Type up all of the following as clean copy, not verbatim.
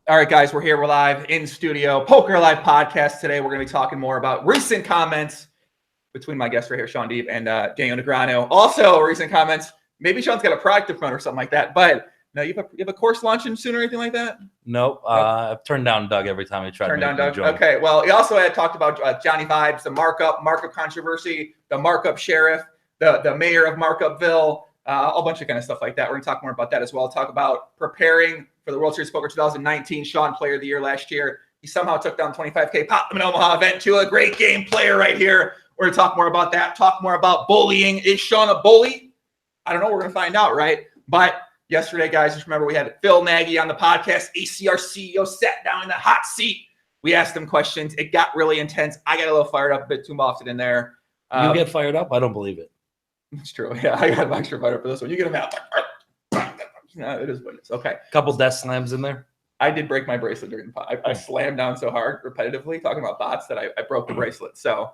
All right, guys, we're here. We're live in studio. Poker Live podcast today. We're going to be talking more about recent comments between my guest right here, Shaun Deeb, and Daniel Negreanu. Also, recent comments. Maybe Shaun's got a product to promote or something like that. But no, you have a course launching soon or anything like that? Nope. I've turned down Doug every time he tried to make me join. Okay. Well, he also had talked about Johnny Vibes, the Markup controversy, the Markup sheriff, the mayor of Markupville, a bunch of kind of stuff like that. We're going to talk more about that as well. Talk about preparing for the World Series of Poker 2019. Shaun, Player of the Year last year. He somehow took down 25K, popped them in Omaha event to a great game player right here. We're going to talk more about that, talk more about bullying. Is Shaun a bully? I don't know. We're going to find out, right? But yesterday, guys, just remember we had Phil Nagy on the podcast. ACR CEO sat down in the hot seat. We asked him questions. It got really intense. I got a little fired up, a bit too often in there. You get fired up? I don't believe it. It's true. Yeah, I got extra fired up for this one. You get him out. No, it is what it is. Okay. Couple desk slams in there. I did break my bracelet during the pod. I slammed down so hard repetitively talking about bots that I broke the bracelet. So,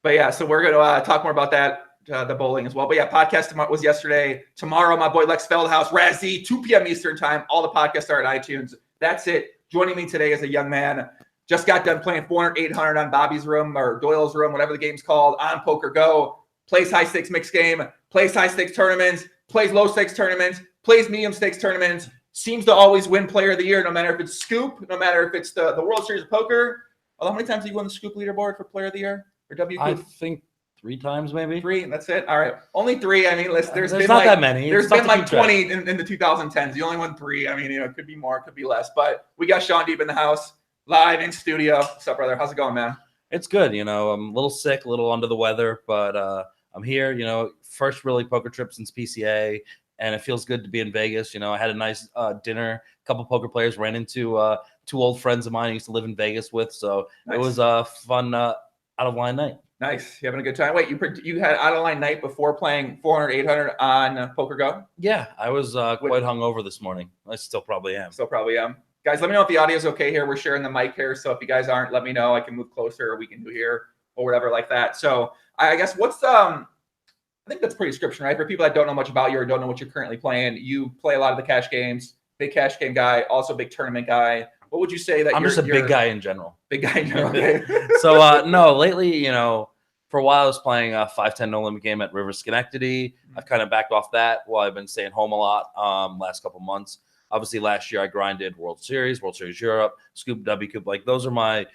but yeah, so we're going to talk more about that, the bowling as well. But yeah, podcast was yesterday. Tomorrow, my boy Lex Feldhaus, Razzie, 2 p.m. Eastern time. All the podcasts are at iTunes. That's it. Joining me today is a young man. Just got done playing 400, 800 on Bobby's room or Doyle's room, whatever the game's called, on Poker Go. Plays high stakes mixed game, plays high stakes tournaments, plays low stakes tournaments, plays medium stakes tournaments, seems to always win Player of the Year, no matter if it's Scoop, no matter if it's the World Series of Poker. Although, how many times have you won the Scoop leaderboard for Player of the Year or WQ? I think 3 times, maybe. 3, that's it. All right, only 3. I mean, there's been not like, that many. There's been like 20 in the 2010s. You only won 3. I mean, it could be more, it could be less. But we got Shaun Deeb in the house, live in studio. What's up, brother? How's it going, man? It's good. I'm a little sick, a little under the weather, but I'm here, first really poker trip since PCA, and it feels good to be in Vegas. I had a nice dinner. A couple poker players ran into 2 old friends of mine I used to live in Vegas with, so nice. It was a fun out-of-line night. Nice. You having a good time? Wait, you had out-of-line night before playing 400, 800 on Poker Go? Yeah, I was quite hungover this morning. I still probably am. Guys, let me know if the audio is okay here. We're sharing the mic here, so if you guys aren't, let me know. I can move closer, or we can do here, or whatever like that. So I guess I think that's pretty description, right? For people that don't know much about you or don't know what you're currently playing, you play a lot of the cash games, big cash game guy, also big tournament guy. What would you say that I'm just a big guy in general? Big guy in general, okay. So, no, lately, for a while I was playing a 5-10 no limit game at River Schenectady. I've kind of backed off that while I've been staying home a lot last couple months. Obviously, last year I grinded World Series Europe, Scoop, WCOOP. Like, those are my,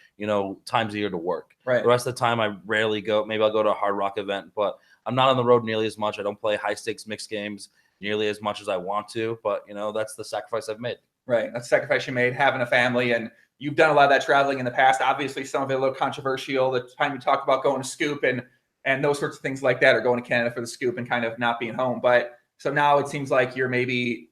times a year to work. Right. The rest of the time I rarely go. Maybe I'll go to a Hard Rock event, but I'm not on the road nearly as much. I don't play high stakes mixed games nearly as much as I want to, but, that's the sacrifice I've made. Right. That's the sacrifice you made, having a family, and you've done a lot of that traveling in the past. Obviously, some of it a little controversial. The time you talk about going to Scoop and those sorts of things like that, or going to Canada for the Scoop and kind of not being home. But so now it seems like you're maybe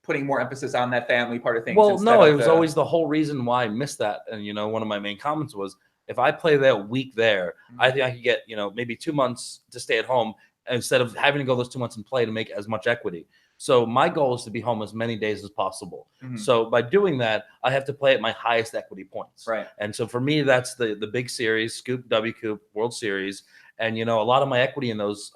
putting more emphasis on that family part of things. Well, no, it was always the whole reason why I missed that. And, one of my main comments was, if I play that week there, I think I could get, maybe 2 months to stay at home instead of having to go those 2 months and play to make as much equity. So my goal is to be home as many days as possible. So by doing that, I have to play at my highest equity points. Right. And so for me, that's the big series, Scoop, WCOOP, World Series. And, a lot of my equity in those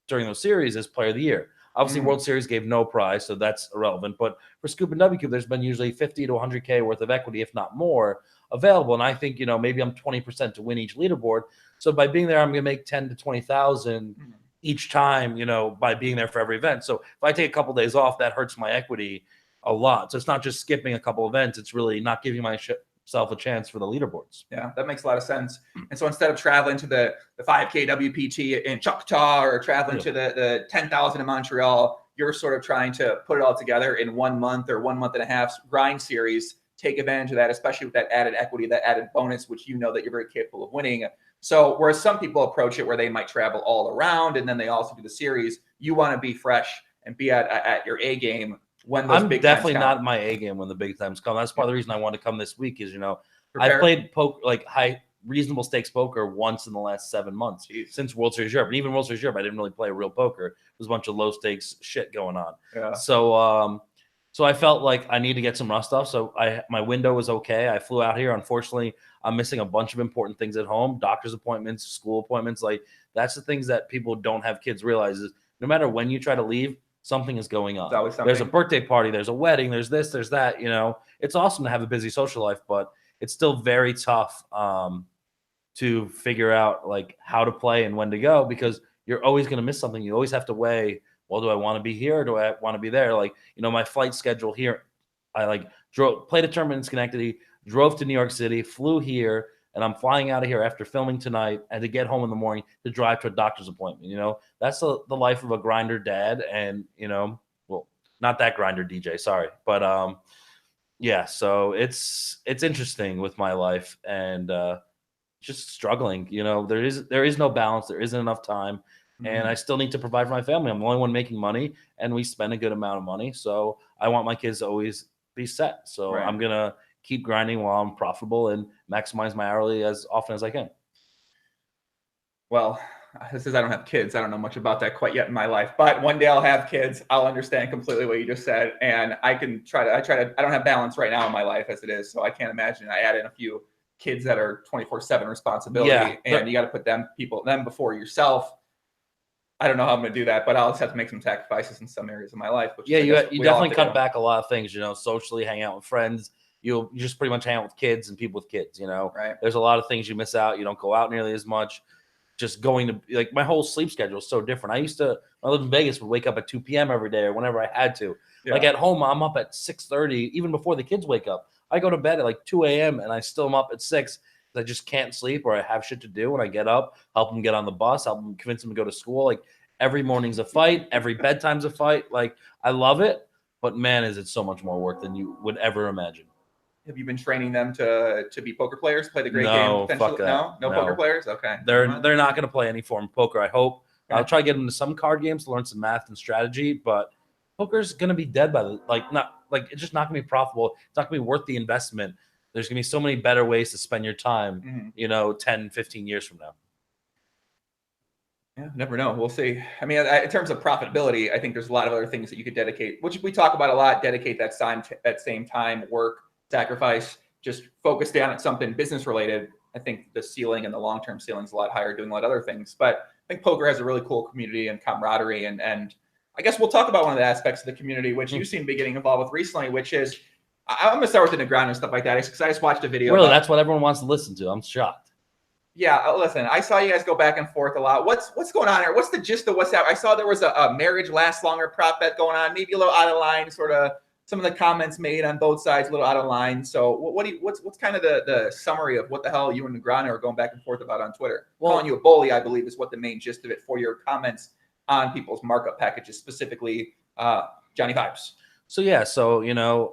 during those series is Player of the Year. Obviously, World Series gave no prize, so that's irrelevant. But for Scoop and WCOOP, there's been usually 50 to 100K worth of equity, if not more, available. And I think, maybe I'm 20% to win each leaderboard. So by being there, I'm going to make 10 to 20,000 each time, by being there for every event. So if I take a couple of days off, that hurts my equity a lot. So it's not just skipping a couple events. It's really not giving myself a chance for the leaderboards. Yeah, that makes a lot of sense. And so instead of traveling to the 5K WPT in Choctaw or traveling to the 10,000 in Montreal, you're sort of trying to put it all together in 1 month or 1 month and a half grind series. Take advantage of that, especially with that added equity, that added bonus, which that you're very capable of winning. So whereas some people approach it where they might travel all around and then they also do the series, you want to be fresh and be at your A game when those big times come. I'm definitely not my A game when the big times come. That's part of the reason I wanted to come this week is, I played poker, like high reasonable stakes poker once in the last 7 months since World Series Europe. And even World Series Europe, I didn't really play real poker. There was a bunch of low stakes shit going on. Yeah. So I felt like I need to get some rust off. So my window was okay. I flew out here. Unfortunately, I'm missing a bunch of important things at home, doctor's appointments, school appointments. Like, that's the things that people don't have kids realize is no matter when you try to leave, something is going on. always There's a something. birthday party, there's a wedding, there's this, there's that. It's awesome to have a busy social life, but it's still very tough to figure out like how to play and when to go, because you're always going to miss something. You always have to weigh, well, do I want to be here or do I want to be there? Like, my flight schedule here, I played a tournament in Schenectady, drove to New York City, flew here, and I'm flying out of here after filming tonight and to get home in the morning to drive to a doctor's appointment. That's the life of a grinder dad. And, well, not that grinder DJ, sorry. But yeah, so it's interesting with my life and just struggling. There is no balance. There isn't enough time. And I still need to provide for my family. I'm the only one making money and we spend a good amount of money. So I want my kids to always be set. So Right. I'm going to keep grinding while I'm profitable and maximize my hourly as often as I can. Well, this is, I don't have kids. I don't know much about that quite yet in my life, but one day I'll have kids. I'll understand completely what you just said. And I can I don't have balance right now in my life as it is. So I can't imagine. I add in a few kids that are 24/7 responsibility, and you got to put them before yourself. I don't know how I'm going to do that, but I'll just have to make some sacrifices in some areas of my life. Yeah, you definitely cut back a lot of things, socially, hang out with friends. You just pretty much hang out with kids and people with kids, Right. There's a lot of things you miss out. You don't go out nearly as much. Just going to, like, my whole sleep schedule is so different. I used to, when I lived in Vegas, would wake up at 2 p.m. every day or whenever I had to. Yeah. Like at home, I'm up at 6:30, even before the kids wake up. I go to bed at like 2 a.m. and I still am up at 6. I just can't sleep or I have shit to do. When I get up, help them get on the bus, help them convince them to go to school. Like every morning's a fight, every bedtime's a fight. Like I love it, but man, is it so much more work than you would ever imagine. Have you been training them to be poker players, play the great game? Fuck that. No poker players? Okay. They're not going to play any form of poker, I hope. Okay. I'll try to get them to some card games to learn some math and strategy, but poker's going to be dead by it's just not going to be profitable. It's not going to be worth the investment. There's going to be so many better ways to spend your time, 10, 15 years from now. Yeah, never know. We'll see. I mean, in terms of profitability, I think there's a lot of other things that you could dedicate, which we talk about a lot, dedicate that same time, work, sacrifice, just focus down at something business related. I think the ceiling and the long-term ceiling is a lot higher doing a lot of other things. But I think poker has a really cool community and camaraderie. And I guess we'll talk about one of the aspects of the community, which you seem to be getting involved with recently, which is, I'm going to start with the Negreanu and stuff like that, because I just watched a video. Really, that's what everyone wants to listen to. I'm shocked. Yeah, listen, I saw you guys go back and forth a lot. What's going on here? What's the gist of what's that? I saw there was a marriage lasts longer prop bet going on, maybe a little out of line, sort of some of the comments made on both sides a little out of line. So what's kind of the summary of what the hell you and Negreanu are going back and forth about on Twitter? Well, calling you a bully, I believe, is what the main gist of it for your comments on people's markup packages, specifically Johnny Vibes. So yeah,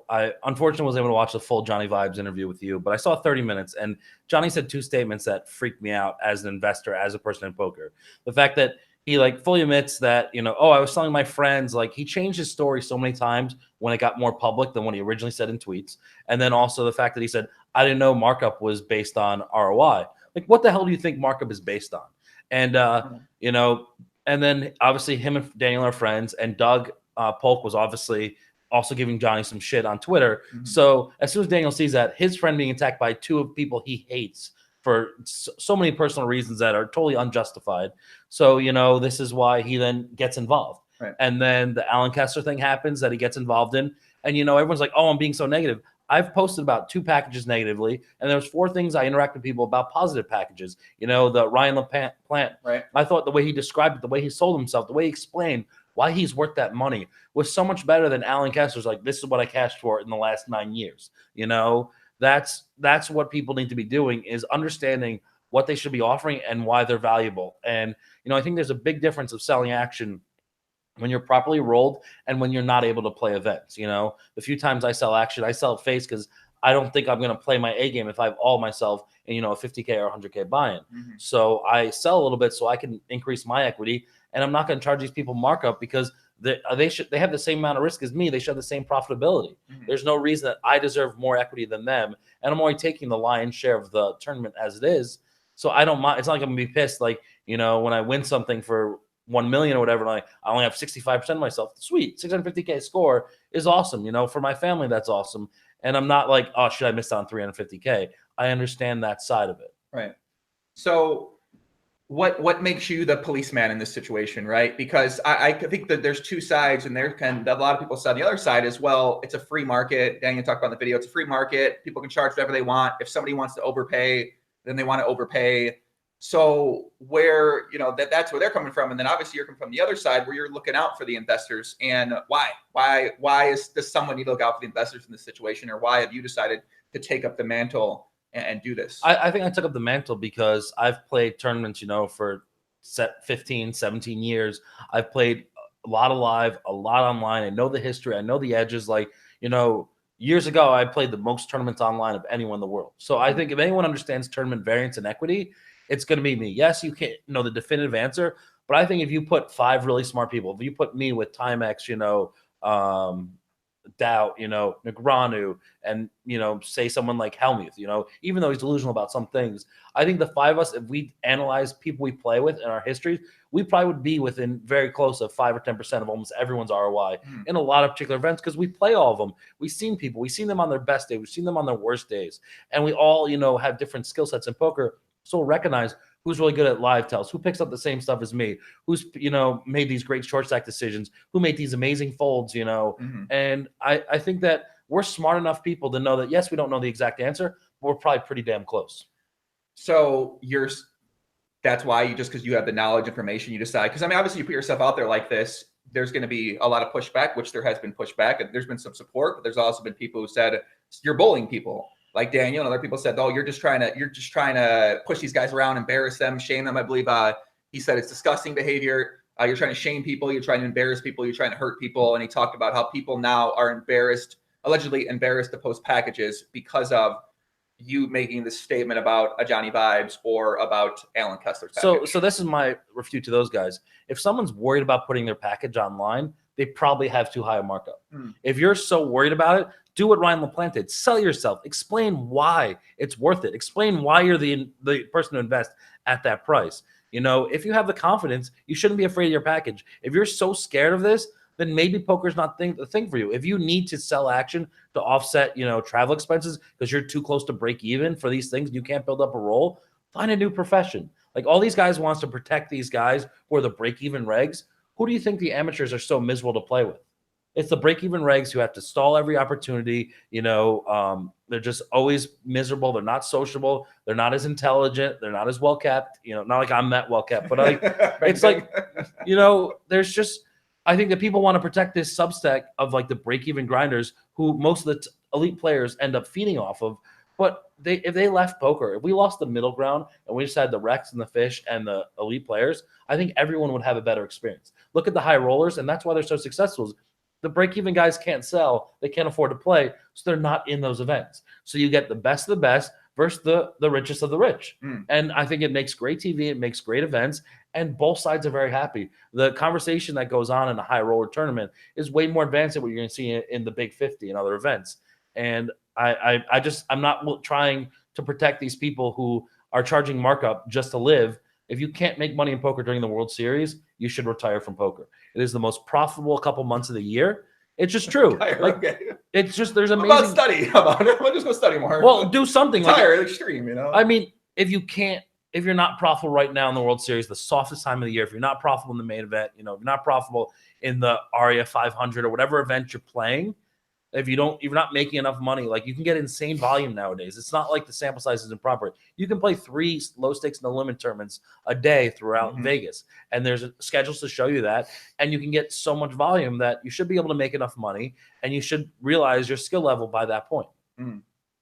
I unfortunately was able to watch the full Johnny Vibes interview with you, but I saw 30 minutes, and Johnny said two statements that freaked me out as an investor, as a person in poker. The fact that he fully admits that, I was telling my friends, he changed his story so many times when it got more public than what he originally said in tweets. And then also the fact that he said, I didn't know Markup was based on ROI. What the hell do you think Markup is based on? And, and then obviously him and Daniel are friends, and Doug Polk was obviously also giving Johnny some shit on Twitter. Mm-hmm. So as soon as Daniel sees that, his friend being attacked by two of people he hates for so many personal reasons that are totally unjustified. So, this is why he then gets involved. Right. And then the Alan Kessler thing happens that he gets involved in. And, everyone's like, oh, I'm being so negative. I've posted about 2 packages negatively, and there's 4 things I interact with people about positive packages. The Ryan LaPlante. Right. I thought the way he described it, the way he sold himself, the way he explained why he's worth that money was so much better than Alan Kessler's this is what I cashed for in the last 9 years. That's what people need to be doing, is understanding what they should be offering and why they're valuable. And, I think there's a big difference of selling action when you're properly rolled and when you're not able to play events. The few times I sell action, I sell face because I don't think I'm going to play my A game if I have all myself in, a 50K or 100K buy-in. Mm-hmm. So I sell a little bit so I can increase my equity, and I'm not going to charge these people markup because they have the same amount of risk as me. They should have the same profitability. Mm-hmm. There's no reason that I deserve more equity than them, and I'm only taking the lion's share of the tournament as it is. So I don't mind. It's not like I'm going to be pissed when I win something for 1 million or whatever, and I only have 65% of myself. Sweet, 650K score is awesome. For my family, that's awesome. And I'm not like, oh, should I miss out on 350K? I understand that side of it. Right. So what makes you the policeman in this situation, right? Because I think that there's two sides, and a lot of people said the other side as well. It's a free market. Daniel talked about in the video. It's a free market. People can charge whatever they want. If somebody wants to overpay, then they want to overpay. So where, that's where they're coming from. And then obviously you're coming from the other side where you're looking out for the investors. And why does someone need to look out for the investors in this situation? Or why have you decided to take up the mantle and do this? I think I took up the mantle because I've played tournaments, for 15, 17 years. I've played a lot live, a lot online. I know the history. I know the edges. Years ago, I played the most tournaments online of anyone in the world. So I think if anyone understands tournament variance and equity, it's going to be me. Yes, you can't know the definitive answer, but I think if you put 5 really smart people, if you put me with Timex, Doubt, Negreanu, and say someone like Hellmuth, even though he's delusional about some things, I think the 5 of us, if we analyze people we play with in our history, we probably would be within very close of 5 or 10% of almost everyone's ROI in a lot of particular events because we play all of them. We've seen people, we've seen them on their best day, we've seen them on their worst days, and we all have different skill sets in poker. So we'll recognize who's really good at live tells, who picks up the same stuff as me, who's, made these great short stack decisions, who made these amazing folds, And I think that we're smart enough people to know that, yes, we don't know the exact answer, but we're probably pretty damn close. So that's why because you have the knowledge, information, you decide, because obviously you put yourself out there like this, there's going to be a lot of pushback, which there has been pushback, and there's been some support, but there's also been people who said you're bullying people. Like Daniel and other people said, "Oh, you're just trying to push these guys around, embarrass them, shame them." I believe he said it's disgusting behavior. You're trying to shame people, you're trying to embarrass people, you're trying to hurt people, and he talked about how people now are allegedly embarrassed to post packages because of you making this statement about a Johnny Vibes or about Alan Kessler's package. So this is my refute to those guys. If someone's worried about putting their package online, they probably have too high a markup. If you're so worried about it, do what Ryan LaPlante did. Sell yourself. Explain why it's worth it. Explain why you're the person to invest at that price. If you have the confidence, you shouldn't be afraid of your package. If you're so scared of this, then maybe poker's not the thing for you. If you need to sell action to offset, travel expenses because you're too close to break even for these things, you can't build up a roll, find a new profession. Like all these guys wants to protect these guys who are the break-even regs. Who do you think the amateurs are so miserable to play with? It's the break-even regs who have to stall every opportunity. They're just always miserable. They're not sociable. They're not as intelligent. They're not as well-kept. Not like I'm that well-kept, but it's like, there's just, I think that people want to protect this substack of like the break-even grinders who most of the elite players end up feeding off of. But if they left poker, if we lost the middle ground and we just had the Rex and the Fish and the elite players, I think everyone would have a better experience. Look at the high rollers, and that's why they're so successful. The break-even guys can't sell. They can't afford to play, so they're not in those events. So you get the best of the best versus the richest of the rich. And I think it makes great TV. It makes great events, and both sides are very happy. The conversation that goes on in a high-roller tournament is way more advanced than what you're going to see in the Big 50 and other events. And I'm not trying to protect these people who are charging markup just to live. If you can't make money in poker during the World Series, you should retire from poker. It is the most profitable couple months of the year. It's just true. It's just there's amazing. About study about it. We'll just go study more. Well, do something. Extreme, If you're not profitable right now in the World Series, the softest time of the year, if you're not profitable in the main event, if you're not profitable in the Aria 500 or whatever event you're playing, if you're not making enough money, like you can get insane volume nowadays. It's not like the sample size isn't proper. You can play 3 low stakes no limit tournaments a day throughout Vegas, and there's schedules to show you that, and you can get so much volume that you should be able to make enough money, and you should realize your skill level by that point.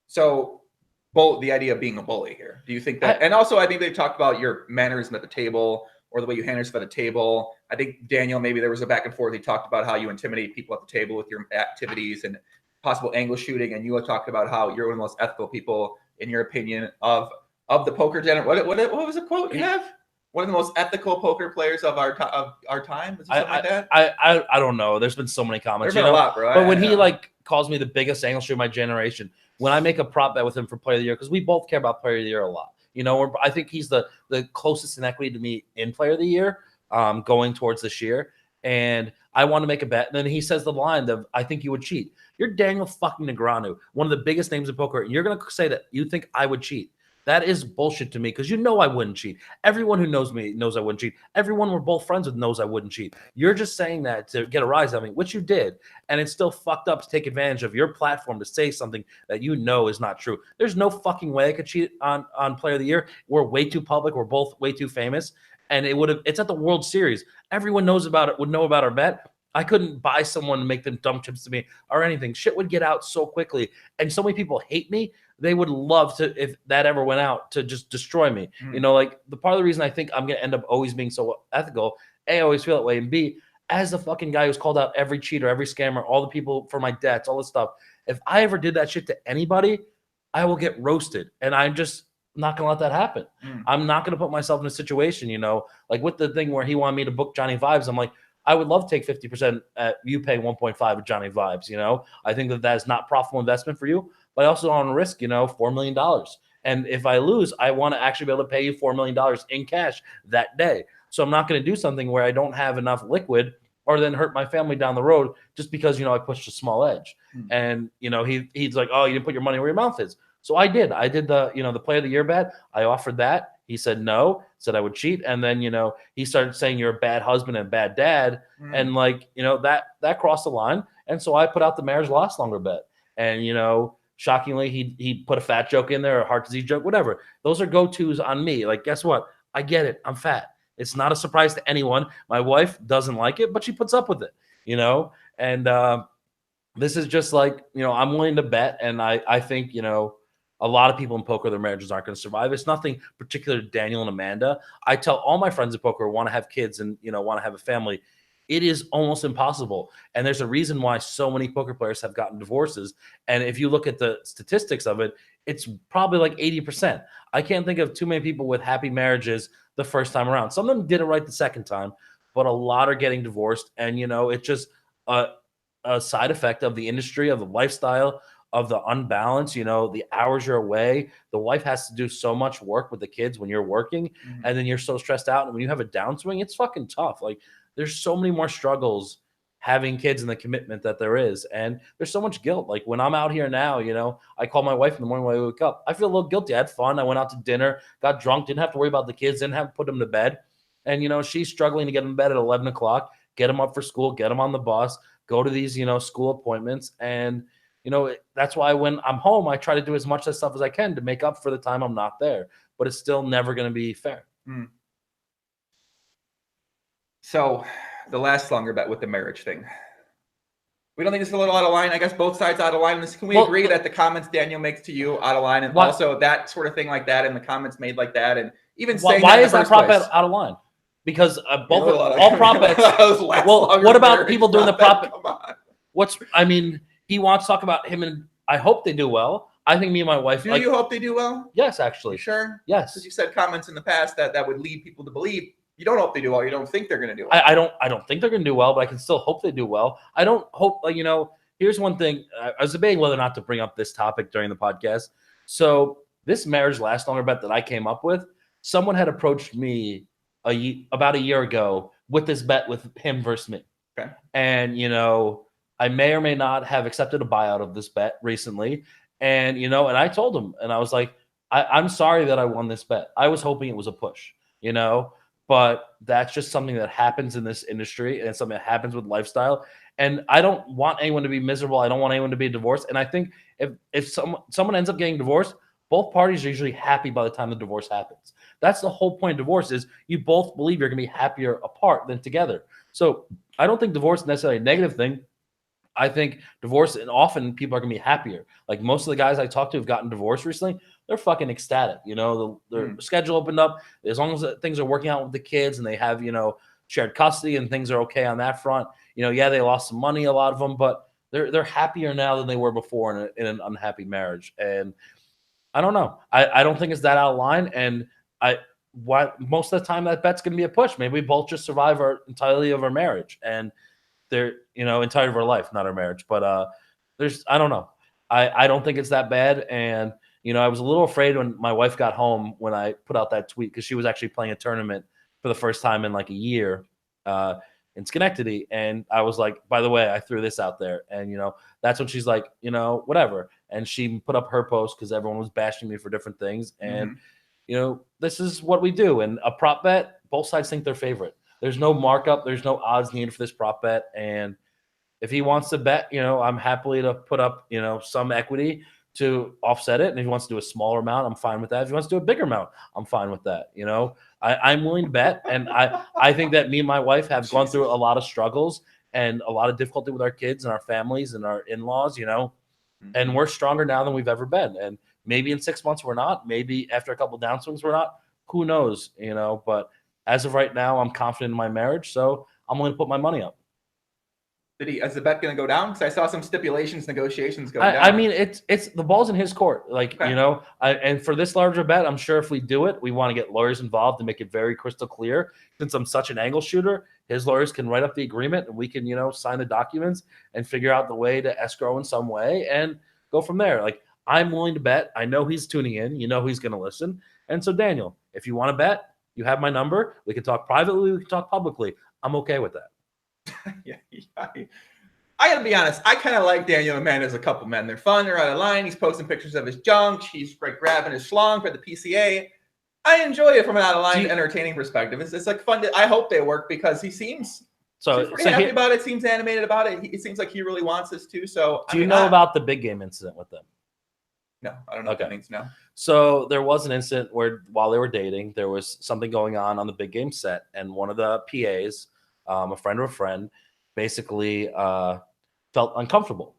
So, the idea of being a bully here. Do you think that? And also, I think they talked about your mannerism at the table or the way you handle yourself at the table. I think, Daniel, maybe there was a back and forth. He talked about how you intimidate people at the table with your activities and possible angle shooting. And you had talked about how you're one of the most ethical people, in your opinion, of the poker generation. What was the quote you have? One of the most ethical poker players of our time? Is it something like that? I don't know. There's been so many comments. There's been a lot, bro. But when he calls me the biggest angle shooter of my generation, when I make a prop bet with him for Player of the Year, because we both care about Player of the Year a lot. I think he's the closest in equity to me in Player of the Year, going towards this year. And I want to make a bet. And then he says the line of, I think you would cheat. You're Daniel fucking Negreanu, one of the biggest names in poker. And you're going to say that you think I would cheat. That is bullshit to me because I wouldn't cheat. Everyone who knows me knows I wouldn't cheat. Everyone we're both friends with knows I wouldn't cheat. You're just saying that to get a rise out of me, which you did. And it's still fucked up to take advantage of your platform to say something that is not true. There's no fucking way I could cheat on Player of the Year. We're way too public. We're both way too famous. And it's at the World Series. Everyone knows about it, would know about our bet. I couldn't buy someone and make them dump chips to me or anything. Shit would get out so quickly. And so many people hate me. They would love to, if that ever went out, to just destroy me. Like the part of the reason I think I'm going to end up always being so ethical, A, I always feel that way, and B, as the fucking guy who's called out every cheater, every scammer, all the people for my debts, all this stuff, if I ever did that shit to anybody, I will get roasted. And I'm just not going to let that happen. I'm not going to put myself in a situation, like with the thing where he wanted me to book Johnny Vibes. I'm like, I would love to take 50% at you paying 1.5 with Johnny Vibes. I think that is not profitable investment for you, but I also don't want to risk, $4 million. And if I lose, I want to actually be able to pay you $4 million in cash that day. So I'm not going to do something where I don't have enough liquid or then hurt my family down the road just because, I pushed a small edge. And, he's like, oh, you didn't put your money where your mouth is. So I did. I did the Player of the Year bet. I offered that. He said no, said I would cheat. And then, he started saying you're a bad husband and bad dad. And that crossed the line. And so I put out the marriage lasts longer bet. And, shockingly, he put a fat joke in there, a heart disease joke, whatever. Those are go-tos on me. Like, guess what? I get it. I'm fat. It's not a surprise to anyone. My wife doesn't like it, but she puts up with it, And this is just like, I'm willing to bet. And I think, a lot of people in poker, their marriages aren't going to survive. It's nothing particular to Daniel and Amanda. I tell all my friends in poker who want to have kids and, want to have a family, it is almost impossible. And there's a reason why so many poker players have gotten divorces. And if you look at the statistics of it, it's probably like 80%. I can't think of too many people with happy marriages the first time around. Some of them did it right the second time, but a lot are getting divorced. And, it's just a side effect of the industry, of the lifestyle, of the unbalance, the hours you're away. The wife has to do so much work with the kids when you're working, and then you're so stressed out. And when you have a downswing, it's fucking tough. Like, there's so many more struggles having kids and the commitment that there is. And there's so much guilt. Like, when I'm out here now, I call my wife in the morning when I wake up. I feel a little guilty. I had fun. I went out to dinner, got drunk, didn't have to worry about the kids, didn't have to put them to bed. And, she's struggling to get them to bed at 11 o'clock, get them up for school, get them on the bus, go to these, school appointments. And, that's why when I'm home, I try to do as much of that stuff as I can to make up for the time I'm not there. But it's still never going to be fair. So the last longer bet with the marriage thing. We don't think it's a little out of line. I guess both sides out of line. Can we agree that the comments Daniel makes to you out of line, and also that sort of thing like that, and the comments made like that, and even saying why is that prop bet out of line? Because all prop bets. Well, what about people doing the prop bet? Come on. He wants to talk about him, and I hope they do well. I think me and my wife. Do you hope they do well? Yes, actually. You sure? Yes. Because you said comments in the past that would lead people to believe you don't hope they do well. You don't think they're going to do well. I don't think they're going to do well, but I can still hope they do well. I don't hope. Here's one thing. I was debating whether or not to bring up this topic during the podcast. So this marriage lasts longer bet that I came up with. Someone had approached me about a year ago with this bet with him versus me. Okay. And I may or may not have accepted a buyout of this bet recently. And, and I told him, and I was like, I'm sorry that I won this bet. I was hoping it was a push, but that's just something that happens in this industry, and it's something that happens with lifestyle. And I don't want anyone to be miserable. I don't want anyone to be divorced. And I think if someone ends up getting divorced, both parties are usually happy by the time the divorce happens. That's the whole point of divorce, is you both believe you're going to be happier apart than together. So I don't think divorce is necessarily a negative thing. I think divorce, and often people are going to be happier. Like, most of the guys I talked to who've gotten divorced recently, they're fucking ecstatic. Their schedule opened up. As long as things are working out with the kids and they have, shared custody and things are okay on that front. They lost some money, a lot of them, but they're happier now than they were before in an unhappy marriage. And I don't know. I don't think it's that out of line. And most of the time that bet's going to be a push. Maybe we both just survive entirely of our marriage, and they're, entirely of our life, not our marriage. But I don't know. I don't think it's that bad. And, I was a little afraid when my wife got home when I put out that tweet, because she was actually playing a tournament for the first time in like a year in Schenectady. And I was like, by the way, I threw this out there. And, that's when she's like, whatever. and she put up her post because everyone was bashing me for different things. And this is what we do. And a prop bet, both sides think they're favorite. There's no markup, there's no odds needed for this prop bet. And if he wants to bet, I'm happily to put up, some equity to offset it. And if he wants to do a smaller amount, I'm fine with that. If he wants to do a bigger amount, I'm fine with that. I'm willing to bet. And I think that me and my wife have gone through a lot of struggles and a lot of difficulty with our kids and our families and our in-laws, and we're stronger now than we've ever been. And maybe in 6 months we're not, maybe after a couple of downswings we're not, who knows, but as of right now, I'm confident in my marriage. So I'm willing to put my money up. Is the bet going to go down? Because I saw some stipulations, negotiations going down. I mean, it's the ball's in his court. Like, and for this larger bet, I'm sure if we do it, we want to get lawyers involved to make it very crystal clear. Since I'm such an angle shooter, his lawyers can write up the agreement and we can, sign the documents and figure out the way to escrow in some way and go from there. Like, I'm willing to bet. I know he's tuning in. He's going to listen. And so, Daniel, if you want to bet, you have my number. We can talk privately. We can talk publicly. I'm okay with that. Yeah. I gotta be honest. I kind of like Daniel and Amanda as a couple, man. They're fun. They're out of line. He's posting pictures of his junk. He's grabbing his schlong for the PCA. I enjoy it from an out of line, entertaining perspective. It's like fun. I hope they work because he seems pretty happy about it. Seems animated about it. It seems like he really wants this too. So, do you know about the big game incident with them? No, I don't know. Okay. Things now. So there was an incident where while they were dating, there was something going on the big game set, and one of the PAs, a friend of a friend, basically felt uncomfortable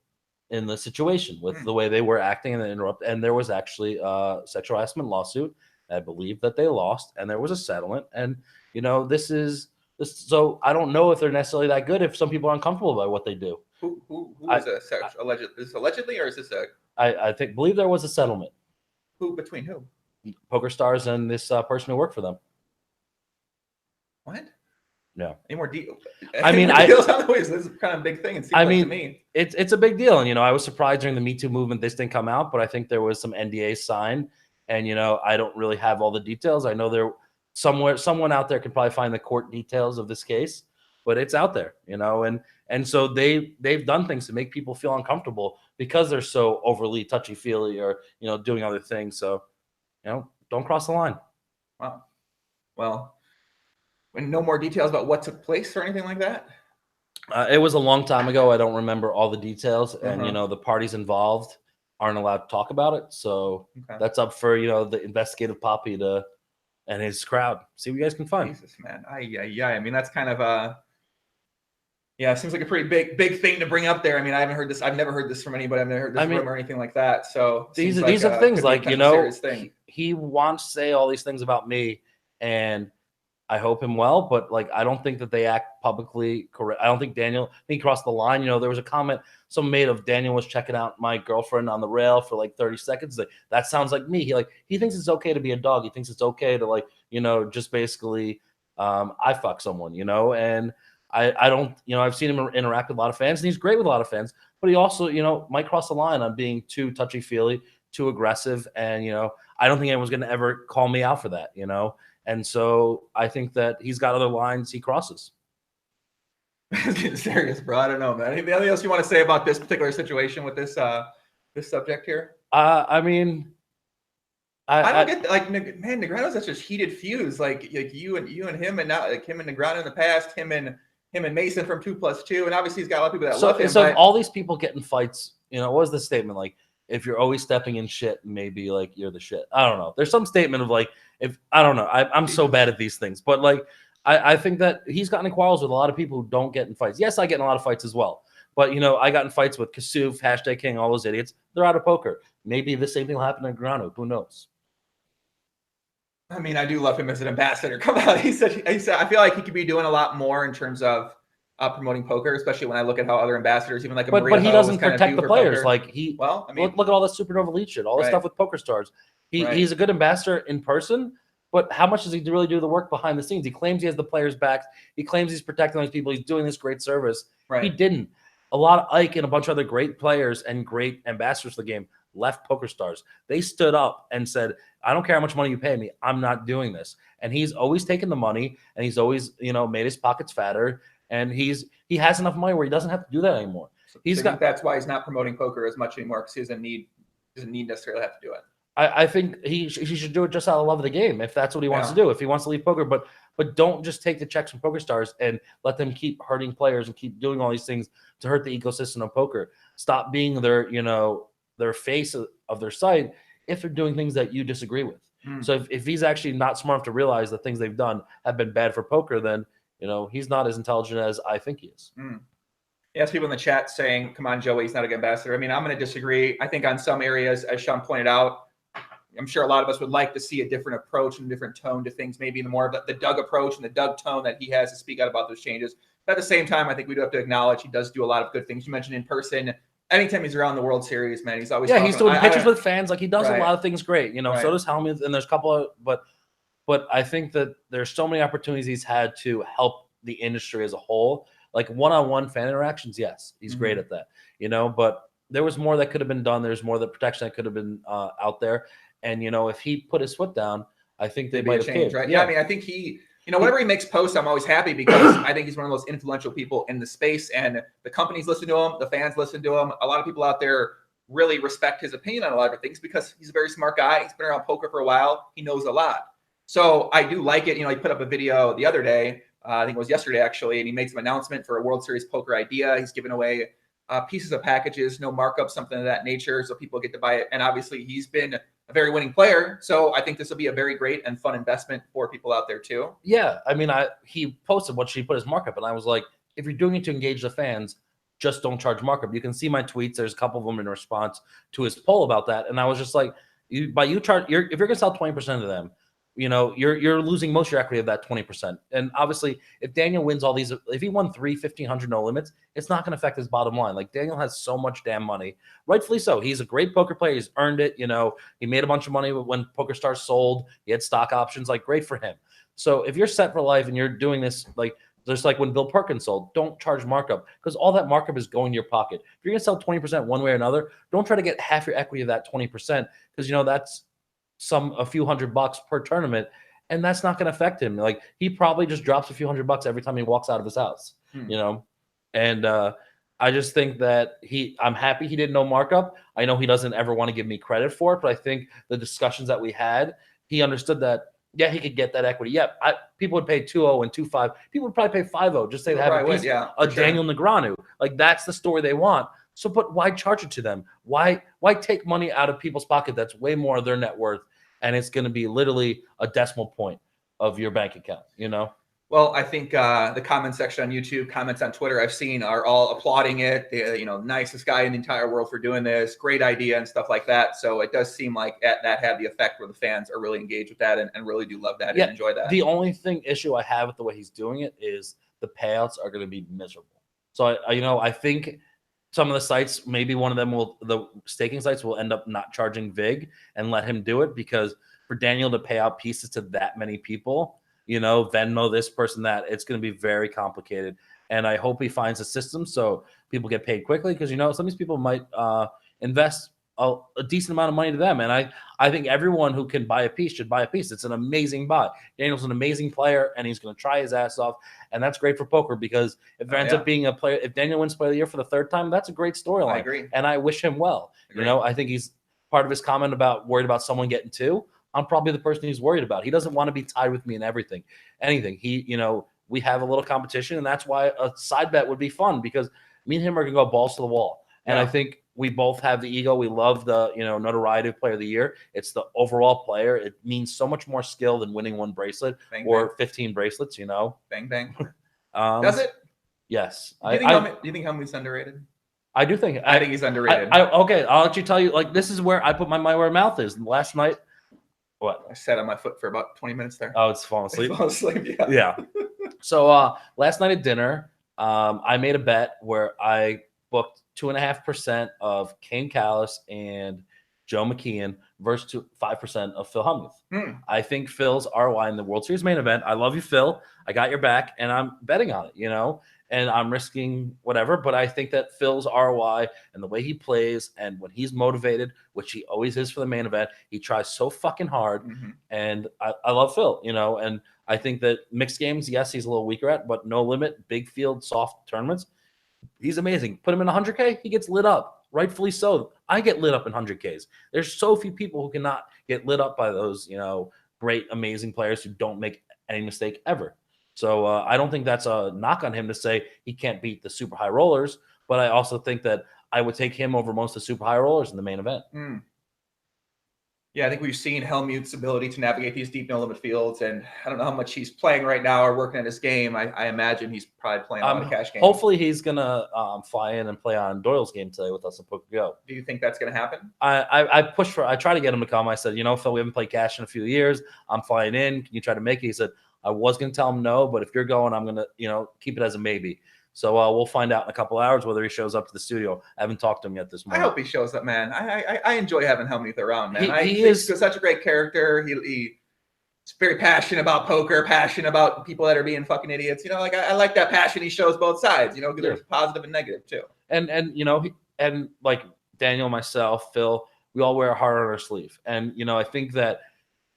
in the situation with the way they were acting and interrupt. And there was actually a sexual harassment lawsuit. I believe that they lost, and there was a settlement. And this. So I don't know if they're necessarily that good. If some people are uncomfortable by what they do. Who is a alleged? Is this allegedly, or is this a? I believe there was a settlement. Who between who? Poker Stars and this person who worked for them. What? No. Any more deals? I mean, this is kind of a big thing. It seems to me. It's a big deal. And, I was surprised during the Me Too movement this didn't come out, but I think there was some NDAs signed. And, I don't really have all the details. I know someone out there can probably find the court details of this case, but it's out there, and so they've done things to make people feel uncomfortable because they're so overly touchy-feely or, doing other things. So, don't cross the line. Wow. Well, and no more details about what took place or anything like that? It was a long time ago. I don't remember all the details. And, the parties involved aren't allowed to talk about it. So that's up for, the investigative poppy and his crowd. See what you guys can find. Jesus, man. Yeah. I mean, that's kind of it seems like a pretty big thing to bring up there. I mean, I haven't heard this. I've never heard this from anybody. I've never heard this rumor or anything like that. So these are things like, he wants to say all these things about me, and I hope him well, but like, I don't think that they act publicly correct. I don't think he crossed the line. There was a comment someone made of Daniel was checking out my girlfriend on the rail for like 30 seconds. Like, that sounds like me. He thinks it's okay to be a dog. He thinks it's okay to just basically, I fuck someone, and I don't, I've seen him interact with a lot of fans, and he's great with a lot of fans, but he also, might cross the line on being too touchy-feely, too aggressive. And, I don't think anyone's going to ever call me out for that, And so I think that he's got other lines he crosses. It's getting serious, bro. I don't know, man. Anything else you want to say about this particular situation with this subject here? I mean, I don't get that. Like, man, Negreanu's such a heated feuds. Like you and him, and now like him and Negreanu in the past, him and Mason from 2+2, and obviously he's got a lot of people that love him. So all these people get in fights. What was the statement like? If you're always stepping in shit, maybe like you're the shit. I don't know. There's some statement of like, if I don't know. I'm so bad at these things, but like I think that he's gotten in quarrels with a lot of people who don't get in fights. Yes, I get in a lot of fights as well. But I got in fights with Kasuf, #King, all those idiots. They're out of poker. Maybe the same thing will happen to Negreanu. Who knows? I mean, I do love him as an ambassador. Come on, he said. I feel like he could be doing a lot more in terms of promoting poker, especially when I look at how other ambassadors, even like a but he doesn't protect the players. Poker. Like I mean, look at all the Supernova Elite shit, all the stuff with Poker Stars. He's a good ambassador in person, but how much does he really do the work behind the scenes? He claims he has the players' backs. He claims he's protecting those people. He's doing this great service. He didn't. A lot of Ike and a bunch of other great players and great ambassadors for the game left Poker Stars. They stood up and said, I don't care how much money you pay me. I'm not doing this. And he's always taken the money, and he's always, made his pockets fatter. And he has enough money where he doesn't have to do that anymore. That's why he's not promoting poker as much anymore, because he doesn't need doesn't need necessarily have to do it. I think he should do it just out of love of the game if that's what he wants to do. If he wants to leave poker, but don't just take the checks from poker stars and let them keep hurting players and keep doing all these things to hurt the ecosystem of poker. Stop being their their face of their site if they're doing things that you disagree with. So if he's actually not smart enough to realize the things they've done have been bad for poker, then he's not as intelligent as I think he is. Yes, people in the chat saying, "Come on, Joey, he's not a good ambassador." I mean, I'm going to disagree. I think on some areas, as Shaun pointed out, I'm sure a lot of us would like to see a different approach and a different tone to things, maybe the more of the Doug approach and the Doug tone that he has to speak out about those changes. But at the same time, I think we do have to acknowledge he does do a lot of good things. You mentioned in person. Anytime he's around the World Series, man, he's always he's doing pictures with fans. Like he does a lot of things great. So does Hellmuth, and there's a couple of but I think that there's so many opportunities he's had to help the industry as a whole. Like one-on-one fan interactions, yes, he's great at that. But there was more that could have been done. There's more that protection that could have been out there. And if he put his foot down, I think they might have changed, right? Yeah, I mean, I think he, whenever he makes posts, I'm always happy because I think he's one of those influential people in the space, and the companies listen to him, the fans listen to him. A lot of people out there really respect his opinion on a lot of things because he's a very smart guy. He's been around poker for a while. He knows a lot. So I do like it. He put up a video the other day, I think it was yesterday actually, and he made some announcement for a World Series poker idea. He's giving away pieces of packages, no markup, something of that nature, so people get to buy it. And obviously, he's been a very winning player, so I think this will be a very great and fun investment for people out there too. Yeah, I mean, he posted what she put as markup, and I was like, if you're doing it to engage the fans, just don't charge markup. You can see my tweets. There's a couple of them in response to his poll about that, and I was just like, if you're gonna sell 20% of them, you're losing most of your equity of that 20%. And obviously, if Daniel wins all these, if he won 1,500 no limits, it's not going to affect his bottom line. Like Daniel has so much damn money, rightfully so. He's a great poker player. He's earned it. He made a bunch of money when PokerStars sold. He had stock options. Like great for him. So if you're set for life and you're doing this, like just like when Bill Perkins sold, don't charge markup because all that markup is going to your pocket. If you're going to sell 20% one way or another, don't try to get half your equity of that 20% because that's a few $100 per tournament, and that's not going to affect him. Like he probably just drops a few $100 every time he walks out of his house, and I just think that I'm happy he didn't know markup. I know he doesn't ever want to give me credit for it, but I think the discussions that we had, he understood that, he could get that equity. Yeah, people would pay 2-0 and 2-5. People would probably pay 5-0 just say they have a piece of Daniel Negreanu. Like that's the story they want. So, but why charge it to them? Why take money out of people's pocket that's way more of their net worth, and it's going to be literally a decimal point of your bank account, Well, I think the comment section on YouTube, comments on Twitter I've seen are all applauding it. Nicest guy in the entire world for doing this, great idea and stuff like that. So it does seem like that had the effect where the fans are really engaged with that and really do love that and enjoy that. The only issue I have with the way he's doing it is the payouts are going to be miserable. So I think some of the sites, maybe one of them the staking sites will end up not charging VIG and let him do it because for Daniel to pay out pieces to that many people, Venmo, this person, that, it's going to be very complicated. And I hope he finds a system so people get paid quickly because, some of these people might invest a decent amount of money to them. And I think everyone who can buy a piece should buy a piece. It's an amazing buy. Daniel's an amazing player, and he's going to try his ass off. And that's great for poker because if it ends up being a player, if Daniel wins Player of the Year for the third time, that's a great storyline. I agree. And I wish him well. I think he's part of his comment about worried about someone getting two. I'm probably the person he's worried about. He doesn't want to be tied with me in anything. We have a little competition, and that's why a side bet would be fun because me and him are going to go balls to the wall. And I think we both have the ego. We love the, notoriety of Player of the Year. It's the overall player. It means so much more skill than winning one bracelet or 15 bracelets, Bang, bang. Does it? Yes. Do you think Hellmuth's underrated? I do think. I think he's underrated. Okay, I'll let you tell you. Like, this is where I put my money where my mouth is. Last night, what? I sat on my foot for about 20 minutes there. Oh, it's falling asleep. Fall asleep, yeah. Yeah. So last night at dinner, I made a bet where I booked 2.5% of Kane Callis and Joe McKeon versus 5% of Phil Hellmuth. I think Phil's ROI in the World Series main event. I love you, Phil. I got your back, and I'm betting on it, and I'm risking whatever. But I think that Phil's ROI and the way he plays and when he's motivated, which he always is for the main event, he tries so fucking hard. And I love Phil, and I think that mixed games, yes, he's a little weaker at, but no limit, big field, soft tournaments, he's amazing. Put him in 100K, he gets lit up. rightfully so. I get lit up in 100Ks. There's so few people who cannot get lit up by those, great, amazing players who don't make any mistake ever. So I don't think that's a knock on him to say he can't beat the super high rollers, but I also think that I would take him over most of the super high rollers in the main event. Yeah, I think we've seen Hellmuth's ability to navigate these deep no-limit fields, and I don't know how much he's playing right now or working at his game. I imagine he's probably playing a lot of cash games. Hopefully he's going to fly in and play on Doyle's game today with us at Poker Go. Do you think that's going to happen? I try to get him to come. I said, Phil, we haven't played cash in a few years. I'm flying in. Can you try to make it? He said, I was going to tell him no, but if you're going, I'm going to, keep it as a maybe. So we'll find out in a couple hours whether he shows up to the studio. I haven't talked to him yet this morning. I hope he shows up, man. I enjoy having Hellmuth around, man. He's such a great character. He's very passionate about poker, passionate about people that are being fucking idiots. I like that passion he shows both sides. There's positive and negative too. And like Daniel, myself, Phil, we all wear a heart on our sleeve. And I think that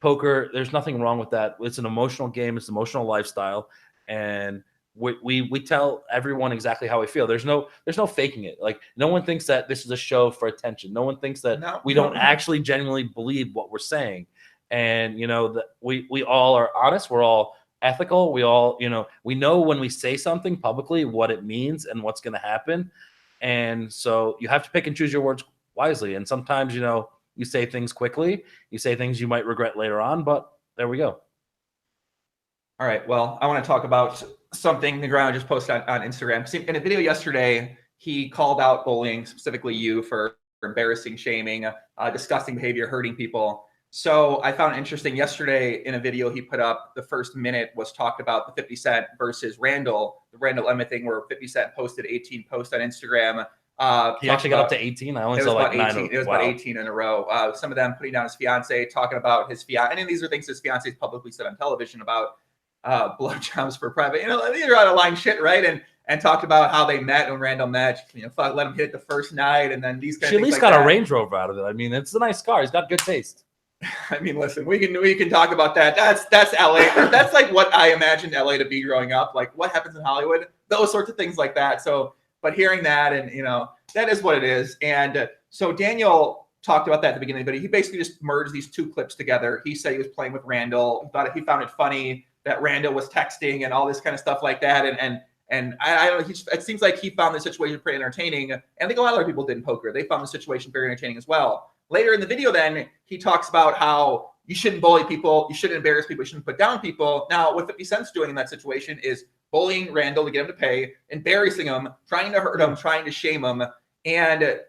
poker, there's nothing wrong with that. It's an emotional game. It's an emotional lifestyle, and we tell everyone exactly how we feel. There's no faking it. Like, no one thinks that this is a show for attention. No one thinks that we don't actually genuinely believe what we're saying. And that we all are honest. We're all ethical. We all we know when we say something publicly what it means and what's going to happen. And so you have to pick and choose your words wisely. And sometimes you say things quickly. You say things you might regret later on. But there we go. All right. Well, I want to talk about something Negreanu just posted on Instagram. In a video yesterday, he called out bullying, specifically you, for embarrassing, shaming, disgusting behavior, hurting people. So I found it interesting. Yesterday, in a video he put up, the first minute was talked about the 50 Cent versus Randall, the Randall Emmett thing, where 50 Cent posted 18 posts on Instagram. He actually got up to 18. I only saw like 9. It was about 18 in a row. Some of them putting down his fiance, talking about his fiance. And these are things his fiance publicly said on television about blowjobs for private. These are out of line shit, right? And talked about how they met when Randall met. Let him hit it the first night, and then these. She at least got a Range Rover out of it. I mean, it's a nice car. He's got good taste. I mean, listen, we can talk about that. That's LA. That's like what I imagined LA to be growing up. Like what happens in Hollywood, those sorts of things like that. So, but hearing that, and that is what it is. And so Daniel talked about that at the beginning, but he basically just merged these two clips together. He said he was playing with Randall. He found it funny that Randall was texting and all this kind of stuff like that. And I don't know, it seems like he found the situation pretty entertaining. And I think a lot of other people did in poker. They found the situation very entertaining as well. Later in the video, then, he talks about how you shouldn't bully people, you shouldn't embarrass people, you shouldn't put down people. Now, what 50 Cent's doing in that situation is bullying Randall to get him to pay, embarrassing him, trying to hurt him, trying to shame him. And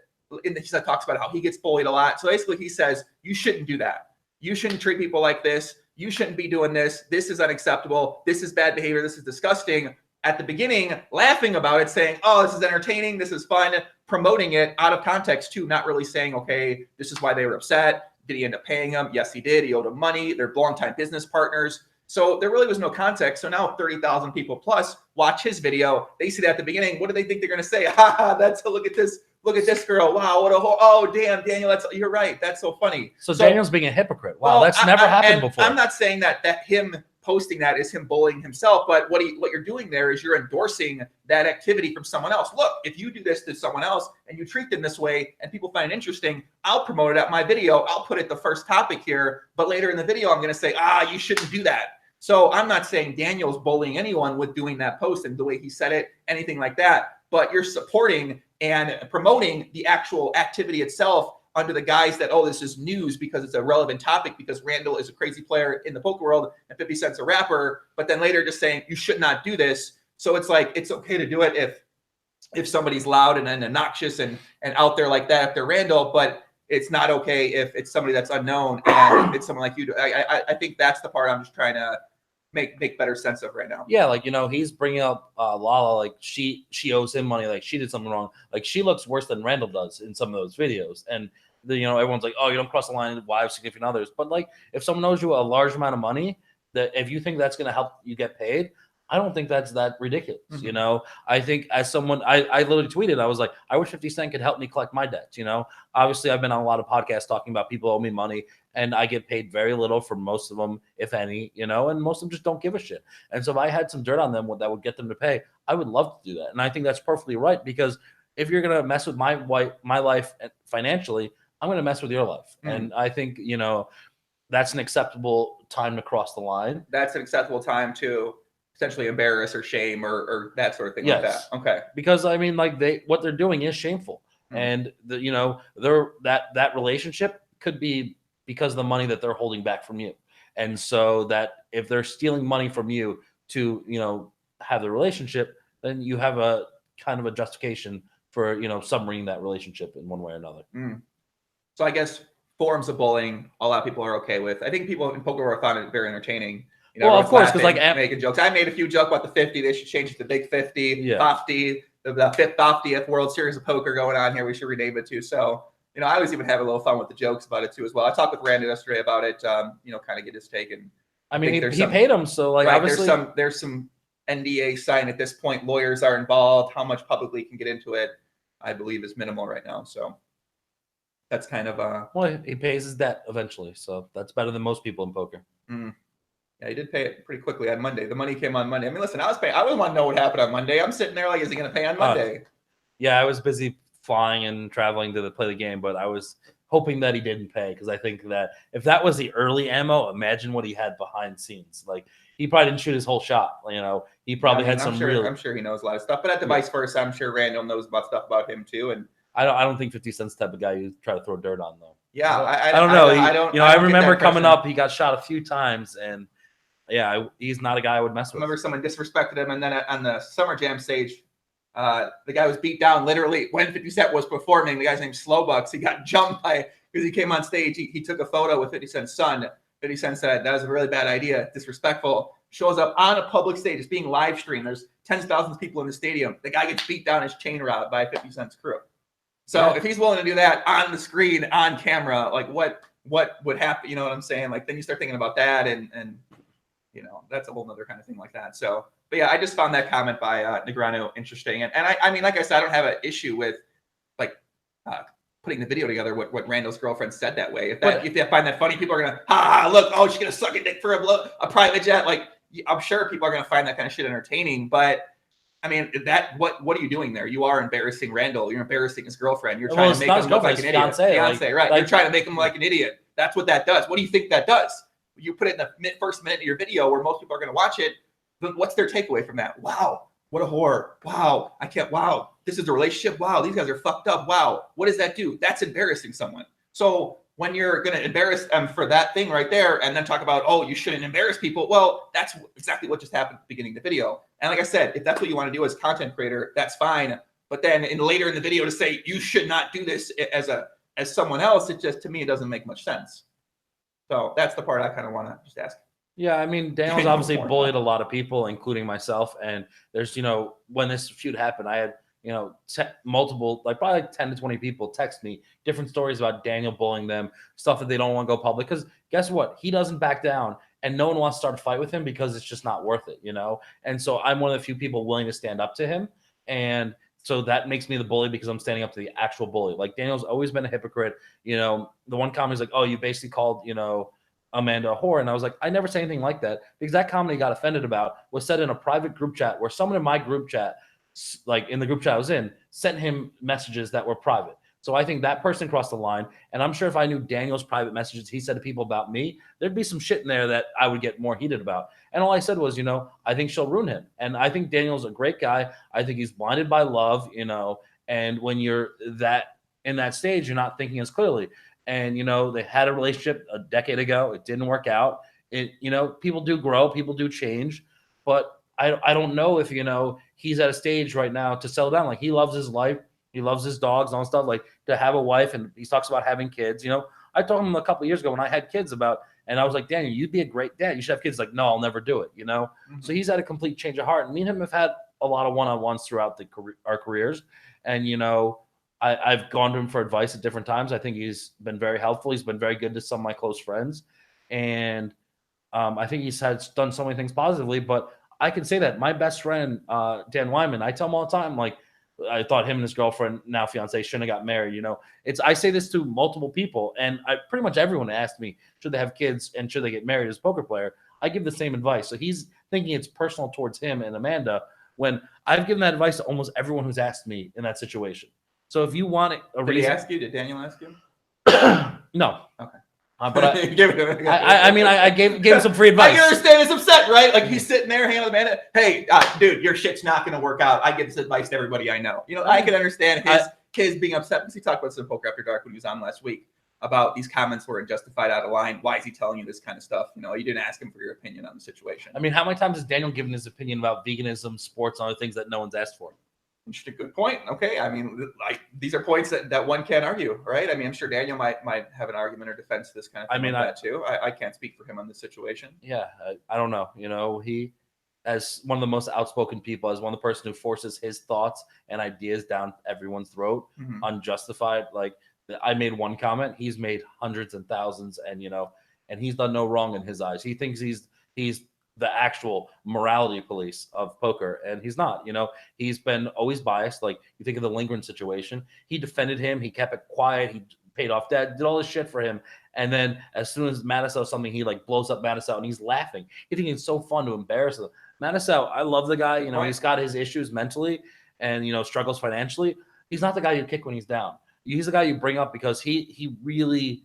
he talks about how he gets bullied a lot. So basically, he says, you shouldn't do that. You shouldn't treat people like this. You shouldn't be doing this. This is unacceptable. This is bad behavior. This is disgusting. At the beginning, laughing about it, saying, oh, this is entertaining. This is fun. Promoting it out of context, too. Not really saying, okay, this is why they were upset. Did he end up paying them? Yes, he did. He owed him money. They're longtime business partners. So there really was no context. So now 30,000 people plus watch his video. They see that at the beginning. What do they think they're going to say? Look at this. Look at this girl. Wow, what a oh damn, Daniel. You're right. That's so funny. So Daniel's being a hypocrite. Wow, that's never happened before. I'm not saying that him posting that is him bullying himself, but what you're doing there is you're endorsing that activity from someone else. Look, if you do this to someone else and you treat them this way and people find it interesting, I'll promote it at my video. I'll put it the first topic here, but later in the video, I'm going to say, you shouldn't do that. So I'm not saying Daniel's bullying anyone with doing that post and the way he said it, anything like that, but you're supporting and promoting the actual activity itself under the guise that, this is news because it's a relevant topic because Randall is a crazy player in the poker world and 50 Cent's a rapper, but then later just saying you should not do this. So it's like, it's okay to do it if somebody's loud and obnoxious and out there like that, if they're Randall, but it's not okay if it's somebody that's unknown and it's someone like you. I think that's the part I'm just trying to make better sense of right now. Yeah, he's bringing up Lala, like she owes him money, like she did something wrong. Like she looks worse than Randall does in some of those videos. And everyone's like, oh, you don't cross the line with wives, significant others. But like if someone owes you a large amount of money, that if you think that's going to help you get paid, I don't think that's that ridiculous. Mm-hmm. I think as someone, I literally tweeted, I was like, I wish 50 Cent could help me collect my debts. Obviously I've been on a lot of podcasts talking about people owe me money and I get paid very little for most of them, if any, and most of them just don't give a shit. And so if I had some dirt on them that would get them to pay, I would love to do that. And I think that's perfectly right because if you're gonna mess with my life financially, I'm gonna mess with your life. And I think that's an acceptable time to cross the line. That's an acceptable time to potentially embarrass or shame or that sort of thing like that. Okay. Because I mean, like what they're doing is shameful, and that relationship could be because of the money that they're holding back from you, and so that if they're stealing money from you to have the relationship, then you have a kind of a justification for submarining that relationship in one way or another. So I guess forms of bullying, a lot of people are okay with. I think people in poker world found it very entertaining. Well, of course, because making jokes. I made a few jokes about the 50. They should change it to Big 50, Yeah. 50, the fifth 50th World Series of Poker going on here. We should rename it to. So, I always even have a little fun with the jokes about it too as well. I talked with Randy yesterday about it. Kind of get his take. And I mean, he paid him, so like right, obviously there's some NDA signed at this point. Lawyers are involved. How much publicly can get into it, I believe, is minimal right now. So that's kind of well, he pays his debt eventually, so that's better than most people in poker. Yeah, he did pay it pretty quickly on Monday. The money came on Monday. I mean, listen, I was want to know what happened on Monday. I'm sitting there like, is he going to pay on Monday? Yeah, I was busy flying and traveling to play the game, but I was hoping that he didn't pay, because I think that if that was the early ammo, imagine what he had behind scenes. Like, he probably didn't shoot his whole shot. He probably had some real. I'm sure he knows a lot of stuff, but at the vice versa, I'm sure Randall knows about stuff about him too. And I don't think 50 Cent's the type of guy you try to throw dirt on, though. Yeah, I don't know. I remember coming up, he got shot a few times, and yeah, he's not a guy I would mess with. I remember someone disrespected him, and then on the Summer Jam stage, the guy was beat down literally when 50 Cent was performing. The guy's named Slowbucks. He got jumped because he came on stage. He took a photo with 50 Cent's son. 50 Cent said, that was a really bad idea, disrespectful. Shows up on a public stage. It's being live streamed. There's tens of thousands of people in the stadium. The guy gets beat down his chain robbed by 50 Cent's crew. So if he's willing to do that on the screen, on camera, like what would happen? You know what I'm saying? Like, then you start thinking about that, and that's a whole other kind of thing like that. So, but yeah, I just found that comment by Negreanu interesting. And I mean, like I said, I don't have an issue with putting the video together, what Randall's girlfriend said that way. If they find that funny, people are gonna, look, oh, she's gonna suck a dick for a private jet. Like, I'm sure people are gonna find that kind of shit entertaining. But I mean, what are you doing there? You are embarrassing Randall. You're embarrassing his girlfriend. You're trying to make him look like an idiot. Fiance, right? You're trying to make him like an idiot. That's what that does. What do you think that does? You put it in the first minute of your video where most people are going to watch it. But what's their takeaway from that? Wow, what a whore. Wow, I can't. Wow, this is a relationship. Wow, these guys are fucked up. Wow, what does that do? That's embarrassing someone. So when you're going to embarrass them for that thing right there and then talk about, oh, you shouldn't embarrass people. Well, that's exactly what just happened at the beginning of the video. And like I said, if that's what you want to do as a content creator, that's fine. But then later in the video to say you should not do this as someone else, it just, to me, it doesn't make much sense. So that's the part I kind of want to just ask. Yeah, I mean, Daniel's obviously bullied a lot of people, including myself. And there's, when this feud happened, I had, multiple, probably 10 to 20 people text me different stories about Daniel bullying them, stuff that they don't want to go public. Because guess what? He doesn't back down, and no one wants to start a fight with him because it's just not worth it, And so I'm one of the few people willing to stand up to him. And so that makes me the bully, because I'm standing up to the actual bully. Like, Daniel's always been a hypocrite. The one comment is like, oh, you basically called, Amanda a whore. And I was like, I never say anything like that, because that comment he got offended about was said in a private group chat where someone in my group chat, like in the group chat I was in, sent him messages that were private. So I think that person crossed the line. And I'm sure if I knew Daniel's private messages he said to people about me, there'd be some shit in there that I would get more heated about. And all I said was, I think she'll ruin him. And I think Daniel's a great guy. I think he's blinded by love, and when you're in that stage, you're not thinking as clearly. And, they had a relationship a decade ago. It didn't work out. People do grow, people do change, but I don't know if, he's at a stage right now to settle down. Like, he loves his life. He loves his dogs and all stuff, like to have a wife. And he talks about having kids. I told him a couple of years ago when I had kids and I was like, Daniel, you'd be a great dad. You should have kids. Like, no, I'll never do it. Mm-hmm. So he's had a complete change of heart. And me and him have had a lot of one-on-ones throughout our careers. And, I've gone to him for advice at different times. I think he's been very helpful. He's been very good to some of my close friends. And I think he's done so many things positively. But I can say that my best friend, Dan Wyman, I tell him all the time, like, I thought him and his girlfriend, now fiance, shouldn't have got married. I say this to multiple people, and pretty much everyone asked me, should they have kids and should they get married as a poker player? I give the same advice. So he's thinking it's personal towards him and Amanda, when I've given that advice to almost everyone who's asked me in that situation. So if you want a Did reason, he ask you? Did Daniel ask you? no. Okay. But I mean, I gave him some free advice. I can understand his upset, right? Like he's sitting there, handling the man. Hey, dude, your shit's not going to work out. I give this advice to everybody I know. You know, I can understand his being upset because he talked about some Poker After Dark when he was on last week about these comments were justified, out of line. Why is he telling you this kind of stuff? You know, you didn't ask him for your opinion on the situation. I mean, how many times has Daniel given his opinion about veganism, sports, and other things that no one's asked for? Interesting, good point. Okay, I mean, like these are points that one can't argue, right? I mean, I'm sure Daniel might have an argument or defense to this kind of thing. I mean, like that too. I can't speak for him on this situation. Yeah, I don't know. You know, he, as one of the most outspoken people, as one of the person who forces his thoughts and ideas down everyone's throat, unjustified. Like I made one comment, he's made hundreds and thousands, and you know, and he's done no wrong in his eyes. He thinks he's the actual morality police of poker, and he's not. You know, he's been always biased. Like you think of the Lindgren situation, he defended him, he kept it quiet, he paid off debt, did all this shit for him, and then as soon as Mattis does something, he like blows up Mattis out, and he's laughing. He thinks it's so fun to embarrass him. Mattis out, I love the guy. You know, he's got his issues mentally, and you know, struggles financially. He's not the guy you kick when he's down. He's the guy you bring up because he really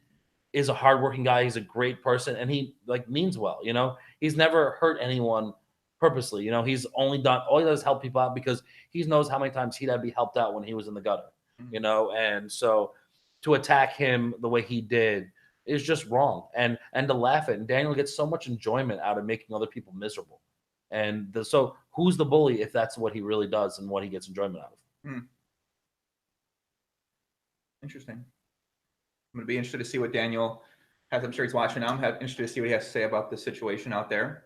is a hardworking guy. He's a great person, and he like means well. You know, he's never hurt anyone purposely. You know, he's only done all he does is help people out because he knows how many times he'd have to be helped out when he was in the gutter. You know, and so to attack him the way he did is just wrong, and to laugh at. And Daniel gets so much enjoyment out of making other people miserable. And so who's the bully if that's what he really does and what he gets enjoyment out of? Interesting. I'm going to be interested to see what Daniel has. I'm sure he's watching now. I'm interested to see what he has to say about the situation out there.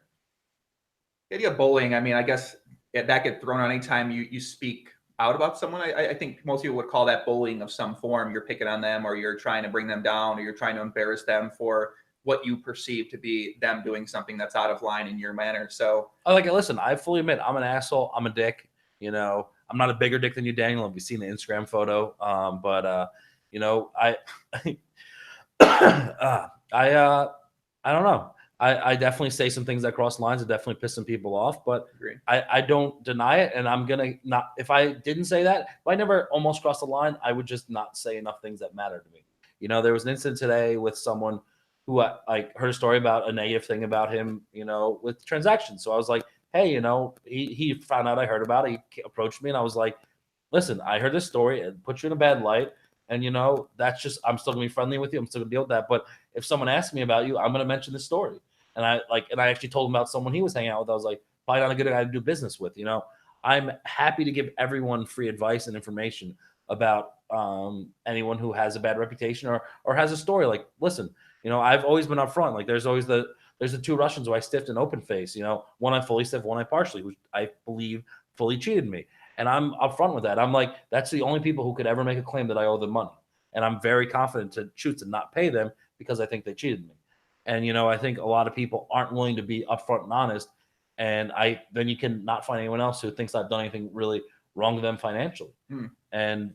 The idea of bullying, I mean, I guess that gets thrown out anytime you speak out about someone. I think most people would call that bullying of some form. You're picking on them, or you're trying to bring them down, or you're trying to embarrass them for what you perceive to be them doing something that's out of line in your manner. So listen, I fully admit I'm an asshole. I'm a dick. You know, I'm not a bigger dick than you, Daniel. If you've seen the Instagram photo, you know, I don't know. I definitely say some things that cross lines that definitely piss some people off, but I don't deny it. And I'm going to not, if I didn't say that, if I never almost crossed the line, I would just not say enough things that matter to me. You know, there was an incident today with someone who I heard a story about a negative thing about him, you know, with transactions. So I was like, hey, you know, he found out I heard about it. He approached me and I was like, listen, I heard this story. It put you in a bad light. And, you know, that's just, I'm still gonna be friendly with you. I'm still gonna deal with that. But if someone asks me about you, I'm gonna mention this story. And I actually told him about someone he was hanging out with. I was like, probably not a good guy to do business with. You know, I'm happy to give everyone free advice and information about anyone who has a bad reputation or has a story. Like, listen, you know, I've always been upfront. Like, there's always the two Russians who I stiffed in open face. You know, one I fully stiffed, one I partially, who I believe fully cheated me. And I'm upfront with that. I'm like, that's the only people who could ever make a claim that I owe them money. And I'm very confident to choose to not pay them because I think they cheated me. And, you know, I think a lot of people aren't willing to be upfront and honest. And then you can not find anyone else who thinks I've done anything really wrong to them financially. And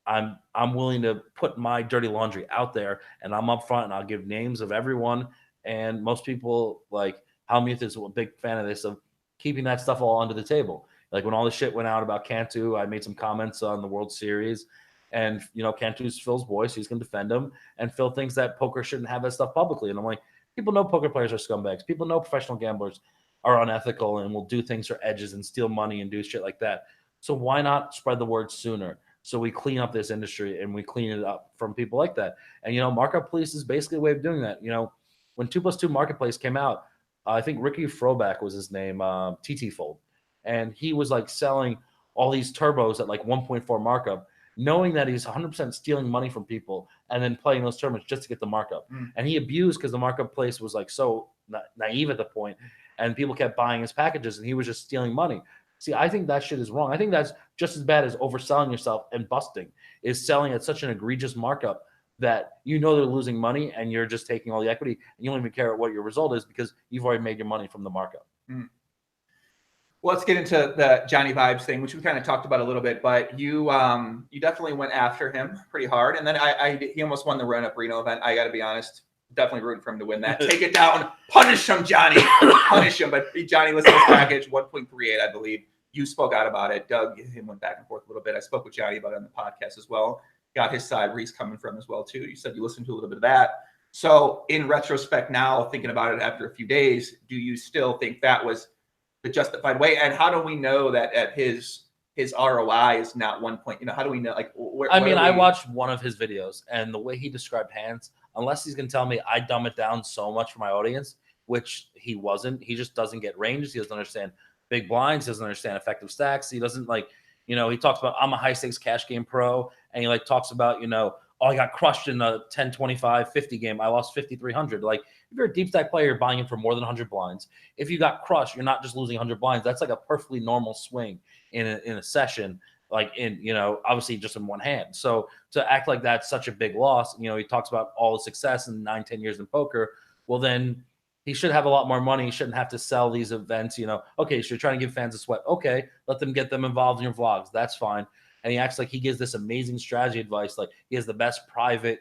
I'm willing to put my dirty laundry out there, and I'm upfront, and I'll give names of everyone. And most people, like Hellmuth, is a big fan of this, of keeping that stuff all under the table. Like when all the shit went out about Cantu, I made some comments on the World Series, and you know, Cantu's Phil's boy, so he's going to defend him. And Phil thinks that poker shouldn't have that stuff publicly. And I'm like, people know poker players are scumbags. People know professional gamblers are unethical and will do things for edges and steal money and do shit like that. So why not spread the word sooner? So we clean up this industry and we clean it up from people like that. And, you know, Markup Police is basically a way of doing that. You know, when 2+2 Marketplace came out, I think Ricky Froback was his name, TT Fold. And he was like selling all these turbos at like 1.4 markup, knowing that he's 100% stealing money from people and then playing those tournaments just to get the markup. And he abused because the marketplace was like so naive at the point, and people kept buying his packages and he was just stealing money. See, I think that shit is wrong. I think that's just as bad as overselling yourself and busting, is selling at such an egregious markup that you know they're losing money and you're just taking all the equity and you don't even care what your result is because you've already made your money from the markup. Well, let's get into the Johnny Vibes thing, which we kind of talked about a little bit, but you definitely went after him pretty hard. And then he almost won the run-up Reno event. I got to be honest, definitely rooting for him to win that. Take it down. Punish him, Johnny. Punish him. But Johnny, listen to this package, 1.38, I believe. you spoke out about it. Doug and went back and forth a little bit. I spoke with Johnny about it on the podcast as well. Got his side where he's coming from as well too. You said you listened to a little bit of that. So in retrospect now, thinking about it after a few days, do you still think that was the justified way? And how do we know that at his ROI is not 1 point? You know, how do we know? Like, I watched one of his videos, and the way he described hands, unless he's gonna tell me I dumb it down so much for my audience, which he wasn't. He just doesn't get ranges. He doesn't understand big blinds. He doesn't understand effective stacks. He doesn't he talks about I'm a high stakes cash game pro, and he talks about oh, I got crushed in a 10, 25, 50 game. I lost 5,300. Like, if you're a deep stack player, you're buying in for more than 100 blinds. If you got crushed, you're not just losing 100 blinds. That's like a perfectly normal swing in a session, obviously just in one hand. So to act like that's such a big loss, he talks about all the success in 9, 10 years in poker. Well, then he should have a lot more money. He shouldn't have to sell these events. Okay, so you're trying to give fans a sweat. Okay, let them get them involved in your vlogs. That's fine. And he acts like he gives this amazing strategy advice. Like he has the best private,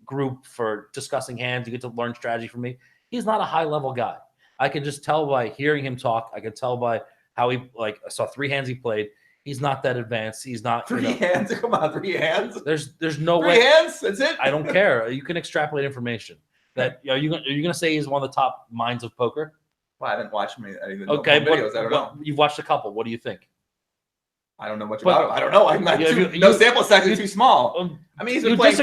group for discussing hands. You get to learn strategy from me. He's not a high level guy. I can just tell by hearing him talk. I can tell by how he I saw 3 hands he played. He's not that advanced. He's not 3 hands. Come on, 3 hands. There's no 3 way. 3 hands. That's it. I don't care. You can extrapolate information. That are you gonna say he's one of the top minds of poker? Well, I haven't watched many okay, videos. I don't know. You've watched a couple. What do you think? I don't know much about him. I don't know. I'm not no sample size is too small. I mean, he's been playing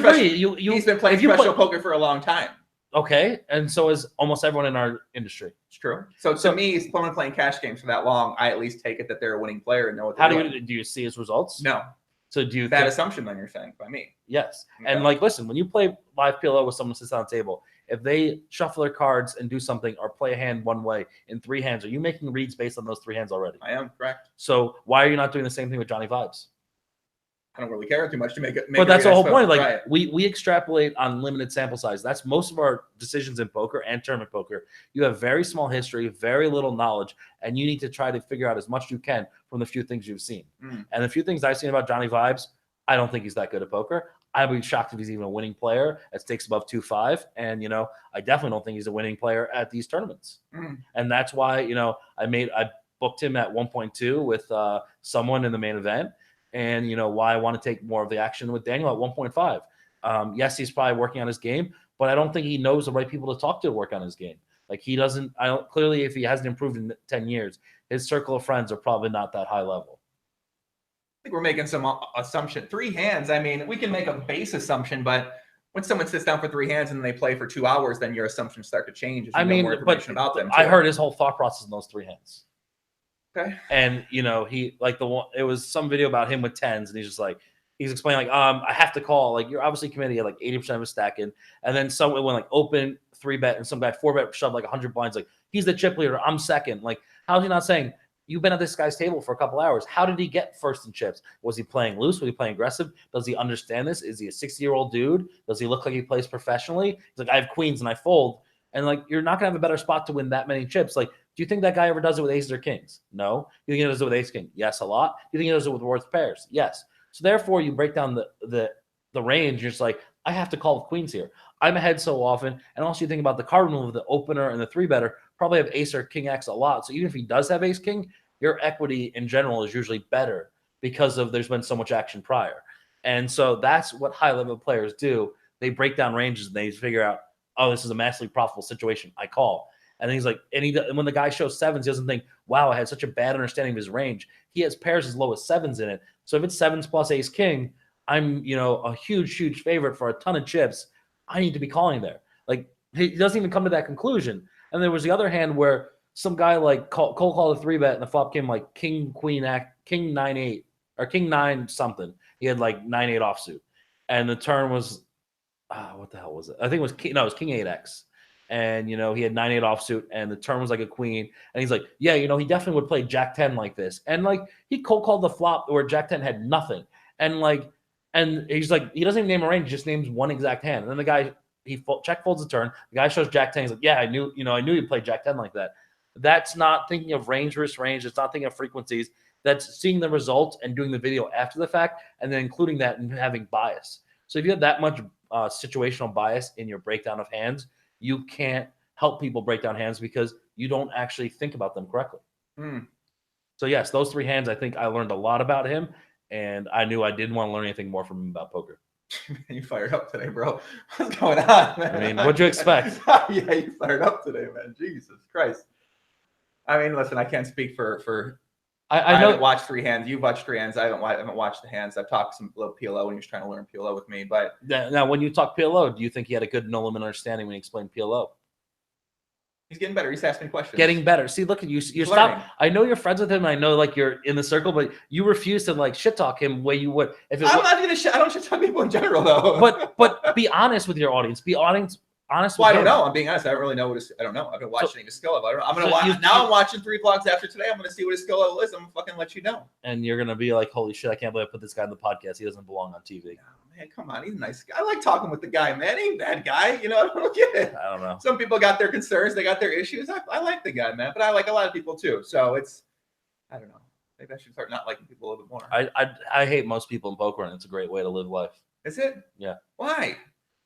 he's been playing professional poker for a long time. Okay, and so is almost everyone in our industry. It's true. So to me, someone playing cash games for that long, I at least take it that they're a winning player and know what they're doing. Do you see his results? No. So do you that assumption then you're saying by me? Yes. Okay. And listen, when you play live PLO with someone who sits on a table, if they shuffle their cards and do something or play a hand one way in 3 hands, are you making reads based on those 3 hands already? I am, correct. So why are you not doing the same thing with Johnny Vibes? I don't really care too much to make it. But that's the whole point. We extrapolate on limited sample size. That's most of our decisions in poker and tournament poker. You have very small history, very little knowledge, and you need to try to figure out as much as you can from the few things you've seen. And the few things I've seen about Johnny Vibes, I don't think he's that good at poker. I'd be shocked if he's even a winning player at stakes above 2.5. And, I definitely don't think he's a winning player at these tournaments. And that's why, I booked him at 1.2 with someone in the main event. And, why I want to take more of the action with Daniel at 1.5. Yes, he's probably working on his game, but I don't think he knows the right people to talk to work on his game. Clearly, if he hasn't improved in 10 years, his circle of friends are probably not that high level. I think we're making some assumption. 3 hands. I mean, we can make a base assumption, but when someone sits down for 3 hands and they play for 2 hours, then your assumptions start to change. As you know more information about them. I heard his whole thought process in those 3 hands. Okay. And he it was some video about him with 10s, and he's just he's explaining I have to call, you're obviously committed at 80% of his stack in, and then someone went open 3-bet and some guy 4-bet shoved 100 blinds. He's the chip leader, I'm second. How's he not saying, you've been at this guy's table for a couple hours. How did he get first in chips? Was he playing loose? Was he playing aggressive? Does he understand this? Is he a 60-year-old dude? Does he look like he plays professionally? He's I have queens and I fold. And you're not gonna have a better spot to win that many chips. Do you think that guy ever does it with aces or kings? No. You think he does it with ace king? Yes, a lot. You think he does it with worth pairs? Yes. So therefore, you break down the range. You're just I have to call with queens here. I'm ahead so often, and also you think about the card move of the opener and the 3-better probably have ace or king X a lot. So even if he does have ace king, your equity in general is usually better because there's been so much action prior. And so that's what high level players do. They break down ranges and they figure out, oh, this is a massively profitable situation. I call. And then he's and when the guy shows 7s, he doesn't think, wow, I had such a bad understanding of his range. He has pairs as low as 7s in it. So if it's 7s plus ace king, I'm, a huge, huge favorite for a ton of chips. I need to be calling there. He doesn't even come to that conclusion. And there was the other hand where some guy Cole called a 3-bet and the flop came king, queen, king 9-8 or king 9 something. He had 9-8 offsuit. And the turn was, what the hell was it? I think it was king 8x. And, he had 9-8 offsuit and the turn was a queen. And he's yeah, he definitely would play jack 10 like this. And he cold called the flop where jack 10 had nothing. And and he's he doesn't even name a range, he just names one exact hand. And then the guy, check folds the turn. The guy shows jack 10. He's yeah, I knew he'd play jack 10 like that. That's not thinking of range versus range. It's not thinking of frequencies. That's seeing the results and doing the video after the fact, and then including that and having bias. So if you have that much situational bias in your breakdown of hands, you can't help people break down hands because you don't actually think about them correctly. So yes, those 3 hands, I think I learned a lot about him, and I knew I didn't want to learn anything more from him about poker. You fired up today, bro. What's going on, man? I mean, what'd you expect? Yeah, you fired up today, man. Jesus Christ. I mean, listen, I can't speak for. I know. haven't watched 3 hands. You've watched 3 hands. I haven't watched the hands. I've talked some little PLO when he was trying to learn PLO with me, but Now, when you talk PLO, do you think he had a good no limit understanding when he explained PLO? he's getting better. He's asking questions. Getting better. See, look at you. You're stop. I know you're friends with him. I know like you're in the circle, but you refuse to like shit talk him way you would. I'm not gonna shit. I don't shit talk people in general though. But be honest with your audience. Be honest. Well, I don't know. I'm being honest. I don't really know what his. I don't know. I've been watching his skill level. I'm gonna watch now. I'm watching 3 vlogs after today. I'm gonna see what his skill level is. I'm gonna fucking let you know. And you're gonna be like, holy shit! I can't believe I put this guy in the podcast. He doesn't belong on TV. Oh, man, come on. He's a nice guy. I like talking with the guy, man. He ain't a bad guy. You know, I don't get it. I don't know. Some people got their concerns. They got their issues. I like the guy, man. But I like a lot of people too. So it's. I don't know. Maybe I should start not liking people a little bit more. I hate most people in poker, and it's a great way to live life. Is it? Yeah. Why?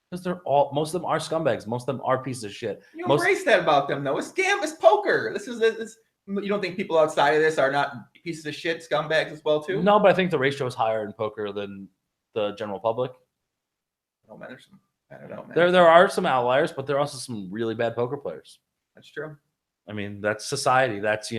Because most of them are scumbags. Most of them are pieces of shit. You embrace that about them, though. It's scam. It's poker. This. You don't think people outside of this are not pieces of shit, scumbags as well too? No, but I think the ratio is higher in poker than the general public. Oh man, I don't know, man. There are some outliers, but there are also some really bad poker players. That's true. I mean, that's society. That's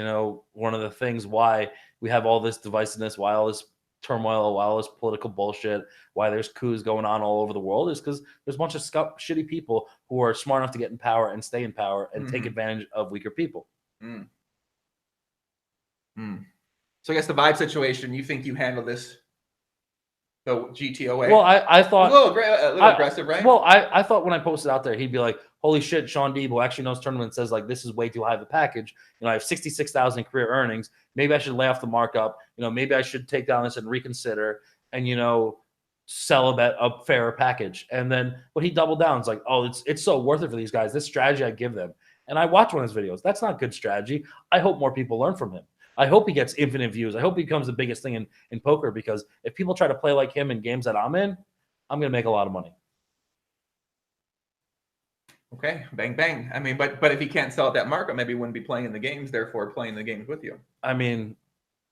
one of the things why we have all this divisiveness, why all this turmoil, why all this political bullshit, why there's coups going on all over the world, is because there's a bunch of shitty people who are smart enough to get in power and stay in power and take advantage of weaker people. So I guess the vibe situation, you think you handled this the GTO way? Well, I thought a little aggressive, right? Well, I thought when I posted out there, he'd be like, holy shit, Shaun Deeb, who actually knows tournaments, says like, this is way too high of a package. I have 66,000 career earnings. Maybe I should lay off the markup. Maybe I should take down this and reconsider and, sell a fairer package. And then what he doubled down is like, oh, it's so worth it for these guys. This strategy I give them. And I watch one of his videos. That's not good strategy. I hope more people learn from him. I hope he gets infinite views. I hope he becomes the biggest thing in poker, because if people try to play like him in games that I'm in, I'm going to make a lot of money. Okay, bang, bang. I mean, but if he can't sell at that markup, maybe he wouldn't be playing in the games, therefore playing the games with you. I mean,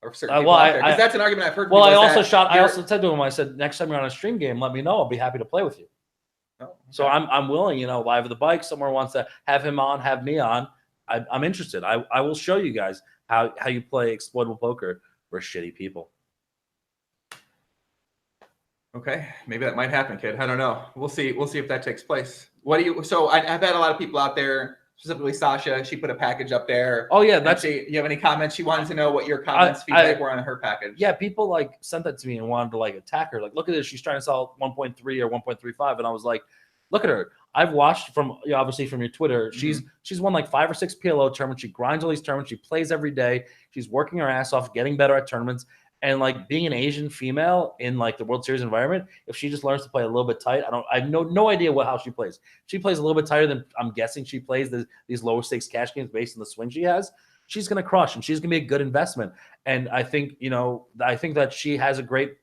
or certain people out there. Because that's an argument I've heard. Well, I also said to him, I said, next time you're on a stream game, let me know. I'll be happy to play with you. Oh, okay. So I'm willing, live at the bike, somewhere wants to have him on, have me on. I'm interested. I will show you guys how you play exploitable poker for shitty people. Okay, maybe that might happen, kid. I don't know. We'll see. We'll see if that takes place. So I've had a lot of people out there, specifically Sasha. She put a package up there. Oh yeah, you have any comments? She wanted to know what your comments, feedback were on her package. Yeah, people like sent that to me and wanted to like attack her. Like, look at this. She's trying to sell 1.3 or 1.35, and I was like, look at her. I've watched obviously from your Twitter. She's won like 5 or 6 PLO tournaments. She grinds all these tournaments. She plays every day. She's working her ass off, getting better at tournaments. And like being an Asian female in like the World Series environment, if she just learns to play a little bit tight, I have no idea how she plays. She plays a little bit tighter than I'm guessing she plays these lower stakes cash games based on the swing she has. She's gonna crush, and she's gonna be a good investment. And I think that she has a great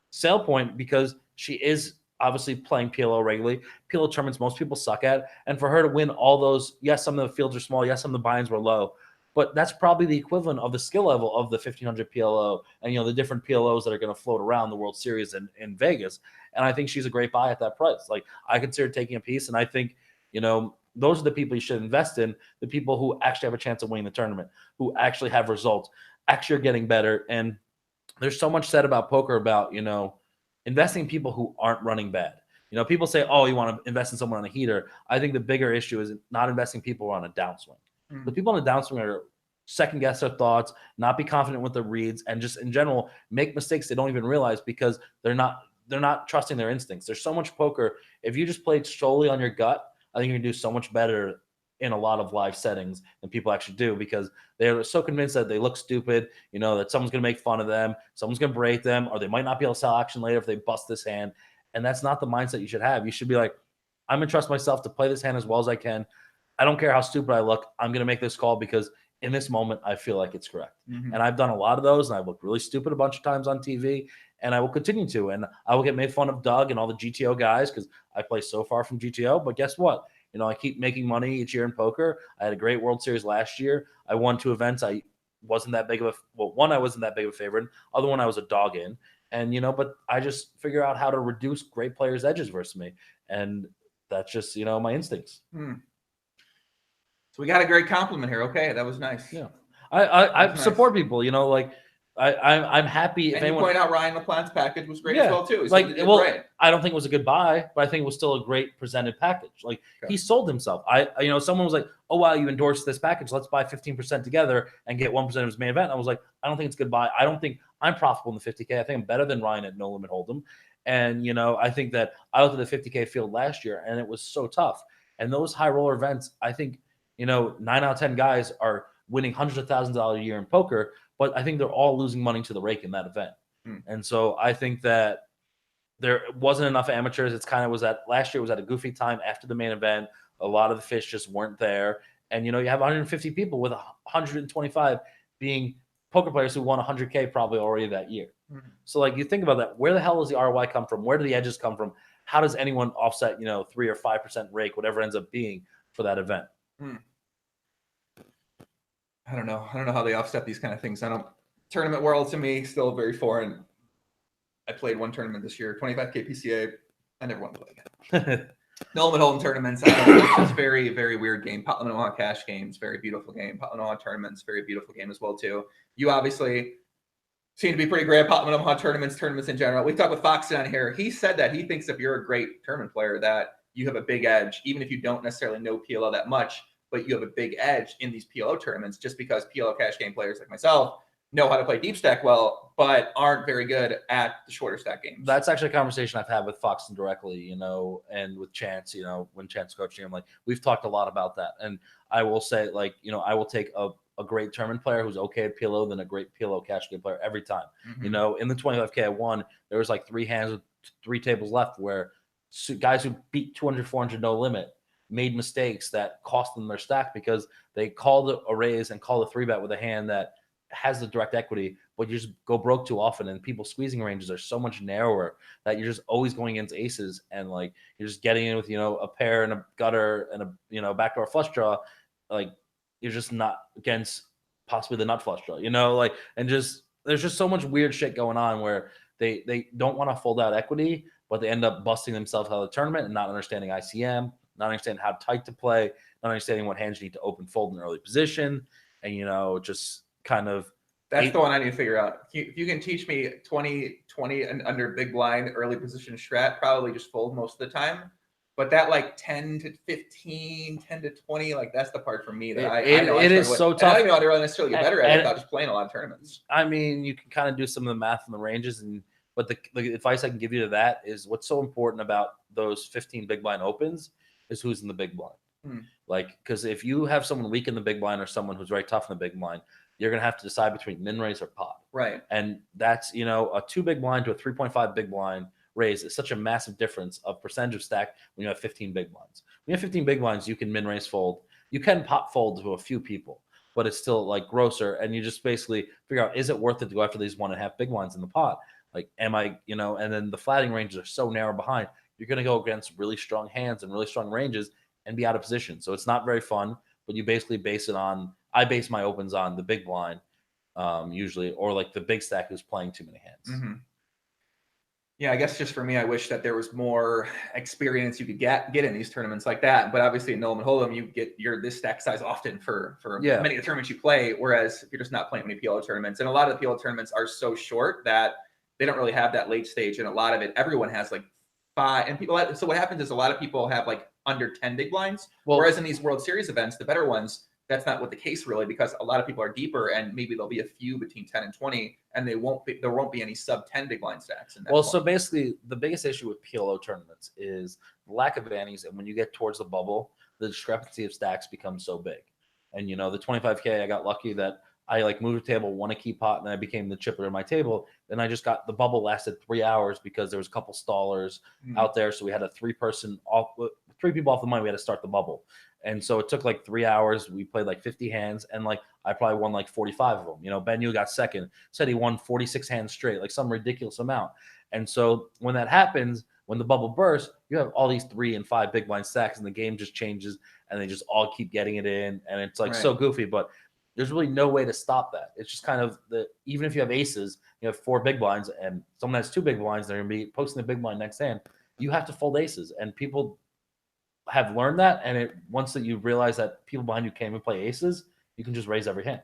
sale point, because she is obviously playing PLO regularly. PLO tournaments most people suck at, and for her to win all those, yes, some of the fields are small, yes, some of the buy-ins were low. But that's probably the equivalent of the skill level of the 1500 PLO and, the different PLOs that are going to float around the World Series in Vegas. And I think she's a great buy at that price. Like, I consider taking a piece, and I think, those are the people you should invest in, the people who actually have a chance of winning the tournament, who actually have results, actually are getting better. And there's so much said about poker about, investing in people who aren't running bad. People say, oh, you want to invest in someone on a heater. I think the bigger issue is not investing people who are on a downswing. The people on the downswing are second guess their thoughts, not be confident with their reads, and just in general make mistakes they don't even realize because they're not trusting their instincts. There's so much poker. If you just played solely on your gut, I think you can do so much better in a lot of live settings than people actually do, because they're so convinced that they look stupid, that someone's going to make fun of them, someone's going to break them, or they might not be able to sell action later if they bust this hand. And that's not the mindset you should have. You should be like, I'm going to trust myself to play this hand as well as I can. I don't care how stupid I look. I'm going to make this call because in this moment, I feel like it's correct. And I've done a lot of those, and I've looked really stupid a bunch of times on TV, and I will continue to. And I will get made fun of Doug and all the GTO guys because I play so far from GTO. But guess what? I keep making money each year in poker. I had a great World Series last year. I won 2 events. I wasn't that big of one, I wasn't that big of a favorite. Other one, I was a dog in. And, but I just figure out how to reduce great players' edges versus me. And that's just, my instincts. So we got a great compliment here. Okay, that was nice. Yeah. I support people, I'm happy if and anyone. You point out Ryan LaPlante's package was great as well too. So I don't think it was a good buy, but I think it was still a great presented package. Like he sold himself. Someone was like, "Oh wow, you endorsed this package. Let's buy 15% together and get 1% of his main event." And I was like, "I don't think it's a good buy. I don't think I'm profitable in the 50K. I think I'm better than Ryan at No Limit Hold'em." And I think that I looked at the 50K field last year, and it was so tough. And those high roller events, I think 9 out of 10 guys are winning hundreds of thousands of dollars a year in poker, but I think they're all losing money to the rake in that event. And so I think that there wasn't enough amateurs. It's kind of was at last year was at a goofy time after the main event. A lot of the fish just weren't there. And, you have 150 people with 125 being poker players who won 100K probably already that year. So like you think about that, where the hell does the ROI come from? Where do the edges come from? How does anyone offset, 3 or 5% rake, whatever ends up being for that event? I don't know how they offset these kind of things. Tournament world to me still very foreign. I played one tournament this year, 25K PCA. I never want to play again. No Limit Hold'em tournaments. It's just very, very weird game. Pot Limit Omaha cash games, very beautiful game. Pot Limit Omaha tournaments, very beautiful game as well too. You obviously seem to be pretty great at Pot Limit Omaha tournaments in general. We talked with Foxton on here. He said that he thinks if you're a great tournament player that you have a big edge, even if you don't necessarily know PLO that much, but you have a big edge in these PLO tournaments just because PLO cash game players like myself know how to play deep stack well, but aren't very good at the shorter stack games. That's actually a conversation I've had with Foxton directly, and with Chance, when Chance coaching him, like we've talked a lot about that. And I will say, like, I will take a great tournament player who's okay at PLO than a great PLO cash game player every time. In the 25K I won, there was like 3 hands with 3 tables left where guys who beat 200, 400 no limit made mistakes that cost them their stack because they called a raise and called a 3-bet with a hand that has the direct equity, but you just go broke too often, and people's squeezing ranges are so much narrower that you're just always going against aces, and like you're just getting in with a pair and a gutter and a backdoor flush draw, like you're just not against possibly the nut flush draw, and just there's just so much weird shit going on where they don't want to fold out equity, but they end up busting themselves out of the tournament and not understanding ICM, not understanding how tight to play, not understanding what hands you need to open fold in early position, and just kind of that's the one I need to figure out. If you can teach me 20 and under big blind early position strat, probably just fold most of the time. But that like 10 to 15, 10 to 20, like that's the part for me that I know it is so tough. I don't even know how to really necessarily get better at it without just playing a lot of tournaments. I mean, you can kind of do some of the math and the ranges, but the advice I can give you to that is what's so important about those 15 big blind opens is who's in the big blind. Like, because if you have someone weak in the big blind or someone who's very tough in the big blind, you're going to have to decide between min raise or pot. Right. And that's, a 2 big blind to a 3.5 big blind raise is such a massive difference of percentage of stack when you have 15 big blinds. When you have 15 big blinds, you can min raise fold. You can pot fold to a few people, but it's still like grosser. And you just basically figure out, is it worth it to go after these 1.5 big blinds in the pot? Like, am I, and then the flatting ranges are so narrow behind, you're going to go against really strong hands and really strong ranges and be out of position. So it's not very fun, but you basically I base my opens on the big blind usually, or like the big stack who's playing too many hands. Yeah, I guess just for me, I wish that there was more experience you could get in these tournaments like that. But obviously in No Limit Hold'em, you get this stack size often for many of the tournaments you play. Whereas if you're just not playing many PLO tournaments, and a lot of the PLO tournaments are so short that they don't really have that late stage. And a lot of it, everyone has like 5. And so what happens is a lot of people have like under 10 big blinds. Whereas in these World Series events, the better ones, that's not what the case really, because a lot of people are deeper, and maybe there'll be a few between 10 and 20, and there won't be any sub 10 big blind stacks. So basically the biggest issue with PLO tournaments is the lack of antes. And when you get towards the bubble, the discrepancy of stacks becomes so big. And, the 25K, I got lucky that I like moved a table, won a key pot, and I became the chipper in my table. Then I just got the bubble lasted 3 hours because there was a couple stallers out there. So we had a 3 people off the money. We had to start the bubble. And so it took like 3 hours. We played like 50 hands, and like I probably won like 45 of them. Ben Yu got second, said he won 46 hands straight, like some ridiculous amount. And so when that happens, when the bubble bursts, you have all these 3 and 5 big blind stacks, and the game just changes, and they just all keep getting it in, and it's like so goofy. But There's really no way to stop that. It's just kind of even if you have aces, you have 4 big blinds, and someone has 2 big blinds, they're going to be posting the big blind next hand. You have to fold aces, and people have learned that. And once that you realize that people behind you can't even play aces, you can just raise every hand.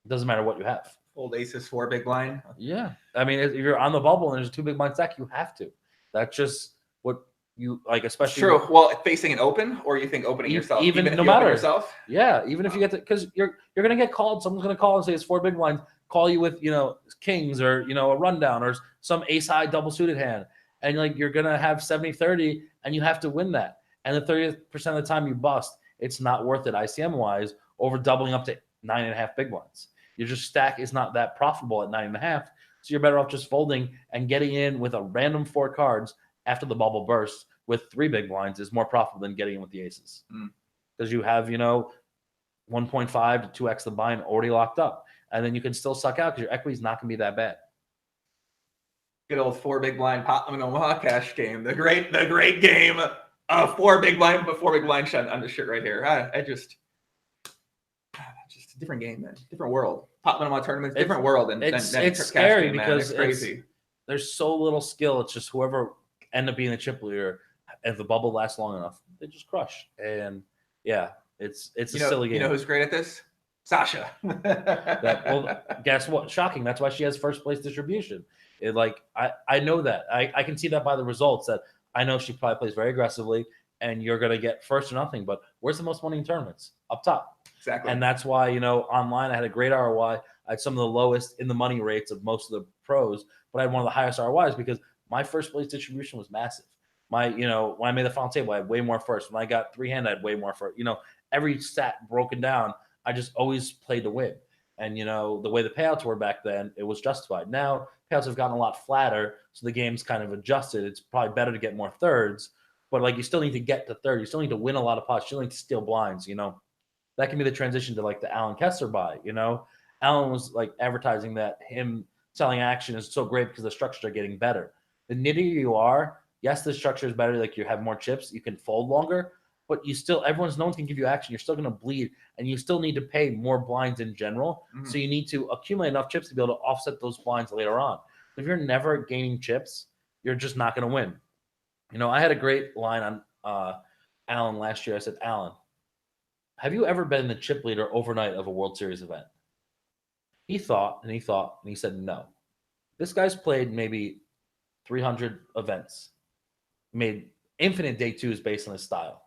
It doesn't matter what you have. Fold aces, 4 big blind. Yeah, I mean, if you're on the bubble and there's a 2 big blind stack, you have to. That's just what you like, especially. True. Well, facing an open, or you think opening yourself, even if no you open matter yourself. Yeah, even if you get to, because you're gonna get called. Someone's gonna call and say it's 4 big blinds. Call you with kings, or a rundown, or some ace high double suited hand, and you're gonna have 70-30, and you have to win that. And the 30% of the time you bust, it's not worth it ICM wise over doubling up to 9.5 big blinds. Your just stack is not that profitable at 9.5, so you're better off just folding and getting in with a random 4 cards after the bubble bursts with 3 big blinds is more profitable than getting in with the aces, because you have 1.5 to 2x the bind already locked up, and then you can still suck out because your equity is not going to be that bad. Good old 4 big blind Potman Omaha cash game, the great game of 4 big blind, but 4 big blind shot on the shirt right here. I just a different game, man. Different world. Potman Omaha tournaments, different world. And it's scary because it's crazy. There's so little skill. It's just whoever end up being the chip leader, if the bubble lasts long enough, they just crush. And yeah, it's a silly game. You know who's great at this? Sasha. Well, guess what? Shocking. That's why she has first place distribution. I know that. I can see that by the results, that I know she probably plays very aggressively, and you're going to get first or nothing. But where's the most money in tournaments? Up top. Exactly. And that's why, online I had a great ROI. I had some of the lowest in the money rates of most of the pros, but I had one of the highest ROIs because my first place distribution was massive. When I made the final table, I had way more first. When I got 3-hand, I had way more first. Every stat broken down, I just always played to win. And, the way the payouts were back then, it was justified. Now, payouts have gotten a lot flatter, so the game's kind of adjusted. It's probably better to get more thirds, but, you still need to get to third. You still need to win a lot of pots. You still need to steal blinds, That can be the transition to, the Alan Kessler buy, Alan was, advertising that him selling action is so great because the structures are getting better. The nittier you are, yes, the structure is better. You have more chips, you can fold longer, but no one can give you action. You're still going to bleed, and you still need to pay more blinds in general. Mm-hmm. So you need to accumulate enough chips to be able to offset those blinds later on. If you're never gaining chips, you're just not going to win. I had a great line on Alan last year. I said, Alan, have you ever been the chip leader overnight of a World Series event? He thought, and he said, no. This guy's played maybe 300 events, made infinite day twos based on his style,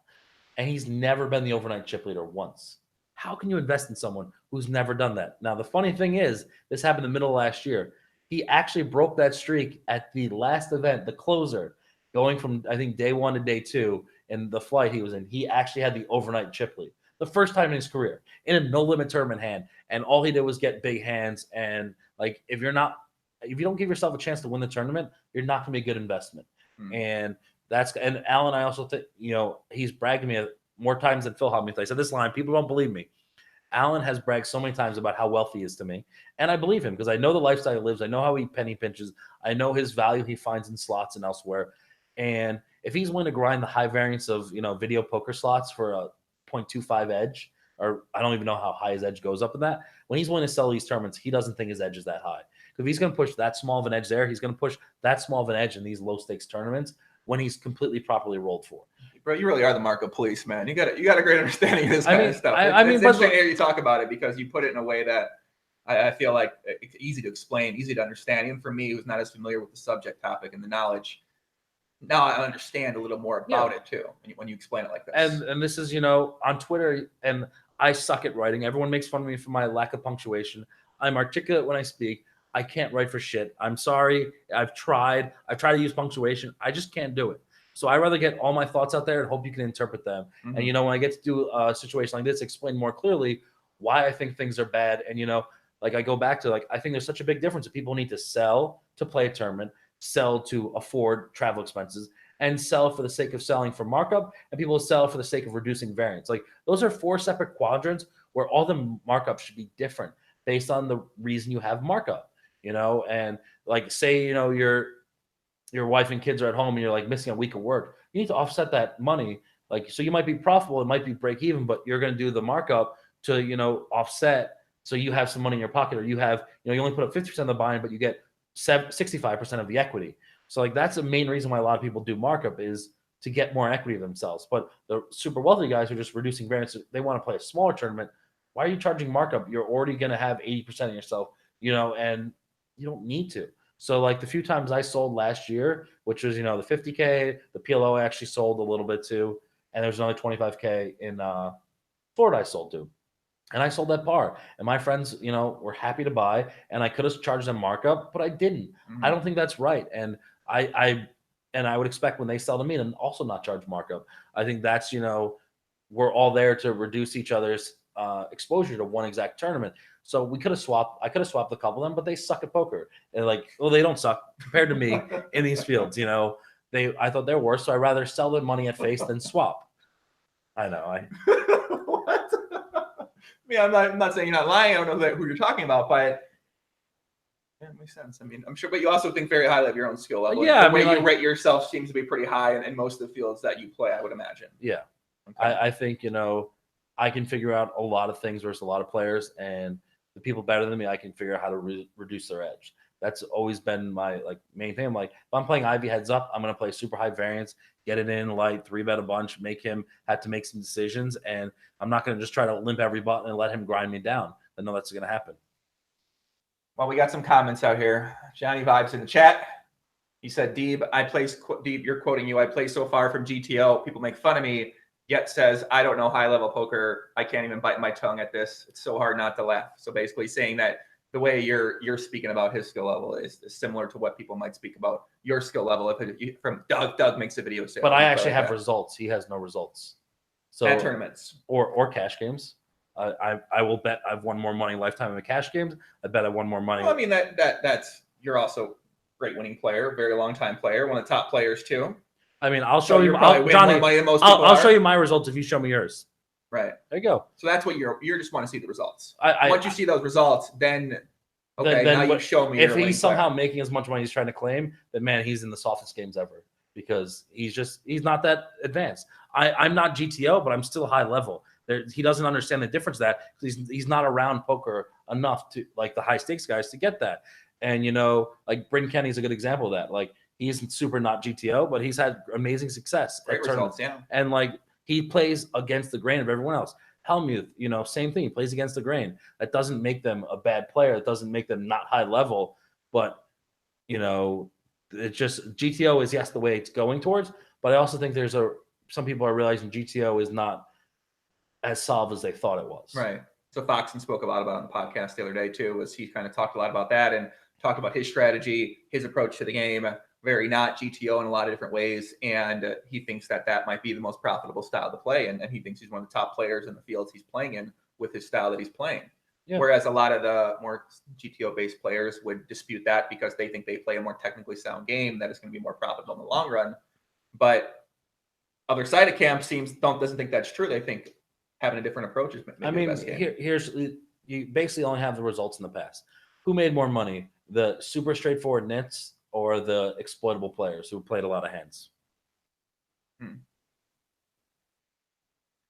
and he's never been the overnight chip leader once. How can you invest in someone who's never done that? Now, the funny thing is, this happened in the middle of last year. He actually broke that streak at the last event, the closer, going from, I think, day 1 to day 2 in the flight he was in. He actually had the overnight chip lead. The first time in his career in a no limit tournament hand. And all he did was get big hands. And if you don't give yourself a chance to win the tournament, you're not going to be a good investment. And Alan, I also think, he's bragged to me more times than Phil Hellmuth. I said this line, people don't believe me. Alan has bragged so many times about how wealthy he is to me. And I believe him because I know the lifestyle he lives. I know how he penny pinches. I know his value he finds in slots and elsewhere. And if he's willing to grind the high variance of, video poker slots for a 0.25 edge, or I don't even know how high his edge goes up in that. When he's willing to sell these tournaments, he doesn't think his edge is that high. If he's going to push that small of an edge there, he's going to push that small of an edge in these low stakes tournaments when he's completely properly rolled for. Bro, you really are the Markup policeman. You got a great understanding of this kind of stuff. It's interesting to hear you talk about it because you put it in a way that I feel like it's easy to explain, easy to understand. Even for me, who's not as familiar with the subject topic and the knowledge, now I understand a little more about it too when you explain it like this. And this is, on Twitter, and I suck at writing. Everyone makes fun of me for my lack of punctuation. I'm articulate when I speak. I can't write for shit. I'm sorry. I've tried to use punctuation. I just can't do it. So I rather get all my thoughts out there and hope you can interpret them. Mm-hmm. And, when I get to do a situation like this, explain more clearly why I think things are bad. And, I go back to I think there's such a big difference that people need to sell to play a tournament, sell to afford travel expenses, and sell for the sake of selling for markup, and people sell for the sake of reducing variance. Those are 4 separate quadrants where all the markup should be different based on the reason you have markup, and say, your wife and kids are at home and you're missing a week of work. You need to offset that money. So you might be profitable, it might be break even, but you're going to do the markup to, offset So you have some money in your pocket, or you have, you only put up 50% of the buy-in, but you get 65% of the equity. So like that's the main reason why a lot of people do markup, is to get more equity of themselves. But the super wealthy guys are just reducing variance. They want to play a smaller tournament. Why are you charging markup? You're already going to have 80% of yourself, and you don't need to. So like the few times I sold last year, which was, the 50K, the PLO I actually sold a little bit too. And there's another 25K in Florida I sold to. And I sold at par. And my friends, were happy to buy. And I could have charged them markup, but I didn't. Mhm. I don't think that's right. And I would expect when they sell to me to also not charge markup. I think that's, we're all there to reduce each other's exposure to one exact tournament. So we could have swapped. I could have swapped a couple of them, but they suck at poker. And they don't suck compared to me in these fields. I thought they're worse. So I'd rather sell their money at face than swap. I know. What? I'm not saying you're not lying. I don't know who you're talking about, but it makes sense. I mean, I'm sure, but you also think very highly of your own skill level. Yeah, the way you rate yourself seems to be pretty high in most of the fields that you play, I would imagine. Yeah, okay. I think I can figure out a lot of things versus a lot of players, and the people better than me, I can figure out how to reduce their edge. That's always been my main thing. I'm if I'm playing Ivy heads up, I'm gonna play super high variance, get it in light, 3-bet a bunch, make him have to make some decisions, and I'm not gonna just try to limp every button and let him grind me down. I know that's gonna happen. Well, we got some comments out here. Johnny Vibes in the chat. He said, Deeb, Deeb, you're quoting you. I play so far from GTO. People make fun of me, yet says, I don't know high-level poker. I can't even bite my tongue at this. It's so hard not to laugh. So basically saying that the way you're speaking about his skill level is similar to what people might speak about your skill level. From Doug makes a video. But I actually have results. He has no results. So at tournaments or cash games. I will bet I've won more money lifetime in the cash games. I bet I won more money. Well, I mean that's you're also a great winning player, very long time player, one of the top players too. I mean, I'll show you. Johnny, I'll show you my results if you show me yours. Right. There you go. So that's what you just want to see the results. Once you see those results, then now you show me. If he's somehow making as much money he's trying to claim, then man, he's in the softest games ever, because he's not that advanced. I'm not GTO, but I'm still high level. He doesn't understand the difference that he's not around poker enough to the high stakes guys to get that. And Bryn Kenny's a good example of that. He's super not GTO, but he's had amazing success. Great results, yeah. And he plays against the grain of everyone else. Hellmuth, same thing. He plays against the grain. That doesn't make them a bad player. It doesn't make them not high level. But it's just GTO is the way it's going towards. But I also think some people are realizing GTO is not as solid as they thought it was. Right. So Foxen spoke a lot about it on the podcast the other day too. Was he kind of talked a lot about that and talked about his strategy, his approach to the game. Very not GTO in a lot of different ways, and he thinks that might be the most profitable style to play, and he thinks he's one of the top players in the fields he's playing in with his style that he's playing. Yeah. Whereas a lot of the more GTO-based players would dispute that because they think they play a more technically sound game that is going to be more profitable in the long run. But other side of camp doesn't think that's true. They think having a different approach is maybe the best game. Here's you basically only have the results in the past. Who made more money, the super straightforward nits or the exploitable players who played a lot of hands?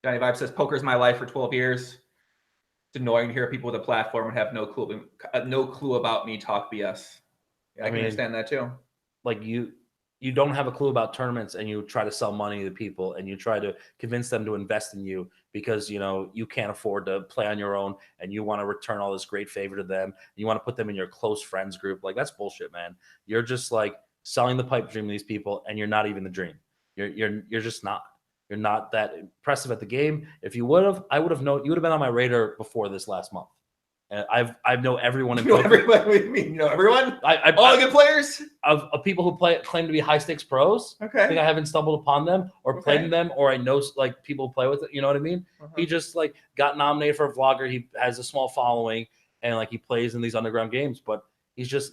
Johnny Vibe says, poker's my life for 12 years. It's annoying to hear people with a platform and have no clue about me talk BS. Yeah, I can understand that too. You don't have a clue about tournaments, and you try to sell money to people, and you try to convince them to invest in you because you can't afford to play on your own, and you want to return all this great favor to them. You want to put them in your close friends group. That's bullshit, man. You're just selling the pipe dream to these people, and you're not even the dream. You're just not. You're not that impressive at the game. If you would have, I would have known. You would have been on my radar before this last month. And I know everyone in poker. Everyone? All the good players? Of people who claim to be high stakes pros. Okay. I think I haven't stumbled upon them or played in them, or I know people who play with it. You know what I mean? Uh-huh. He just got nominated for a vlogger. He has a small following, and he plays in these underground games, but he's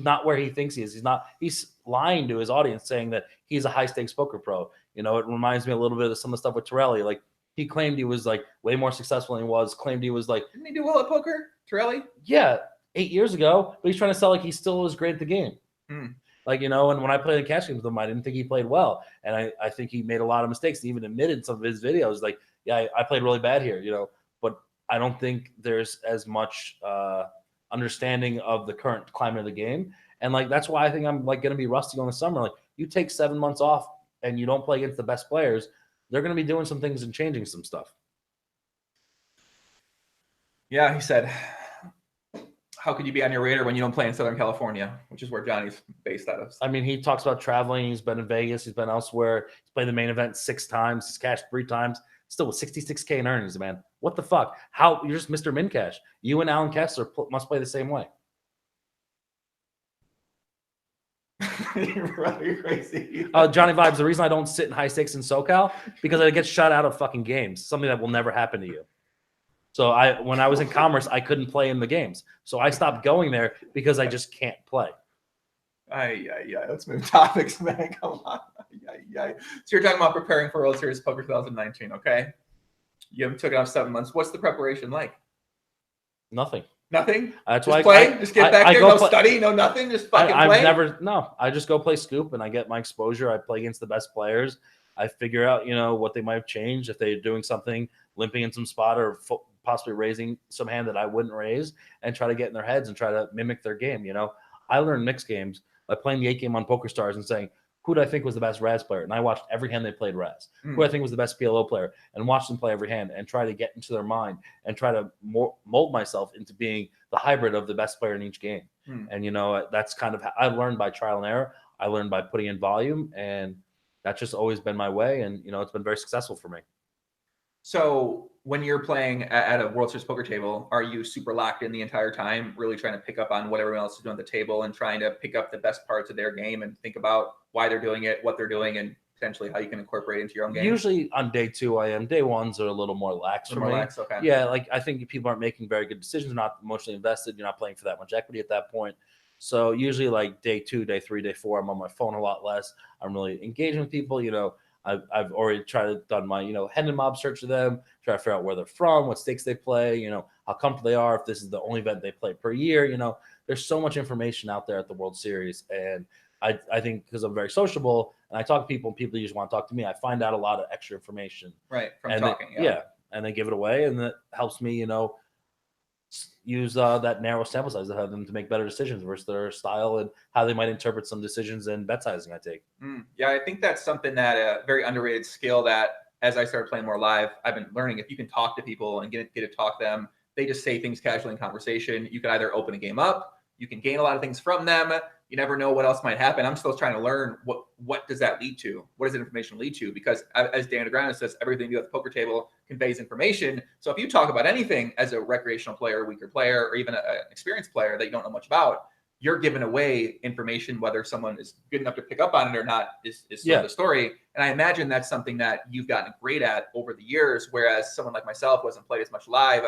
not where he thinks he is. He's lying to his audience saying that he's a high stakes poker pro. It reminds me a little bit of some of the stuff with Torelli. He claimed he was way more successful than he was. Claimed he was Didn't he do well at poker, Torelli? Yeah, 8 years ago. But he's trying to sell he still was great at the game. And when I played the cash games with him, I didn't think he played well, and I think he made a lot of mistakes. He even admitted in some of his videos, I played really bad here. But I don't think there's as much understanding of the current climate of the game. And like that's why I think I'm like going to be rusty on the summer. Like you take 7 months off and you don't play against the best players, they're going to be doing some things and changing some stuff. Yeah, he said, how could you be on your radar when you don't play in Southern California, which is where Johnny's based out of? I mean, he talks about traveling. He's been in Vegas. He's been elsewhere. He's played the main event 6 times. He's cashed 3 times. Still with $66K in earnings, man. What the fuck? How you're just Mr. Min Cash? You and Alan Kessler must play the same way. You're really crazy. Johnny Vibes. The reason I don't sit in high stakes in SoCal because I get shut out of fucking games. Something that will never happen to you. So when I was in Commerce, I couldn't play in the games. So I stopped going there because I just can't play. Yeah. Let's move topics, man. Come on. Yeah. So you're talking about preparing for World Series Poker 2019, okay? You haven't took it off 7 months. What's the preparation like? Nothing. Nothing? That's just why play? Just get back there? No study? No nothing? Just fucking play? I just go play Scoop and I get my exposure. I play against the best players. I figure out, what they might have changed, if they're doing something, limping in some spot or possibly raising some hand that I wouldn't raise, and try to get in their heads and try to mimic their game. I learned mixed games by playing the 8 game on PokerStars and saying, who do I think was the best Raz player? And I watched every hand they played Raz. Who I think was the best PLO player, and watched them play every hand and try to get into their mind and try to mold myself into being the hybrid of the best player in each game. And, that's kind of how I learned, by trial and error. I learned by putting in volume, and that's just always been my way. And, it's been very successful for me. So when you're playing at a World Series poker table, are you super locked in the entire time, really trying to pick up on what everyone else is doing at the table and trying to pick up the best parts of their game and think about why they're doing it, what they're doing, and potentially how you can incorporate it into your own game? Usually on day 2, I am. Day 1s are a little more lax for me. Okay. Yeah, like I think people aren't making very good decisions, not emotionally invested. You're not playing for that much equity at that point. So usually like day 2, day 3, day 4, I'm on my phone a lot less. I'm really engaging with people. I've already done my, head and mob search of them, try to figure out where they're from, what stakes they play, how comfortable they are, if this is the only event they play per year. There's so much information out there at the World Series. And I think because I'm very sociable and I talk to people and people usually want to talk to me, I find out a lot of extra information. Right. From and talking. And they give it away. And that helps me, use that narrow sample size to have them to make better decisions versus their style and how they might interpret some decisions and bet sizing I take. Yeah, I think that's something that very underrated skill that as I started playing more live, I've been learning. If you can talk to people and get to talk to them, they just say things casually in conversation. You can either open a game up, you can gain a lot of things from them. You never know what else might happen. I'm still trying to learn what does that lead to? What does that information lead to? Because as Dan Negreanu says, everything you do at the poker table conveys information. So if you talk about anything as a recreational player, weaker player, or even an experienced player that you don't know much about, you're giving away information. Whether someone is good enough to pick up on it or not is the story. And I imagine that's something that you've gotten great at over the years, whereas someone like myself who hasn't played as much live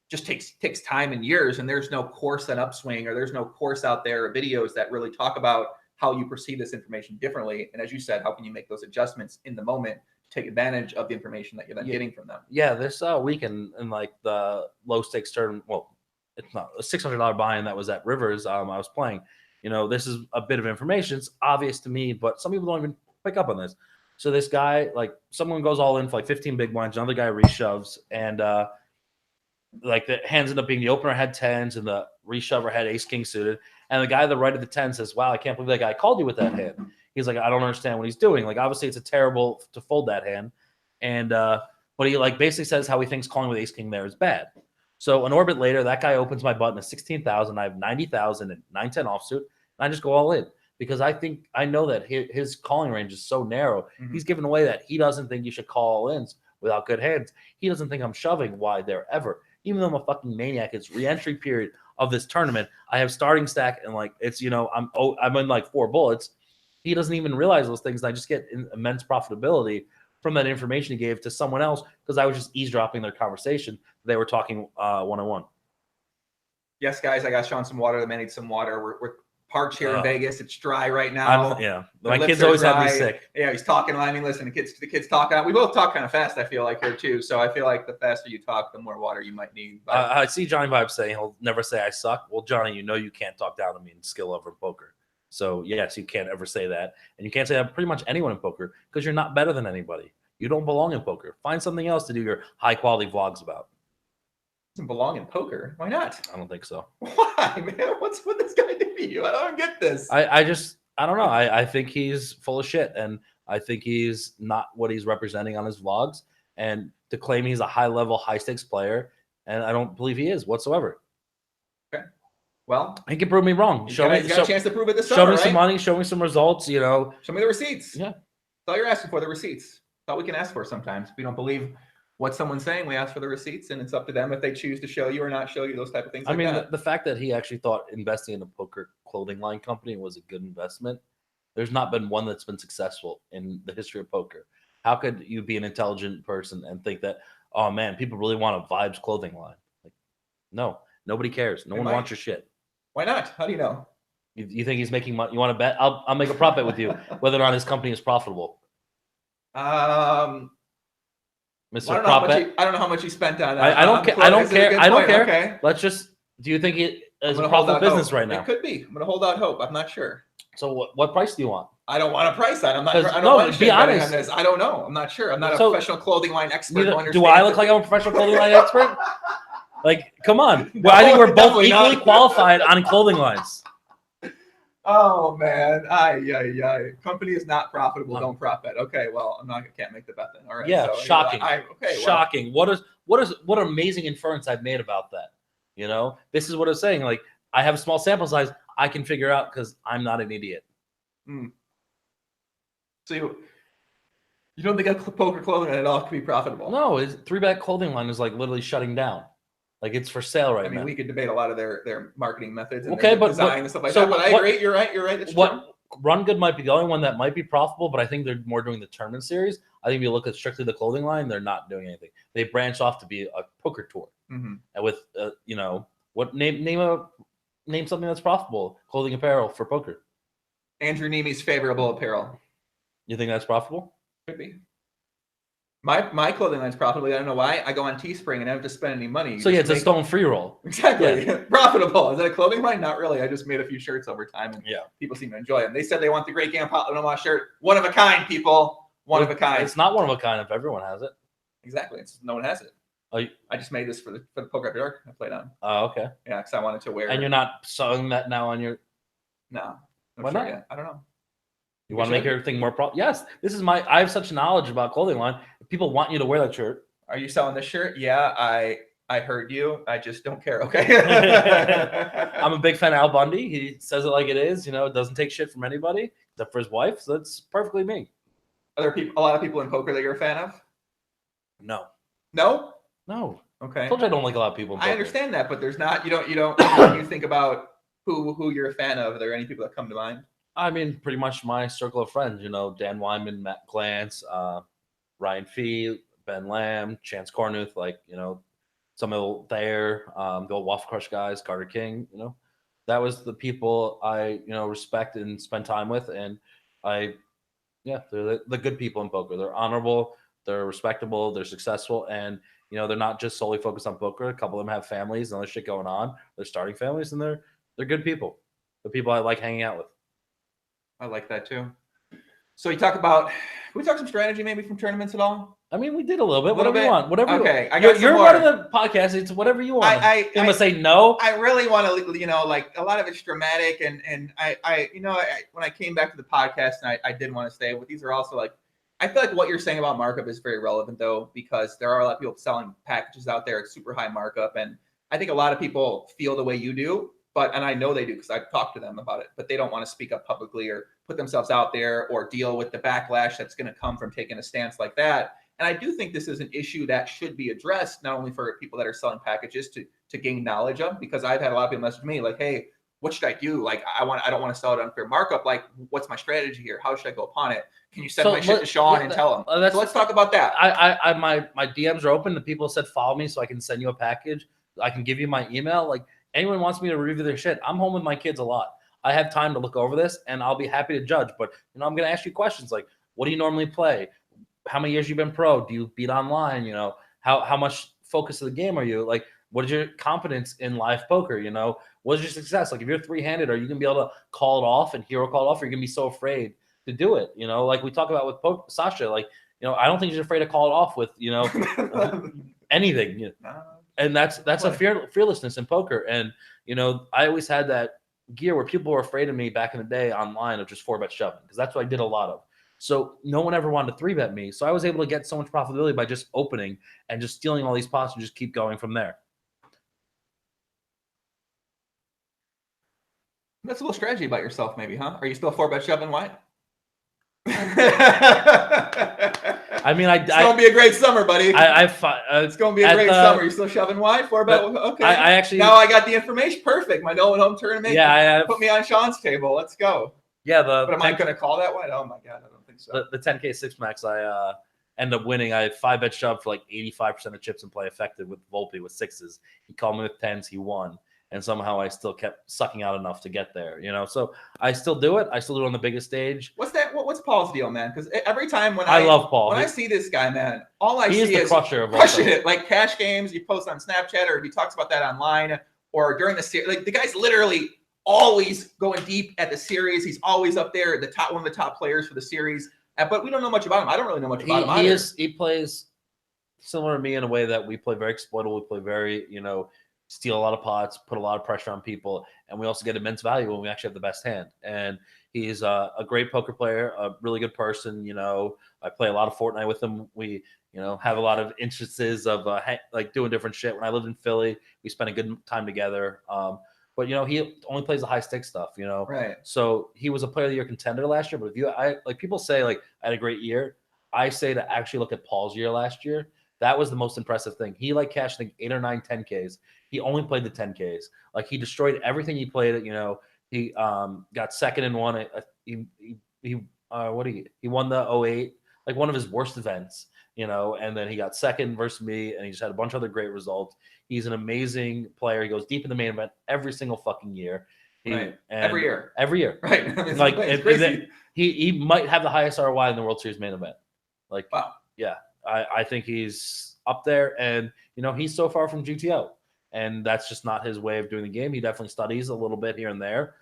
just takes time and years, and there's no course on Upswing, or there's no course out there or videos that really talk about how you perceive this information differently. And as you said, how can you make those adjustments in the moment to take advantage of the information that you're then getting from them? Yeah, this weekend in like the low stakes tournament, well, it's not a $600 buy-in that was at Rivers. I was playing. This is a bit of information. It's obvious to me, but some people don't even pick up on this. So this guy, like, someone goes all in for like 15 big blinds, another guy reshoves, and like the hands end up being the opener had 10s and the reshover had ace king suited, and the guy to the right of the 10 says, wow, I can't believe that guy called you with that hand. He's like, I don't understand what he's doing. Like, obviously it's a terrible to fold that hand, and but he like basically says how he thinks calling with ace king there is bad. So an orbit later, that guy opens my button at 16,000. I have 90,000 and 9-10 offsuit, and I just go all in because I know that his calling range is so narrow. He's given away that he doesn't think you should call all ins without good hands. He doesn't think I'm shoving wide there ever. Even though I'm a fucking maniac, it's re-entry period of this tournament. I have starting stack and like it's I'm in like 4 bullets. He doesn't even realize those things. And I just get immense profitability from that information he gave to someone else because I was just eavesdropping their conversation. They were talking one-on-one. Yes, guys, I got Shaun some water. The man needs some water. We're parched here in Vegas. It's dry right now. My kids always have me sick. Yeah, he's talking. I mean, listen, the kids talk. We both talk kind of fast, I feel like, here too. So I feel like the faster you talk, the more water you might need. I see Johnny Vibe saying he'll never say I suck. Well, Johnny, you can't talk down to me in skill over poker. So yes, you can't ever say that. And you can't say that pretty much anyone in poker because you're not better than anybody. You don't belong in poker. Find something else to do your high quality vlogs about. Doesn't belong in poker. Why not? I don't think so. Why, man? What's with this guy do to you? I don't get this. I don't know. I think he's full of shit, and I think he's not what he's representing on his vlogs. And to claim he's a high level, high stakes player, and I don't believe he is whatsoever. Okay. Well, he can prove me wrong. He's got a chance to prove it this summer. Show me some money. Show me some results. You know. Show me the receipts. Yeah. That's all you're asking for. The receipts. That's all we can ask for sometimes. If we don't believe what someone's saying, we ask for the receipts, and it's up to them if they choose to show you or not show you those type of things. I mean, the fact that he actually thought investing in a poker clothing line company was a good investment. There's not been one that's been successful in the history of poker. How could you be an intelligent person and think that, oh man, people really want a Vibes clothing line? Like, no, nobody cares. No one wants your shit. Why not? How do you know? You think he's making money? You want to bet? I'll make a prop bet with you whether or not his company is profitable. Mr. Prop Bet. I don't know how much he spent on that. I don't care. I don't care. I don't care. Okay. Let's just. Do you think it is a profitable business right now? It could be. I'm going to hold out hope. I'm not sure. So what price do you want? I don't want a price on. I'm not. I don't want to be honest. On this. I don't know. I'm not sure. I'm not a professional clothing line expert. Do I look like I'm a professional clothing line expert? Like, come on. Well, I think we're both equally qualified on clothing lines. Oh man, company is not profitable. Don't prop bet. Okay, well, can't make the bet then. All right. Yeah, so, shocking. Shocking. What amazing inference I've made about that. You know, this is what I'm saying. Like, I have a small sample size. I can figure out because I'm not an idiot. So you don't think a poker clothing line at all could be profitable? No, his 3-bet clothing line is like literally shutting down. Like, it's for sale right now. I mean, we could debate a lot of their marketing methods and their design and stuff like that. But I agree. You're right. It's true. Run Good might be the only one that might be profitable, but I think they're more doing the tournament series. I think if you look at strictly the clothing line, they're not doing anything. They branch off to be a poker tour, and with what name something that's profitable, clothing apparel for poker. Andrew Neme's favorable apparel. You think that's profitable? Could be. My clothing line's profitable. I don't know why. I go on Teespring and I don't have to spend any money. So it's a stone free roll. Exactly. Yeah. Profitable. Is that a clothing line? Not really. I just made a few shirts over time, and people seem to enjoy them. They said they want the Great Game Panama shirt. One of a kind, people. One of a kind. It's not one of a kind if everyone has it. Exactly. No one has it. I just made this for the Poker After Dark I played on. Oh, okay. Yeah, because I wanted to wear. And you're not sewing that now on your. No. Why not? Yet. I don't know. You want to make everything more Yes, this is I have such knowledge about clothing line. If people want you to wear that shirt. Are you selling this shirt? Yeah, I heard you. I just don't care. Okay. I'm a big fan of Al Bundy. He says it like it is. You know, doesn't take shit from anybody except for his wife. So that's perfectly me. Are there a lot of people in poker that you're a fan of? No. No? No. Okay. I told you I don't like a lot of people in poker. I understand that, but there's not. You don't. When you think about who you're a fan of, are there any people that come to mind? I mean, pretty much my circle of friends, Dan Wyman, Matt Glantz, Ryan Fee, Ben Lamb, Chance Cornuth, some there, the old Waffle Crush guys, Carter King, that was the people I, respect and spend time with. And they're the good people in poker. They're honorable, they're respectable, they're successful. And, they're not just solely focused on poker. A couple of them have families and other shit going on. They're starting families and they're good people. The people I like hanging out with. I like that too. So you talk about, can we talk some strategy maybe from tournaments at all? I mean, we did a little bit. Whatever you want. Whatever. Okay, you're running the podcast. It's whatever you want. I'm gonna say no. I really want to, like a lot of it's dramatic, and when I came back to the podcast, and I did want to say, but these are also I feel like what you're saying about markup is very relevant though, because there are a lot of people selling packages out there at super high markup, and I think a lot of people feel the way you do. And I know they do because I've talked to them about it, but they don't want to speak up publicly or put themselves out there or deal with the backlash that's going to come from taking a stance like that. And I do think this is an issue that should be addressed, not only for people that are selling packages to gain knowledge of, because I've had a lot of people message me like, hey, what should I do? Like, I don't want to sell it unfair markup. Like, what's my strategy here? How should I go upon it? Can you send my shit to Shaun and tell him? So let's talk about that. My DMs are open. The people said, follow me so I can send you a package. I can give you my email. Like, anyone wants me to review their shit, I'm home with my kids a lot. I have time to look over this, and I'll be happy to judge. But, I'm going to ask you questions like, what do you normally play? How many years you've been pro? Do you beat online? How much focus of the game are you? Like, what is your confidence in live poker? What is your success? Like, if you're three-handed, are you going to be able to call it off and hero call it off? Or are you going to be so afraid to do it? Like we talk about with Sasha, I don't think she's afraid to call it off with, anything. And that's a fearlessness in poker. And I always had that gear where people were afraid of me back in the day online of just 4-bet shoving, because that's what I did a lot of. So no one ever wanted to 3-bet me. So I was able to get so much profitability by just opening and just stealing all these pots and just keep going from there. That's a little strategy about yourself, maybe, huh? Are you still 4-bet shoving white? I mean, it's gonna be a great summer, buddy. It's gonna be a great summer. You still shoving wide 4-bet? Okay. I actually now I got the information. Perfect. My no home tournament. Yeah, put me on Shaun's table. Let's go. Yeah, but am I gonna call that wide? Oh my god, I don't think so. The 10K 6-max, I end up winning. I 5-bet shoved for like 85% of chips and play effective with Volpe with 6s. He called me with 10s. He won. And somehow I still kept sucking out enough to get there, So I still do it. I still do it on the biggest stage. What's that? What's Paul's deal, man? Because every time when I love Paul, when I see this guy, man, all I see is crusher of crushing it. Like cash games, he posts on Snapchat, or he talks about that online, or during the series. Like the guy's literally always going deep at the series. He's always up there, one of the top players for the series. But we don't know much about him. I don't really know much about him either. He plays similar to me in a way that we play very exploitable. We play very, steal a lot of pots, put a lot of pressure on people, and we also get immense value when we actually have the best hand. And he's a great poker player, a really good person. I play a lot of Fortnite with him. We, have a lot of interests of like doing different shit. When I lived in Philly, we spent a good time together. But he only plays the high stakes stuff. Right. So he was a Player of the Year contender last year. But people say like I had a great year. I say to actually look at Paul's year last year. That was the most impressive thing. He cashed like 8 or 9 10Ks. He only played the 10Ks. Like he destroyed everything he played. He got second in one. He won the 08, like one of his worst events. And then he got second versus me, and he just had a bunch of other great results. He's an amazing player. He goes deep in the main event every single fucking year. Every year. Right. It's crazy. He might have the highest ROI in the World Series main event. Like, wow. Yeah. I think he's up there, and he's so far from GTO, and that's just not his way of doing the game. He definitely studies a little bit here and there,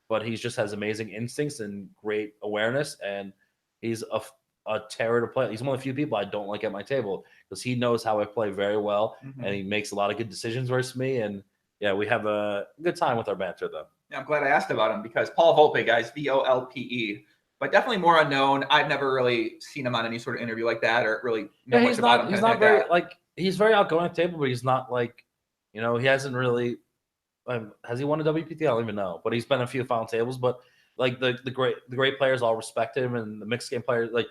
but he just has amazing instincts and great awareness, and he's a terror to play. He's one of the few people I don't like at my table because he knows how I play very well, and he makes a lot of good decisions versus me. And yeah, we have a good time with our banter, though. Yeah, I'm glad I asked about him because Paul Volpe, guys, Volpe. But definitely more unknown. I've never really seen him on any sort of interview like that, or really know much about him. He's not very he's very outgoing at the table, but he's not like, he hasn't really. Has he won a WPT? I don't even know, but he's been a few final tables. But like the great players all respect him, and the mixed game players, like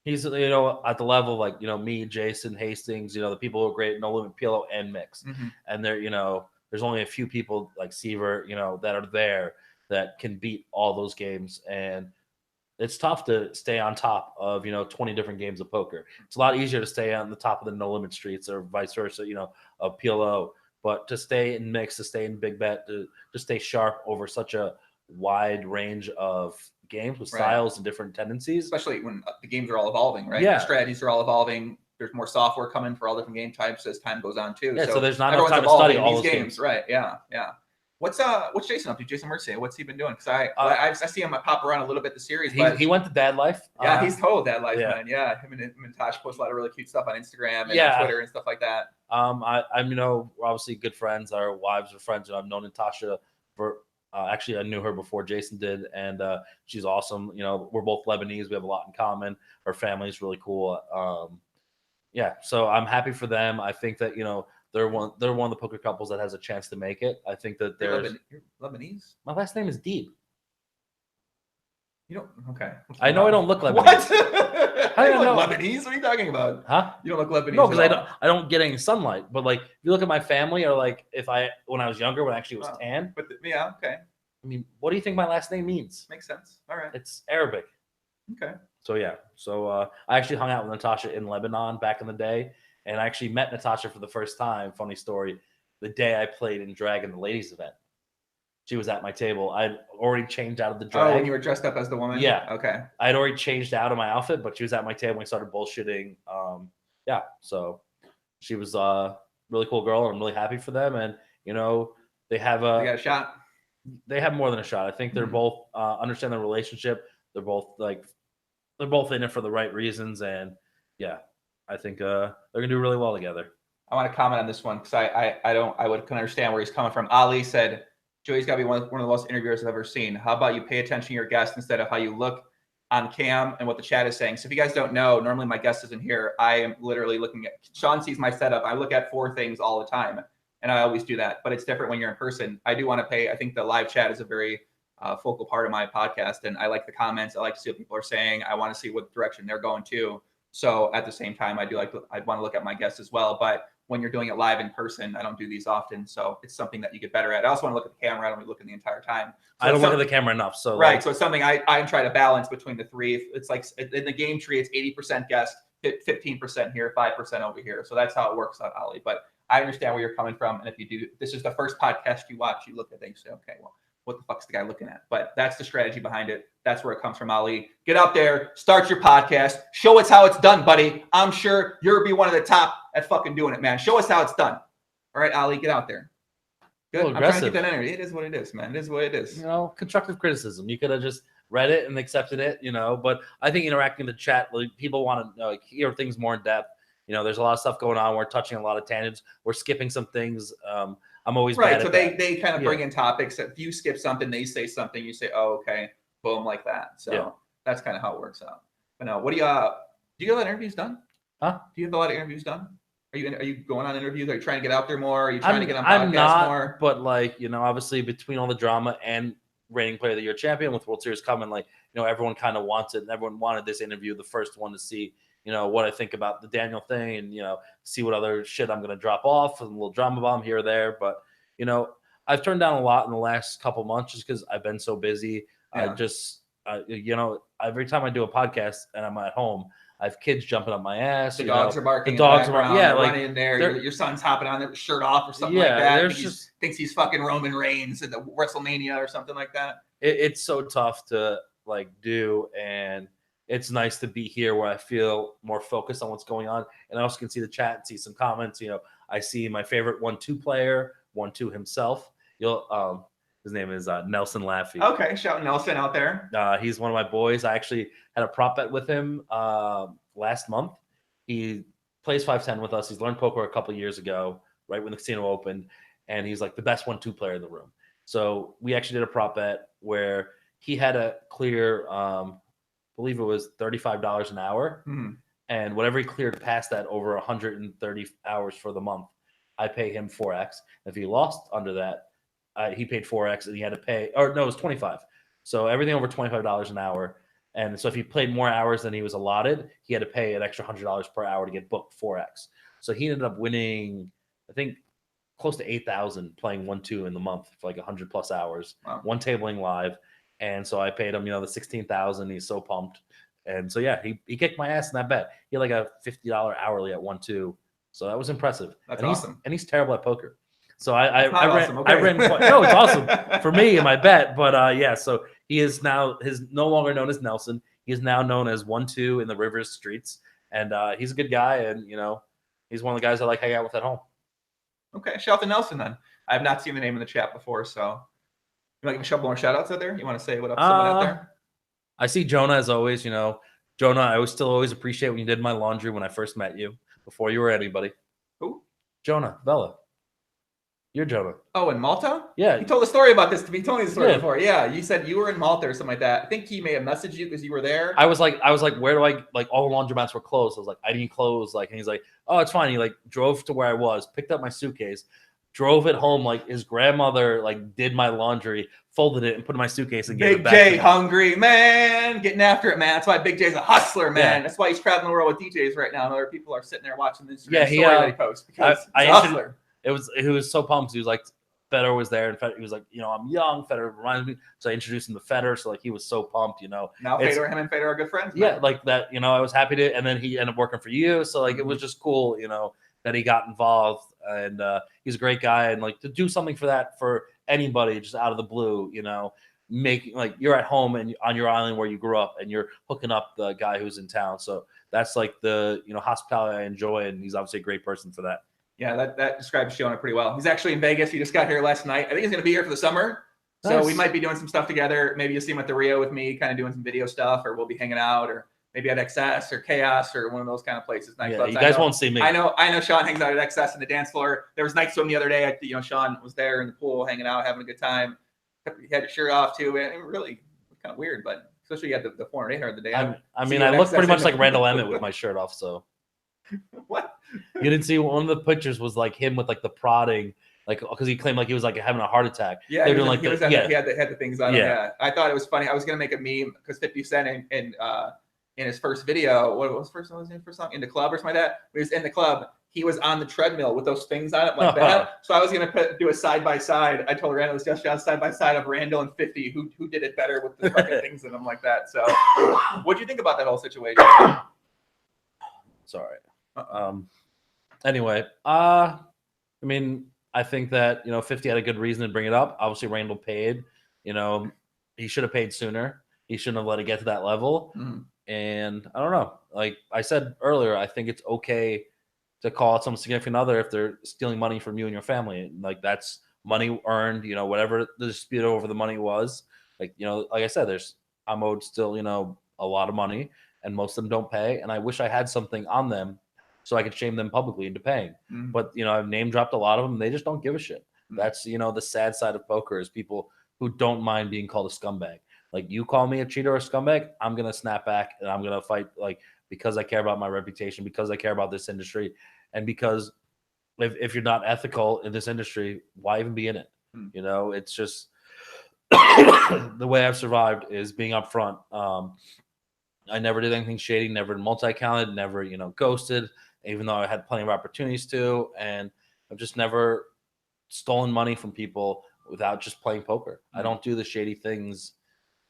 he's at the level like me, Jason, Hastings, the people who are great, No Limit, PLO, and mixed, and they're there's only a few people like Seaver, that are there that can beat all those games. And it's tough to stay on top of 20 different games of poker. It's a lot easier to stay on the top of the No Limit streets or vice versa, of PLO. But to stay in mix, to stay in big bet, to stay sharp over such a wide range of games with styles and different tendencies, especially when the games are all evolving, right? Yeah, the strategies are all evolving. There's more software coming for all different game types as time goes on too. Yeah, so there's not enough time to study all those games. Right? Yeah. What's Jason up to? Jason Mercier, what's he been doing? Because I see him pop around a little bit the series. He went to dad life. Yeah, he's total dad life, man. Yeah, him and Tosh post a lot of really cute stuff on Instagram and on Twitter and stuff like that. I'm we're obviously good friends. Our wives are friends, and I've known Natasha for actually I knew her before Jason did, and she's awesome. We're both Lebanese. We have a lot in common. Her family's really cool. So I'm happy for them. I think that they're one of the poker couples that has a chance to make it. I think that you're Lebanese. My last name is Deeb. You don't. Okay. I know I don't look Lebanese. What? I don't look Lebanese. What are you talking about? Huh? You don't look Lebanese. No, because I don't get any sunlight. But like, if you look at my family, or like when I was younger, when I actually was tan. But yeah, okay. I mean, what do you think my last name means? Makes sense. All right. It's Arabic. Okay. So yeah. So I actually hung out with Natasha in Lebanon back in the day. And I actually met Natasha for the first time, funny story, the day I played in drag in the ladies event. She was at my table. I'd already changed out of the drag. Oh, when you were dressed up as the woman? Yeah. Okay. I'd already changed out of my outfit, but she was at my table and we started bullshitting. So she was a really cool girl, and I'm really happy for them. And, they have they got a shot. They have more than a shot. I think they're both understand their relationship. They're both in it for the right reasons. And, yeah. I think they're going to do really well together. I want to comment on this one because I would understand where he's coming from. Ali said, Joey's got to be one of the most interviewers I've ever seen. How about you pay attention to your guests instead of how you look on cam and what the chat is saying? So if you guys don't know, normally my guest isn't here. I am literally looking at, Shaun sees my setup. I look at 4 things all the time, and I always do that. But it's different when you're in person. I do want to pay. I think the live chat is a very focal part of my podcast, and I like the comments. I like to see what people are saying. I want to see what direction they're going to. So at the same time, I want to look at my guests as well. But when you're doing it live in person, I don't do these often. So it's something that you get better at. I also want to look at the camera. I don't want to look in the entire time. So I don't look at the camera enough. So right. So it's something I try to balance between the 3. It's like in the game tree, it's 80% guest, 15% here, 5% over here. So that's how it works on Ali. But I understand where you're coming from. And if you do, this is the first podcast you watch, you look at things, you say, okay, well, what the fuck's the guy looking at? But that's the strategy behind it. That's where it comes from, Ali. Get out there, start your podcast, show us how it's done, buddy. I'm sure you'll be one of the top at fucking doing it, man. Show us how it's done. All right, Ali, get out there. Good. I'm trying to get that energy. It is what it is, man. It is what it is. Constructive criticism. You could have just read it and accepted it, But I think interacting in the chat, people want to hear things more in depth. There's a lot of stuff going on. We're touching a lot of tangents. We're skipping some things. I'm always right. Bad So at they kind of bring in topics. If you skip something, they say something. You say, "Oh, okay," boom, like that. So that's kind of how it works out. But no, what do you get a lot of interviews done? Huh? Do you have a lot of interviews done? Are you going on interviews? Are you trying to get out there more? Are you trying to get on podcasts more? But obviously between all the drama and reigning player of the year champion with World Series coming, everyone kind of wants it, and everyone wanted this interview, the first one to see. What I think about the Daniel thing and, see what other shit I'm going to drop off, and a little drama bomb here or there. But, I've turned down a lot in the last couple months just because I've been so busy. Yeah. I just, every time I do a podcast and I'm at home, I have kids jumping up my ass. The dogs are barking. The dogs are running in there. Your son's hopping on there with shirt off or something like that. Thinks he's fucking Roman Reigns at the WrestleMania or something like that. It's so tough to do, and it's nice to be here where I feel more focused on what's going on. And I also can see the chat and see some comments. I see my favorite 1-2 player, 1-2 himself. His name is Nelson Laffey. Okay, shout Nelson out there. He's one of my boys. I actually had a prop bet with him last month. He plays 5'10" with us. He's learned poker a couple years ago, right when the casino opened, and he's like the best 1-2 player in the room. So we actually did a prop bet where he had a clear believe it was $35 an hour. Mm-hmm. And whatever he cleared past that over 130 hours for the month, I pay him 4x. If he lost under that, he paid 4x and he had to pay, it was 25. So everything over $25 an hour. And so if he played more hours than he was allotted, he had to pay an extra $100 per hour to get booked 4x. So he ended up winning, I think, close to 8,000 playing 1-2 in the month for 100 plus hours. Wow. One tabling live. And so I paid him, the 16,000. He's so pumped. And so, he kicked my ass in that bet. He had a $50 hourly at 1-2. So that was impressive. That's awesome. And he's terrible at poker. So I awesome. Okay. ran. No, it's awesome for me in my bet. But so he is now no longer known as Nelson. He is now known as 1-2 in the Rivers streets. And he's a good guy. And, he's one of the guys I hang out with at home. Okay. Shout out to Nelson then. I have not seen the name in the chat before. So you want to give a couple more shout outs out there? You want to say what up to someone out there? I see Jonah as always. Jonah, I always appreciate when you did my laundry when I first met you before you were anybody. Who? Jonah Bella. You're Jonah. Oh, in Malta? Yeah. He told a story about this to me. He told me the story before. Yeah. You said you were in Malta or something like that. I think he may have messaged you because you were there. I was like, where do I all the laundromats were closed. I was like, I need clothes. And he's like, oh, it's fine. He drove to where I was, picked up my suitcase, drove it home. His grandmother did my laundry, folded it and put it in my suitcase and gave it back. Big J, hungry man, getting after it, man. That's why Big J's a hustler, man. Yeah. That's why he's traveling the world with DJs right now. And other people are sitting there watching this story that he posts because he's a hustler. He was so pumped. He was like, Federer was there, and he was like, I'm young. Federer reminds me, so I introduced him to Federer. So he was so pumped, Now him and Federer are good friends. Yeah, man. That. I was happy to, and then he ended up working for you. So it was just cool, that he got involved, and he's a great guy, and to do something for anybody just out of the blue, making you're at home and on your island where you grew up, and you're hooking up the guy who's in town. So that's the hospitality I enjoy, and he's obviously a great person for that. Yeah, that describes Jonah pretty well. He's actually in Vegas. He just got here last night. I think he's going to be here for the summer. Nice. So we might be doing some stuff together. Maybe you'll see him at the Rio with me, kind of doing some video stuff, or we'll be hanging out, or maybe at XS or Chaos or one of those kind of places, nightclubs. Yeah, you guys won't see me. I know Shaun hangs out at XS in the dance floor. There was nights to him the other day. Shaun was there in the pool, hanging out, having a good time. He had his shirt off too, and it really was kind of weird, but especially you had the 400 800 the day. I mean, I look pretty much like Randall Emmett with my shirt off. So what? You didn't see one of the pictures was like him with like the prodding, like because he claimed like he was like having a heart attack. Yeah, he had the things on him. Yeah, I thought it was funny. I was gonna make a meme because 50 Cent in his first video, what was first song? In the club or something like that. He was in the club. He was on the treadmill with those things on it like that. So I was gonna do a side by side. I told Randall it was just a side by side of Randall and 50, who did it better with the fucking things in them like that. So, what do you think about that whole situation? Sorry. Anyway, I mean, I think that 50 had a good reason to bring it up. Obviously, Randall paid. He should have paid sooner. He shouldn't have let it get to that level. Mm-hmm. And I don't know. Like I said earlier, I think it's okay to call out some significant other if they're stealing money from you and your family. Like that's money earned. Whatever the dispute over the money was. Like like I said, I'm owed still a lot of money, and most of them don't pay. And I wish I had something on them so I could shame them publicly into paying. Mm-hmm. But I've name dropped a lot of them. They just don't give a shit. Mm-hmm. That's the sad side of poker is people who don't mind being called a scumbag. Like you call me a cheater or a scumbag, I'm gonna snap back and I'm gonna fight because I care about my reputation, because I care about this industry, and because if you're not ethical in this industry, why even be in it? Mm-hmm. It's just the way I've survived is being upfront. I never did anything shady, never multi-counted, never ghosted, even though I had plenty of opportunities to, and I've just never stolen money from people without just playing poker. I don't do the shady things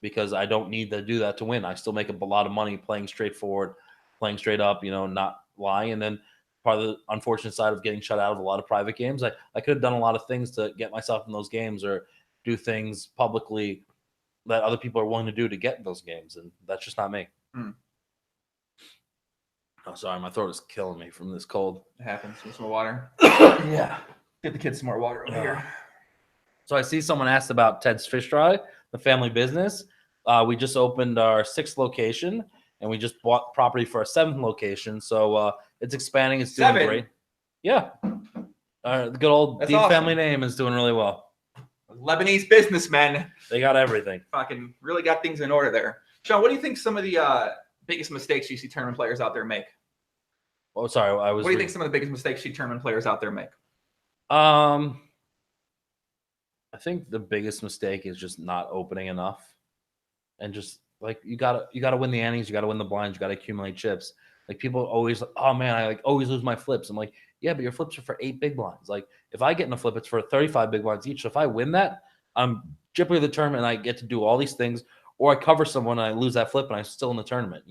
because I don't need to do that to win. I still make a lot of money playing straightforward, playing straight up, not lying. And then part of the unfortunate side of getting shut out of a lot of private games, I could have done a lot of things to get myself in those games or do things publicly that other people are willing to do to get in those games. And that's just not me. Oh, sorry. My throat is killing me from this cold. It happens. Some more water. Yeah. Get the kids some more water over here. So I see someone asked about Ted's Fish Fry, the family business. We just opened our 6th location, and we just bought property for our 7th location. So it's expanding. It's doing great. Yeah. The good old Deeb family name is doing really well. Lebanese businessmen. They got everything. Fucking really got things in order there. Shaun, what do you think some of the biggest mistakes you see tournament players out there make? Oh, sorry. What do you think some of the biggest mistakes you see tournament players out there make? I think the biggest mistake is just not opening enough, and just like you gotta win the antes, you gotta win the blinds, you gotta accumulate chips. Like people always, oh man, I always lose my flips. I'm like, yeah, but your flips are for 8 big blinds. Like if I get in a flip, it's for 35 big blinds each. So if I win that, I'm Jeopardy of the tournament, and I get to do all these things. Or I cover someone and I lose that flip, and I'm still in the tournament.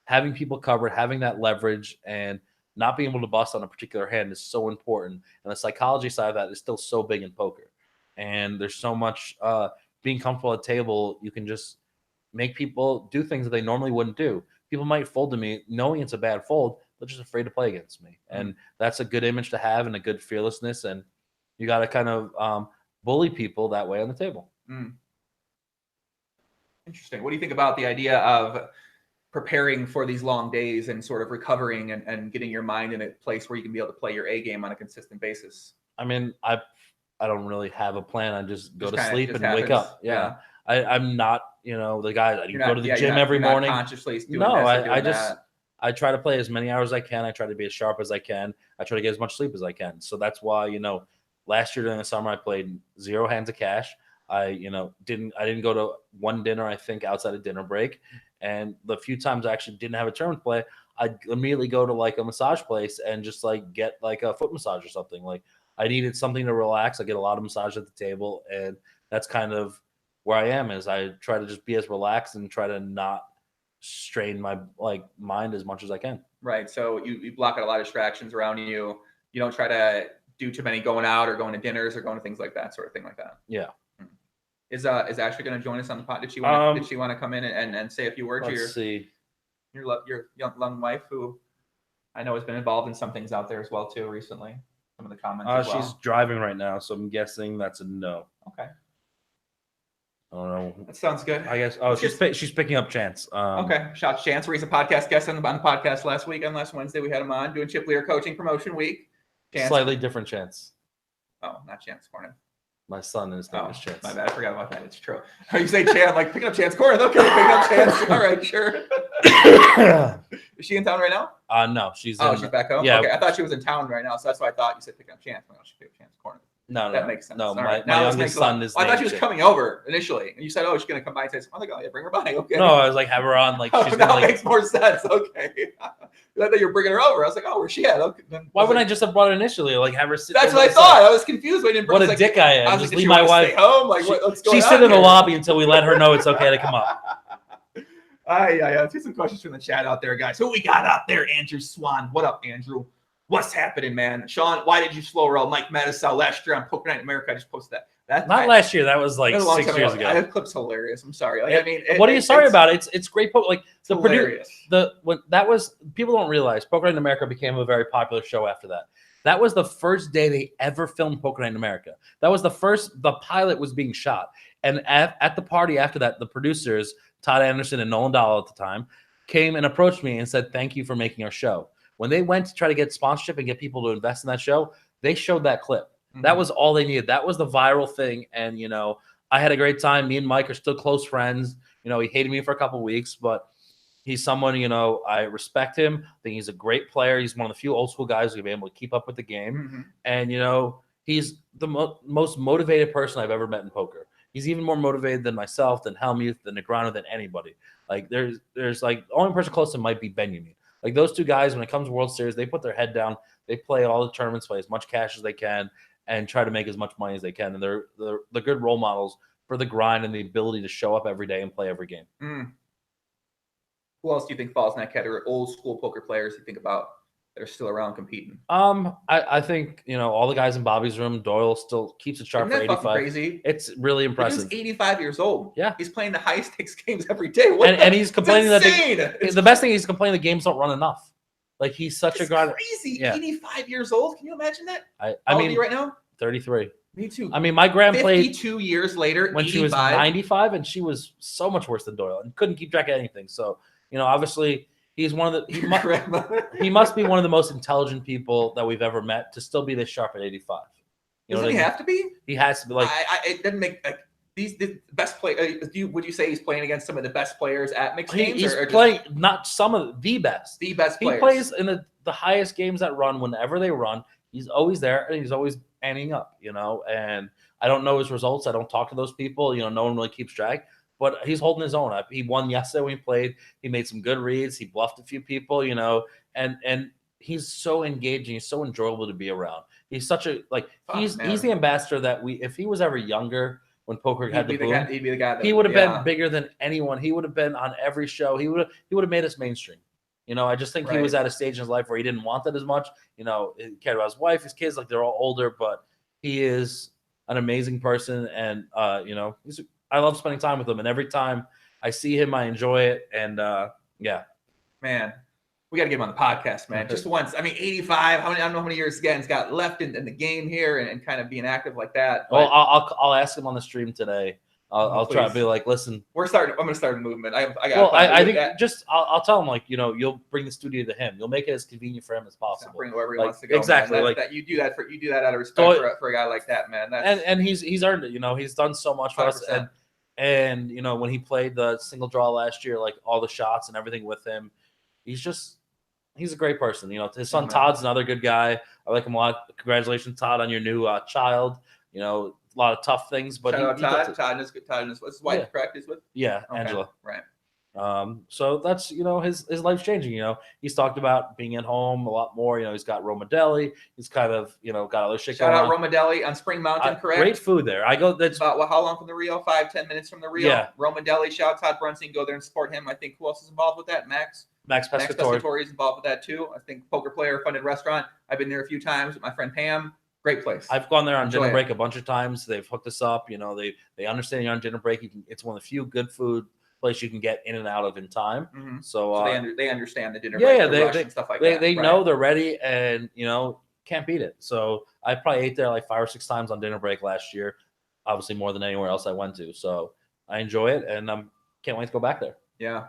Having people covered, having that leverage, and not being able to bust on a particular hand is so important. And the psychology side of that is still so big in poker. And there's so much being comfortable at table. You can just make people do things that they normally wouldn't do. People might fold to me knowing it's a bad fold, but just afraid to play against me. And that's a good image to have and a good fearlessness. And you got to kind of bully people that way on the table. Interesting. What do you think about the idea of preparing for these long days and sort of recovering and getting your mind in a place where you can be able to play your A game on a consistent basis? I mean, I don't really have a plan. I just go to sleep and happens. wake up. Yeah. I'm not, the guy that go to the gym every morning. Consciously doing no, this I try to play as many hours as I can. I try to be as sharp as I can. I try to get as much sleep as I can. So that's why, last year during the summer, I played 0 hands of cash. I didn't go to one dinner, I think, outside of dinner break. And the few times I actually didn't have a tournament play, I'd immediately go to like a massage place and just like get like a foot massage or something. Like I needed something to relax. I get a lot of massage at the table, and that's kind of where I am. Is I try to just be as relaxed and try to not strain my mind as much as I can. Right. So you block out a lot of distractions around you. You don't try to do too many going out or going to dinners or going to things like that, sort of thing like that. Yeah. Is Ashley going to join us on the pod? Did she want to come in and say a few words? Let's see. Your young wife, who I know has been involved in some things out there as well too recently. Some of the comments. She's driving right now, so I'm guessing that's a no. Okay. I don't know. That sounds good. I guess. Oh, she's picking up Chance. Okay. Shout out to Chance. He's a podcast guest on the podcast last Wednesday. We had him on doing chip leader coaching promotion week. Chance. Slightly different Chance. Oh, not Chance Corner. My son and his name is Chance. My bad. I forgot about that. It's true. You say Chance, like picking up Chance Corner. Okay, picking up Chance. All right, sure. Is she in town right now? No, she's back home? Yeah. Okay, I thought she was in town right now, so that's why I thought you said picking up Chance. Well, she picked up Chance Corner. No, that makes sense. No, right. my youngest son is. I thought she was coming over initially, and you said, "Oh, she's gonna come by." And say, "Oh, like, oh, yeah, bring her by." Okay. No, I was like, have her on. Like, she's that gonna, makes more sense. Okay. I thought you were bringing her over. I was like, "Oh, where's she at?" Okay. Why wouldn't I just have brought her initially? Like, have her sit. That's what I thought. I was confused. I didn't bring what a dick I am. I was just like, leave my wife stay home. Like, what's going on? She's sitting in the here? lobby until we let her know it's okay to come up. Yeah. Let's get some questions from the chat out there, guys. Who we got out there? Andrew Swan. What up, Andrew? What's happening, man? Sean, why did you slow roll Mike Madisell last year on Poker Night in America? I just posted that. Last year. That was like 6 years ago. That clip's hilarious. I'm sorry. Like, I mean, what are you sorry about? It's great poker. Like the hilarious. when that was, people don't realize Poker Night in America became a very popular show after that. That was the first day they ever filmed Poker Night in America. That was the pilot was being shot. And at the party after that, the producers, Todd Anderson and Nolan Dahl at the time, came and approached me and said, "Thank you for making our show." When they went to try to get sponsorship and get people to invest in that show, they showed that clip. Mm-hmm. That was all they needed. That was the viral thing. And, I had a great time. Me and Mike are still close friends. He hated me for a couple of weeks, but he's someone, I respect him. I think he's a great player. He's one of the few old school guys who've been able to keep up with the game. Mm-hmm. And, he's the most motivated person I've ever met in poker. He's even more motivated than myself, than Hellmuth, than Negreanu, than anybody. Like there's like the only person close to him might be Benjamin. Like those two guys, when it comes to World Series, they put their head down. They play all the tournaments, play as much cash as they can, and try to make as much money as they can. And they're good role models for the grind and the ability to show up every day and play every game. Mm. Who else do you think falls in that category? Old school poker players you think about that are still around competing? I think all the guys in Bobby's room. Doyle still keeps it sharp for 85. Crazy. It's really impressive. He's 85 years old. Yeah, he's playing the high stakes games every day. And he's complaining that the best thing, he's complaining the games don't run enough. Like he's such a grinder. Crazy. Yeah. 85 years old. Can you imagine that? I How mean, old are you right now? 33. Me too. I mean, my grand played 52 years later when 85. she was 95, and she was so much worse than Doyle and couldn't keep track of anything. So obviously. He's one of the he must be one of the most intelligent people that we've ever met to still be this sharp at 85. Doesn't he have to be? He has to be. Like it doesn't make like the best play. Would you say he's playing against some of the best players at mixed games? He's playing not some of the best. The best players. He plays in the highest games that run whenever they run. He's always there and he's always panning up. And I don't know his results. I don't talk to those people. No one really keeps track. But he's holding his own. He won yesterday when he played. He made some good reads. He bluffed a few people, and he's so engaging. He's so enjoyable to be around. He's such a he's the ambassador that if he was ever younger when poker had the boom, he'd be the guy. He would have been bigger than anyone. He would have been on every show. He would have made us mainstream. I just think he was at a stage in his life where he didn't want that as much. He cared about his wife, his kids, like they're all older, but he is an amazing person, and I love spending time with him, and every time I see him, I enjoy it. And yeah, man, we got to get him on the podcast, man. Just once. I mean, 85. I don't know how many years again he's got left in the game here, and kind of being active like that. But, well, I'll ask him on the stream today. I'll try to be like, listen, I'm going to start a movement. I think I'll tell him you'll bring the studio to him. You'll make it as convenient for him as possible. Bring whoever he wants to go. Exactly. Man. That you do that out of respect for a guy like that, man. And he's earned it. He's done so much for 100%. Us. And when he played the single draw last year, like all the shots and everything with him, he's a great person. His son Todd's another good guy. I like him a lot. Congratulations, Todd, on your new child. A lot of tough things, but Todd is good. Todd is his wife, correct? Is with Angela, right? So that's his life's changing. He's talked about being at home a lot more. He's got Romadelli. He's kind of got other shit going on. Shout out Romadelli on Spring Mountain, correct? Great food there. I go. That's about how long from the Rio? 5-10 minutes from the Rio. Yeah. Romadelli. Shout out Todd Brunson. Go there and support him. I think who else is involved with that? Max Pescatori is involved with that too. I think poker player funded restaurant. I've been there a few times with my friend Pam. Great place. I've gone there on dinner break a bunch of times. They've hooked us up. They understand you're on dinner break. It's one of the few good food place you can get in and out of in time. Mm-hmm. So they understand the dinner break, the rush and stuff like that. They know they're ready, and can't beat it. So I probably ate there like 5 or 6 times on dinner break last year. Obviously more than anywhere else I went to. So I enjoy it, and can't wait to go back there. Yeah.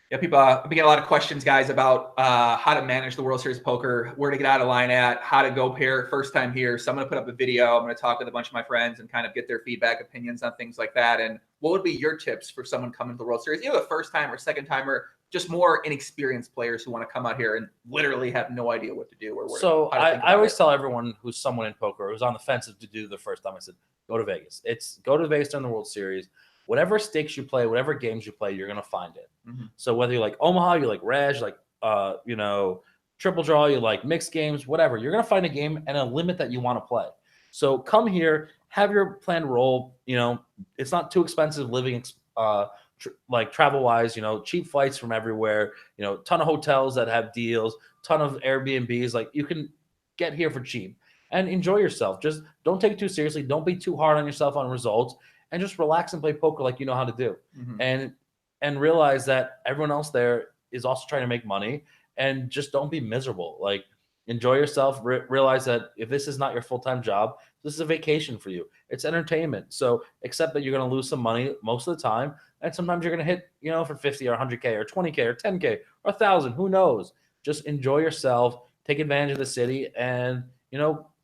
Yeah, people, we get a lot of questions, guys, about how to manage the World Series of Poker, where to get out of line at, how to go pair first time here. So I'm going to put up a video. I'm going to talk with a bunch of my friends and kind of get their feedback, opinions on things like that. And what would be your tips for someone coming to the World Series, either a first time or second timer, just more inexperienced players who want to come out here and literally have no idea what to do or where. So I always tell everyone who's someone in poker who's on the fence to do the first time, I said, go to Vegas. Go to Vegas during the World Series. Whatever stakes you play, whatever games you play, you're going to find it. Mm-hmm. So whether you like Omaha, you like Reg, like, triple draw, you like mixed games, whatever, you're going to find a game and a limit that you want to play. So come here, have your planned role. It's not too expensive living, like travel wise, cheap flights from everywhere, ton of hotels that have deals, ton of Airbnbs. Like you can get here for cheap and enjoy yourself. Just don't take it too seriously. Don't be too hard on yourself on results. And just relax and play poker like you know how to do. Mm-hmm. And realize that everyone else there is also trying to make money, and just don't be miserable. Like enjoy yourself. Realize that if this is not your full-time job, this is a vacation for you. It's entertainment. So accept that you're going to lose some money most of the time. And sometimes you're going to hit, for 50 or 100K or 20K or 10K or 1,000, who knows? Just enjoy yourself, take advantage of the city, and,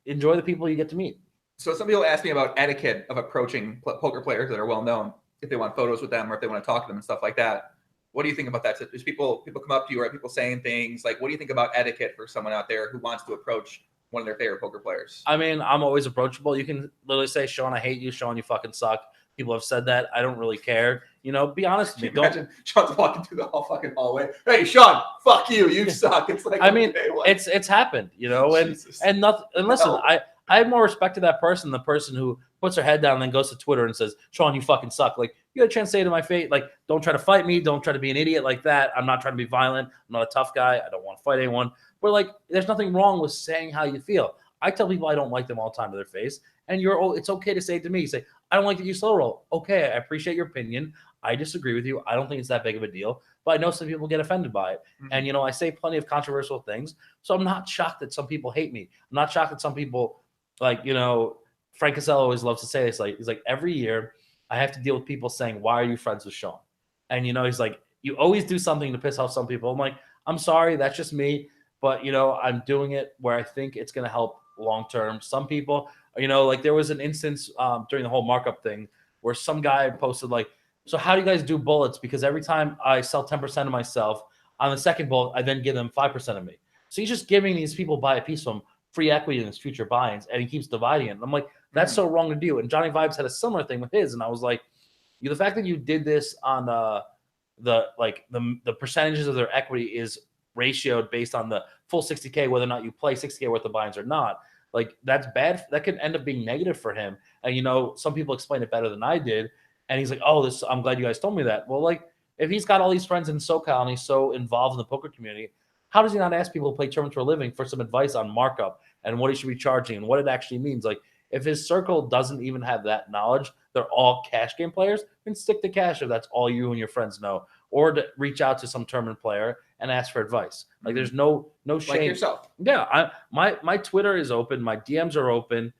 enjoy the people you get to meet. So some people ask me about etiquette of approaching poker players that are well known, if they want photos with them or if they want to talk to them and stuff like that. What do you think about that? Does people come up to you, or are people saying things like, what do you think about etiquette for someone out there who wants to approach one of their favorite poker players? I mean, I'm always approachable. You can literally say, Shaun, I hate you. Shaun, you fucking suck. People have said that. I don't really care. Be honest with me. Imagine Shaun's walking through the whole fucking hallway. Hey, Shaun, fuck you. You suck. It's like, it's happened, and nothing. And listen, I have more respect to that person, the person who puts their head down and then goes to Twitter and says, Shaun, you fucking suck. Like, you had a chance to say to my face, like, don't try to fight me. Don't try to be an idiot like that. I'm not trying to be violent. I'm not a tough guy. I don't want to fight anyone. But, like, there's nothing wrong with saying how you feel. I tell people I don't like them all the time to their face. And it's okay to say it to me. You say, I don't like that you slow roll. Okay, I appreciate your opinion. I disagree with you. I don't think it's that big of a deal. But I know some people get offended by it. Mm-hmm. And, I say plenty of controversial things. So I'm not shocked that some people hate me. I'm not shocked that some people... Like, Frank Casello always loves to say this. Like, he's like, every year I have to deal with people saying, why are you friends with Shaun? And, he's like, you always do something to piss off some people. I'm like, I'm sorry. That's just me. But, I'm doing it where I think it's going to help long term. Some people, like there was an instance during the whole markup thing where some guy posted like, so how do you guys do bullets? Because every time I sell 10% of myself on the second bullet, I then give them 5% of me. So he's just giving these people buy a piece of him free equity in his future buy-ins, and he keeps dividing it. And I'm like, that's so wrong to do. And Johnny Vibes had a similar thing with his, and I was like, the fact that you did this on the percentages of their equity is ratioed based on the full 60K, whether or not you play 60K worth of buy-ins or not. Like, that's bad. That could end up being negative for him. And some people explain it better than I did. And he's like, I'm glad you guys told me that. Well, like, if he's got all these friends in SoCal and he's so involved in the poker community, how does he not ask people who play tournaments for a living for some advice on markup and what he should be charging and what it actually means? Like, if his circle doesn't even have that knowledge, they're all cash game players, then stick to cash if that's all you and your friends know, or to reach out to some tournament player and ask for advice. Like, there's no shame. Like yourself. Yeah, my Twitter is open, my DMs are open.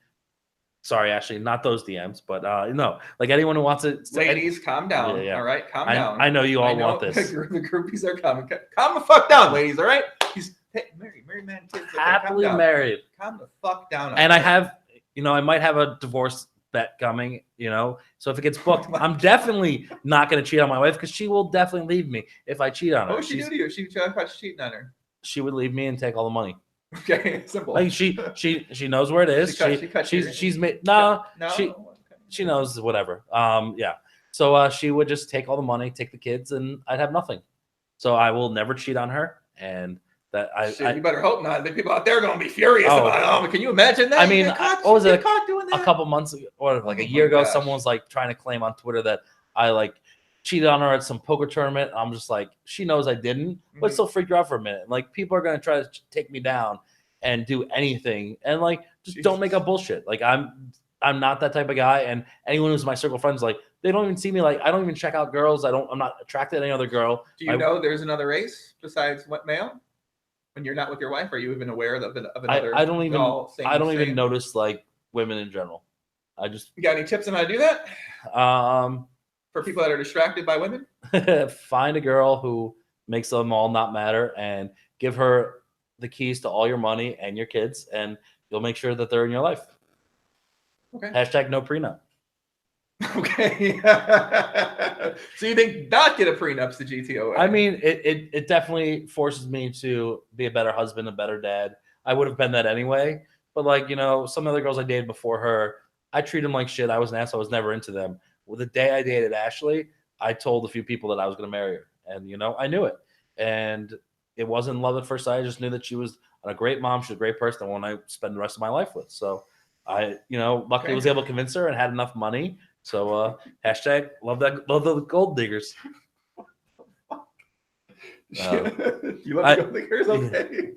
Sorry, actually, not those DMs, but no, like anyone who wants it. Ladies, calm down. Yeah. All right, calm down. I know you all want this. The groupies are coming. Calm the fuck down, ladies. All right. He's married man, kids. Happily married. Calm the fuck down. And I have, I might have a divorce bet coming. So if it gets booked, I'm definitely not going to cheat on my wife because she will definitely leave me if I cheat on her. What would she do to you? She caught cheating on her. She would leave me and take all the money. Okay, simple. Like she knows where it is. She's made she knows whatever. Yeah. So she would just take all the money, take the kids, and I'd have nothing. So I will never cheat on her, and that you better hope not. The people out there are going to be furious about it. Can you imagine that? I mean, what was it? A couple months ago, or like a year ago, someone was like trying to claim on Twitter that I like cheated on her at some poker tournament. I'm just like, she knows I didn't, but it still freaked her out for a minute. Like, people are going to try to take me down and do anything. And like, just don't make up bullshit. Like, I'm not that type of guy. And anyone who's my circle of friends, like, they don't even see me. Like, I don't even check out girls. I'm not attracted to any other girl. Do you know there's another race besides male? When you're not with your wife, are you even aware of another? I don't even notice like women in general. You got any tips on how to do that? For people that are distracted by women? Find a girl who makes them all not matter and give her the keys to all your money and your kids, and you'll make sure that they're in your life. Okay. Hashtag no prenup. Okay. So you think not get a prenup's the GTO way? I mean, it definitely forces me to be a better husband, a better dad. I would have been that anyway. But like, some other girls I dated before her, I treat them like shit. I was an asshole. I was never into them. Well, the day I dated Ashley, I told a few people that I was going to marry her. And, I knew it. And it wasn't love at first sight. I just knew that she was a great mom. She's a great person. I want to spend the rest of my life with. So I, luckily was able to convince her and had enough money. So hashtag love the gold diggers. You love the gold diggers? Okay.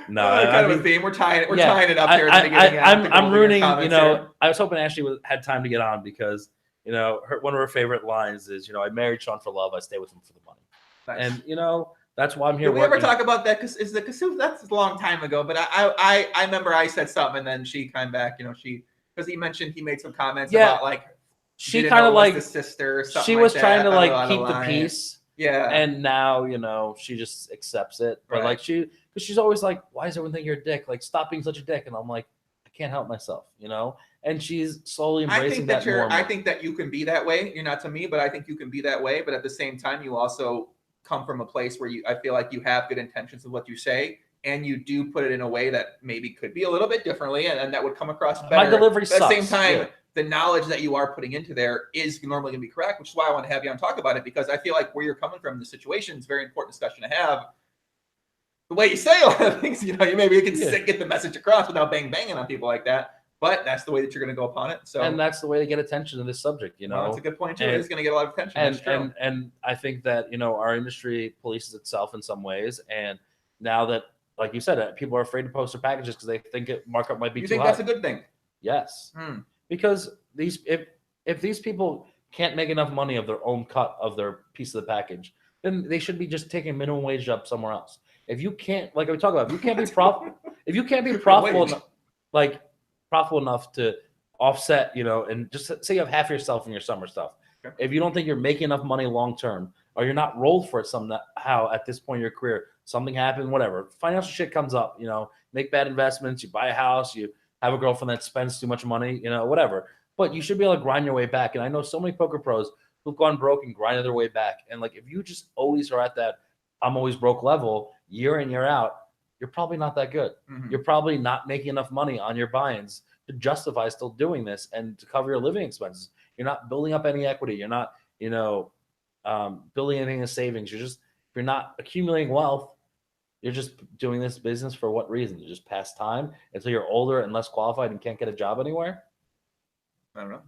No, kind of a theme. We're tying it up here. I'm ruining. I was hoping Ashley had time to get on because one of her favorite lines is I married Shaun for love. I stay with him for the money. Nice. And that's why I'm here. Did we ever talk about that? Because is the Kasuf? That's a long time ago. But I remember I said something and then she came back. Because he mentioned he made some comments about like she kind of like the sister. Or she was trying to like keep the peace. Yeah. And now she just accepts it. But like because she's always like, why does everyone think you're a dick? Like, stop being such a dick. And I'm like, I can't help myself, And she's slowly embracing that more. I think that you can be that way. You're not to me, but I think you can be that way. But at the same time, you also come from a place where I feel like you have good intentions of what you say. And you do put it in a way that maybe could be a little bit differently, and that would come across better. My delivery sucks. At the same time, the knowledge that you are putting into there is normally going to be correct, which is why I want to have you on talk about it, because I feel like where you're coming from in the situation is a very important discussion to have. The way you say a lot of things, you maybe can get the message across without banging on people like that. But that's the way that you're going to go upon it. So, and that's the way to get attention to this subject. Well, that's a good point too. It's going to get a lot of attention. And I think that our industry polices itself in some ways. And now that, like you said, people are afraid to post their packages because they think markup might be too high. You think that's a good thing? Yes, because if these people can't make enough money of their own cut of their piece of the package, then they should be just taking minimum wage up somewhere else. If you can't, like we talk about, if you can't be profitable enough, profitable enough to offset, and just say you have half yourself in your summer stuff. Okay. If you don't think you're making enough money long term, or you're not rolled for it somehow at this point in your career, something happened, whatever, financial shit comes up, make bad investments, you buy a house, you have a girlfriend that spends too much money, whatever. But you should be able to grind your way back. And I know so many poker pros who've gone broke and grinded their way back. And like, if you just always are at that I'm always broke level year in, year out, you're probably not that good. Mm-hmm. You're probably not making enough money on your buy-ins to justify still doing this and to cover your living expenses. You're not building up any equity. You're not, building anything in savings. If you're not accumulating wealth, you're just doing this business for what reason? To just pass time until you're older and less qualified and can't get a job anywhere? I don't know.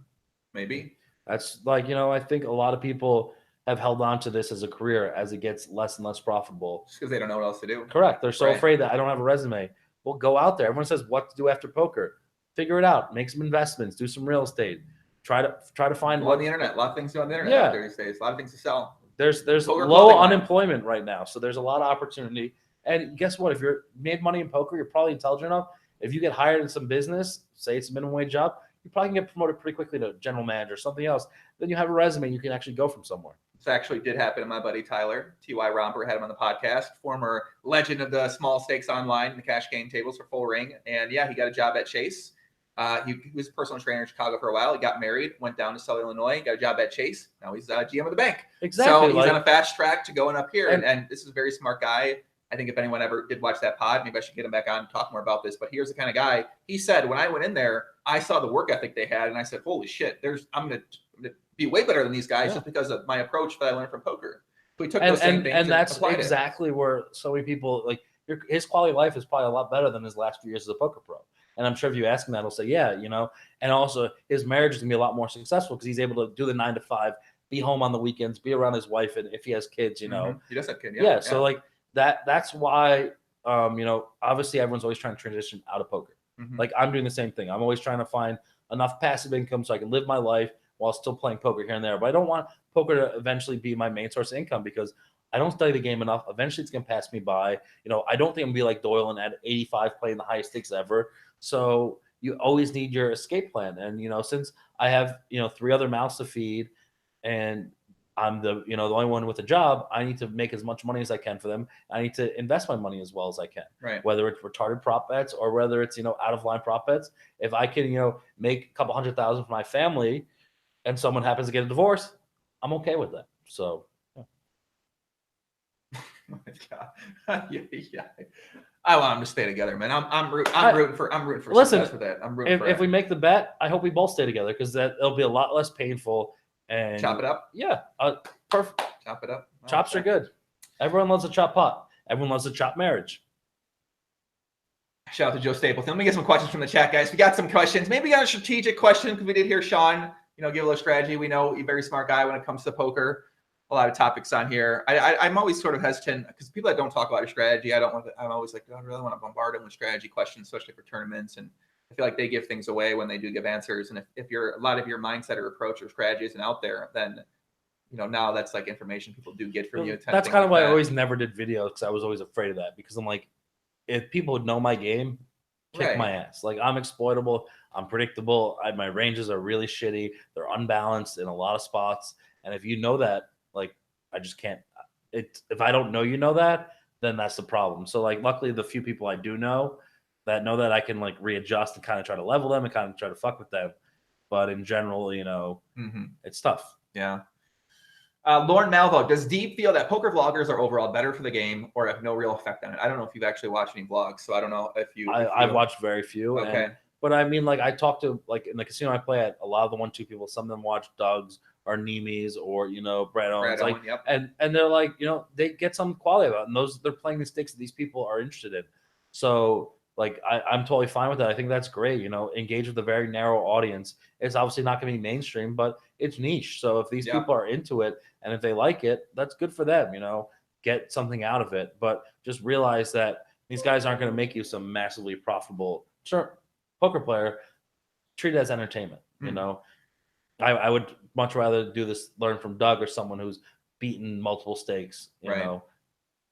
Maybe. That's like, I think a lot of people have held on to this as a career as it gets less and less profitable. Just because they don't know what else to do. Correct. They're so afraid that I don't have a resume. Well, go out there. Everyone says what to do after poker. Figure it out. Make some investments. Do some real estate. Try to find on the internet. A lot of things on the internet these days. A lot of things to sell. There's low unemployment right now, so there's a lot of opportunity. And guess what? If you're made money in poker, you're probably intelligent enough. If you get hired in some business, say it's a minimum wage job, you probably can get promoted pretty quickly to general manager or something else. Then you have a resume. You can actually go from somewhere. This actually did happen to my buddy Tyler. T.Y. Romper had him on the podcast. Former legend of the small stakes online, the cash game tables for Full Ring. And yeah, he got a job at Chase. He was a personal trainer in Chicago for a while. He got married, went down to Southern Illinois, got a job at Chase. Now he's GM of the bank. Exactly. So he's on a fast track to going up here. And this is a very smart guy. I think if anyone ever did watch that pod, maybe I should get him back on and talk more about this. But here's the kind of guy. He said, when I went in there, I saw the work ethic they had. And I said, holy shit, I'm going to be way better than these guys just because of my approach that I learned from poker. We took those same things and that's exactly where so many people, like, his quality of life is probably a lot better than his last few years as a poker pro. And I'm sure if you ask him that, he'll say, yeah, and also his marriage is going to be a lot more successful because he's able to do the 9 to 5, be home on the weekends, be around his wife. And if he has kids, Mm-hmm. He does have kids. Yeah. So like that's why, obviously everyone's always trying to transition out of poker. Mm-hmm. Like I'm doing the same thing. I'm always trying to find enough passive income so I can live my life while still playing poker here and there. But I don't want poker to eventually be my main source of income because I don't study the game enough. Eventually it's going to pass me by. I don't think I'm going to be like Doyle and at 85 playing the highest stakes ever. So you always need your escape plan. And, since I have, 3 other mouths to feed and I'm the only one with a job. I need to make as much money as I can for them. I need to invest my money as well as I can. Right. Whether it's retarded prop bets or whether it's out of line prop bets. If I can make a couple $100,000 for my family, and someone happens to get a divorce, I'm okay with that. So. Yeah. Oh my God. Yeah. I want them to stay together, man. I'm rooting for success with that. I'm rooting for if we make the bet, I hope we both stay together because it'll be a lot less painful. And chop it up. Yeah, perfect. Chop it up. Chops are good. Everyone loves a chop pot. Everyone loves a chop marriage. Shout out to Joe Stapleton. Let me get some questions from the chat, guys. We got some questions. Maybe got a strategic question because we did hear Shaun, give a little strategy. We know you're a very smart guy when it comes to poker. A lot of topics on here. I'm always sort of hesitant because people that don't talk about a strategy, I'm always like, I don't really want to bombard them with strategy questions, especially for tournaments. And I feel like they give things away when they do give answers. And if a lot of your mindset or approach or strategy isn't out there, then now that's like information people do get from you. That's kind of why I always never did videos because I was always afraid of that because I'm like, if people would know my game, kick my ass. Like I'm exploitable, I'm predictable. My ranges are really shitty. They're unbalanced in a lot of spots. And if you know that, like I just can't. If I don't know that, then that's the problem. So like, luckily, the few people I do know that I can like readjust and kind of try to level them and kind of try to fuck with them. But in general, it's tough. Yeah. Lauren Malvo, does Deeb feel that poker vloggers are overall better for the game or have no real effect on it? I don't know if you've actually watched any vlogs, so I don't know if you. I've watched very few. Okay. But I mean, like I talk to like in the casino I play at, a lot of the 1-2 people. Some of them watch Doug's or Nemi's or Brad Owens, yep. and they're like they get some quality about it, and they're playing the stakes that these people are interested in. So like I'm totally fine with that. I think that's great. Engage with a very narrow audience. It's obviously not going to be mainstream, but it's niche. So if these people are into it and if they like it, that's good for them. Get something out of it, but just realize that these guys aren't going to make you some massively profitable poker player. Treat it as entertainment. I would much rather do this, learn from Doug or someone who's beaten multiple stakes. You know.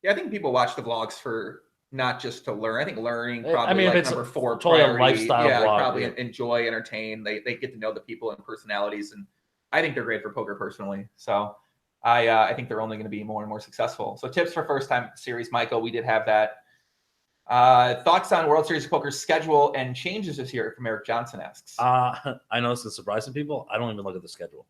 Yeah, I think people watch the vlogs for not just to learn. I think learning probably if it's number 4 totally priority. A lifestyle vlog, probably enjoy, entertain. They get to know the people and personalities, and I think they're great for poker personally. So I think they're only going to be more and more successful. So tips for first time series, Michael. We did have that. Thoughts on World Series of Poker's schedule and changes this year from Eric Johnson asks. I know this is surprising people. I don't even look at the schedule.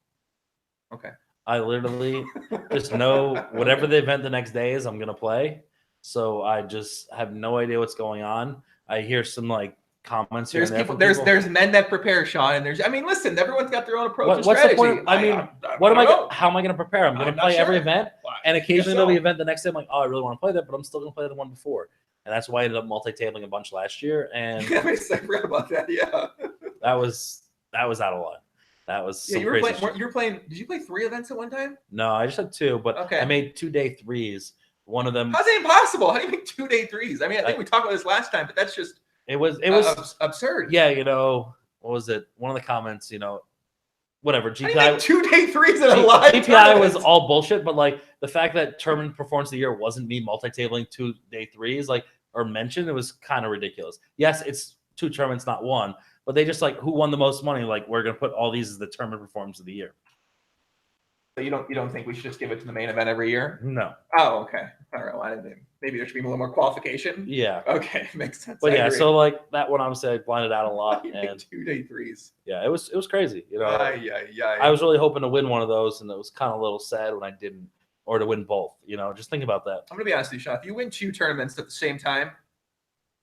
Okay. I literally just know whatever the event the next day is, I'm going to play. So I just have no idea what's going on. I hear some like comments here. There's men that prepare, Shaun, and listen, everyone's got their own approach and what's strategy. The point? How am I going to prepare? I'm going to play every event, and occasionally there'll be an event the next day. I'm like, I really want to play that, but I'm still going to play the one before. And that's why I ended up multi-tabling a bunch last year. And I forgot about that. Yeah, that was out of line. That was you were playing. Did you play 3 events at one time? No, I just had 2, but I made 2-day 3s. One of them. How's it impossible? How do you make 2-day 3s? I think we talked about this last time, but that's just. It was absurd. Yeah, what was it? One of the comments, whatever. GPI 2-day 3s in a live GPI was all bullshit, but like the fact that tournament performance of the year wasn't me multi-tabling 2-day 3s, like or mentioned, it was kind of ridiculous. Yes, it's 2 tournaments, not 1, but they just like who won the most money. Like we're gonna put all these as the tournament performance of the year. So you don't think we should just give it to the main event every year? No. Oh, okay. All right. Well, I didn't think. Maybe there should be a little more qualification. Yeah. Okay, makes sense. But so like that one, obviously I blinded out a lot. And 2-day 3s. Yeah, it was crazy. Yeah. I was really hoping to win one of those, and it was kind of a little sad when I didn't, or to win both. Just think about that. I'm gonna be honest with you, Shaun. If you win 2 tournaments at the same time,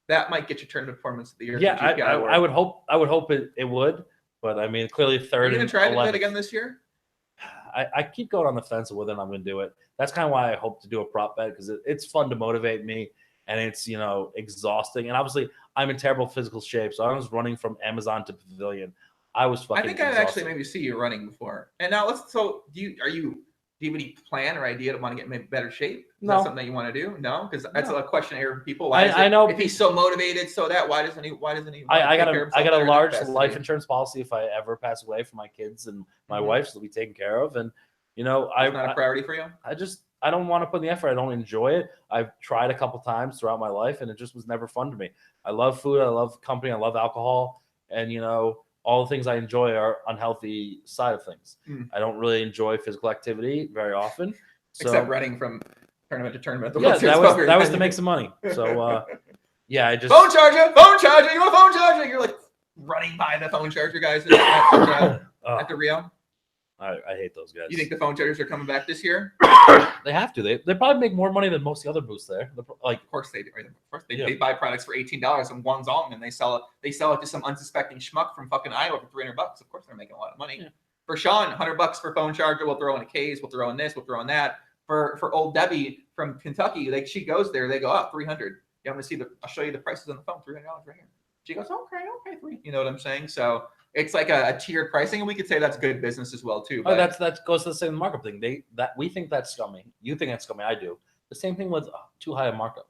that might get you tournament performance of the year. Yeah, I would hope it would, but clearly third. Are you gonna try to do that again this year? I keep going on the fence of whether or not I'm going to do it. That's kind of why I hope to do a prop bet because it's fun to motivate me and it's, exhausting. And obviously I'm in terrible physical shape. So I was running from Amazon to Pavilion. I was fucking exhausted. I actually maybe see you running before. And now do you have any plan or idea to want to get in better shape? Is that something that you want to do? No? Because that's a question I hear from people. I know if he's so motivated, why doesn't he? I got a large life insurance policy if I ever pass away for my kids and my wife, so they'll be taken care of. And it's not a priority for you. I don't want to put in the effort. I don't enjoy it. I've tried a couple times throughout my life, and it just was never fun to me. I love food. I love company. I love alcohol. And all the things I enjoy are unhealthy side of things. I don't really enjoy physical activity very often. So, except running from tournament to tournament. Yeah, that was to make some money. So yeah, I just phone charger. You want a phone charger? You're like running by the phone charger guys at the Rio. I hate those guys. You think the phone chargers are coming back this year? They have to. They probably make more money than most of the other booths there. Like, of course they do. Of course they buy products for $18 and Guangdong, and they sell it to some unsuspecting schmuck from fucking Iowa for $300. Of course they're making a lot of money. Yeah. For Shaun, $100 for phone charger. We'll throw in a case. We'll throw in this. We'll throw in that. For old Debbie from Kentucky, like she goes there. They go up $300. You want to see I'll show you the prices on the phone. $300 right here. She goes, okay, $3. You know what I'm saying? So. It's like a tiered pricing, and we could say that's good business as well too. But that goes to the same markup thing. We think that's scummy. You think that's scummy. I do. The same thing with too high a markup.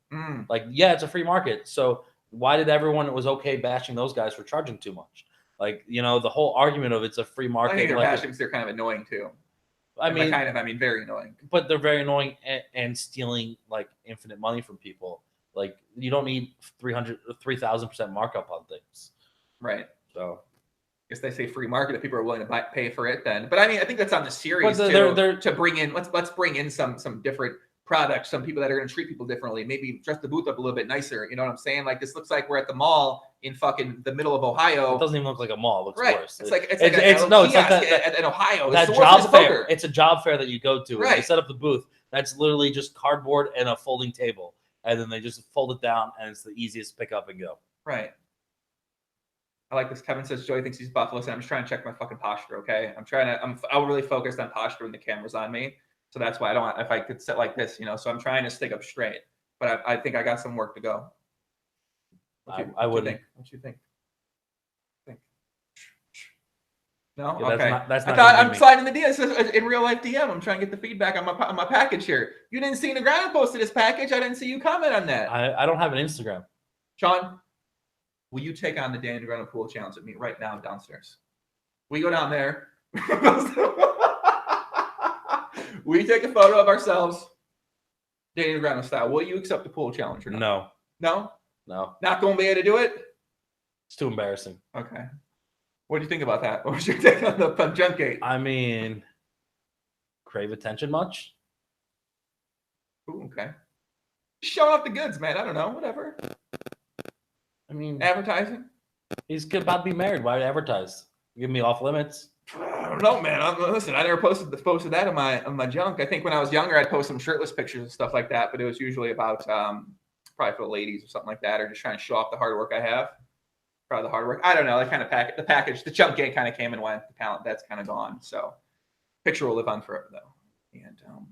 Like, yeah, it's a free market. So why did everyone it was okay bashing those guys for charging too much? Like, the whole argument of it's a free market. I think they're like, bashing because they're kind of annoying too. I mean, very annoying. But they're very annoying and stealing like infinite money from people. Like, you don't need 3,000% markup on things, right? So. If they say free market, if people are willing to pay for it, then. But I mean, I think that's on the series to bring in. Let's bring in some different products, some people that are going to treat people differently. Maybe dress the booth up a little bit nicer. You know what I'm saying? Like this looks like we're at the mall in fucking the middle of Ohio. It doesn't even look like a mall. It looks worse. It's like that in Ohio. That job fair. It's a job fair that you go to. Right. And they set up the booth. That's literally just cardboard and a folding table, and then they just fold it down, and it's the easiest pick up and go. Right. I like this. Kevin says Joey thinks he's Buffalo. So I'm just trying to check my fucking posture. Okay, I'm really focused on posture when the camera's on me. So that's why I don't want, if I could sit like this, so I'm trying to stick up straight. But I think I got some work to go. I wouldn't. What you think? No, yeah, okay. That's not I'm sliding the DM in real life DM. I'm trying to get the feedback on my package here. You didn't see Negreanu posted his package. I didn't see you comment on that. I don't have an Instagram. Shaun, will you take on the Danny Negreanu pool challenge with me right now downstairs? We go down there. We take a photo of ourselves, Danny Negreanu style. Will you accept the pool challenge or not? No. No? No. Not going to be able to do it? It's too embarrassing. Okay. What do you think about that? What was your take on the junk gate? I mean, crave attention much? Ooh, okay. Showing off the goods, man. I don't know. Whatever. I mean, advertising. He's about to be married. Why advertise? Give me off limits. I don't know, man. Listen, I never posted that on my junk. I think when I was younger, I'd post some shirtless pictures and stuff like that, but it was usually about probably for the ladies or something like that, or just trying to show off the hard work I have. Probably the hard work. I don't know. That kind of the junk gate kind of came and went. The talent that's kind of gone. So, picture will live on forever though. And I don't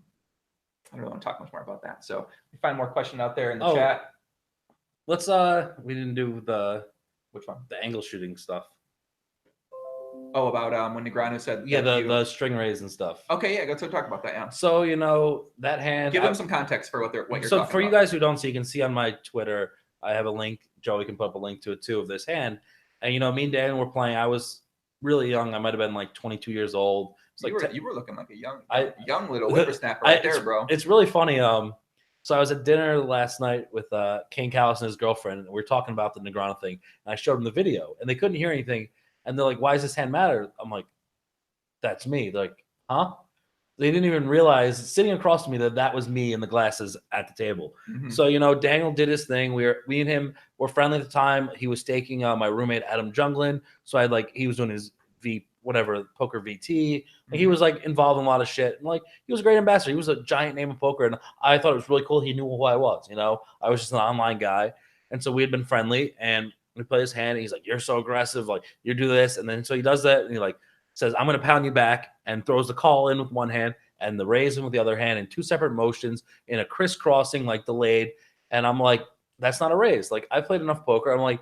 really want to talk much more about that. So, we find more questions out there in the chat. Let's we didn't do which one? The angle shooting stuff. Oh, about when Negreanu said the string raise and stuff. Okay, yeah, let's talk about that. Yeah. So that hand. Give them some context for what you're talking about. So for you guys who don't see, you can see on my Twitter, I have a link. Joey can put up a link to it too of this hand. And me and Dan were playing. I was really young. I might have been like 22 years old. You were looking like a young little whippersnapper right there, bro. It's really funny. So I was at dinner last night with Kane Callis and his girlfriend, and we were talking about the Negreanu thing. And I showed them the video, and they couldn't hear anything. And they're like, "Why does this hand matter?" I'm like, "That's me." They're like, "Huh?" They didn't even realize sitting across from me that was me in the glasses at the table. Mm-hmm. So Daniel did his thing. Me and him were friendly at the time. He was staking my roommate Adam Junglin. So he was doing his poker VT. Mm-hmm. He was involved in a lot of shit. And he was a great ambassador. He was a giant name in poker, and I thought it was really cool. He knew who I was. I was just an online guy, and so we had been friendly. And we play his hand, and he's like, "You're so aggressive. You do this." And then so he does that, and he says, "I'm going to pound you back," and throws the call in with one hand and the raise in with the other hand in two separate motions in a crisscrossing, delayed. And I'm like, that's not a raise. I played enough poker. I'm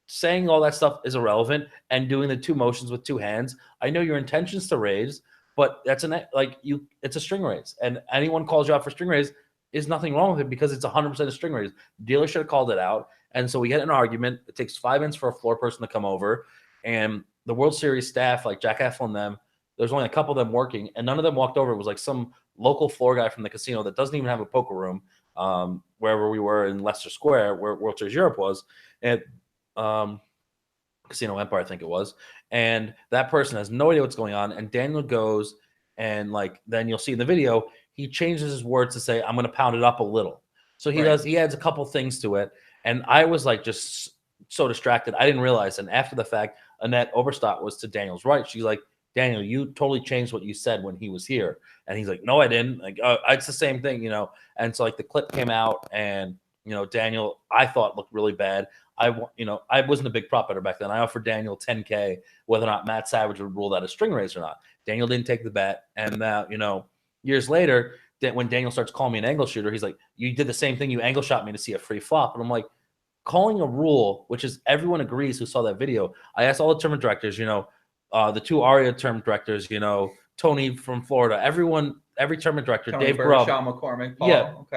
saying all that stuff is irrelevant and doing the two motions with two hands. I know your intentions to raise, but that's it's a string raise. And anyone calls you out for string raise is nothing wrong with it because it's 100% a string raise. Dealer should have called it out. And so we get in an argument. It takes 5 minutes for a floor person to come over. And the World Series staff, Jack Effel and them, there's only a couple of them working, and none of them walked over. It was some local floor guy from the casino that doesn't even have a poker room, wherever we were in Leicester Square, where World Series Europe was. And Casino Empire, I think it was. And that person has no idea what's going on. And Daniel goes and like, then you'll see in the video, he changes his words to say, I'm going to pound it up a little. So he adds a couple things to it. And I was like, just so distracted. I didn't realize. And after the fact, Annette Oberstadt was to Daniel's right. She's like, Daniel, you totally changed what you said when he was here. And he's like, no, I didn't. Like, it's the same thing, And so like the clip came out and, Daniel, I thought looked really bad. I wasn't a big prop better back then. I offered Daniel $10K whether or not Matt Savage would rule that a string race or not. Daniel didn't take the bet. And now, years later, when Daniel starts calling me an angle shooter, he's like, you did the same thing. You angle shot me to see a free flop. And I'm like, calling a rule, which is everyone agrees who saw that video. I asked all the tournament directors, the two ARIA tournament directors, Tony from Florida, every tournament director, Tony Dave Burr, Grubb. Sean McCormick, Paul.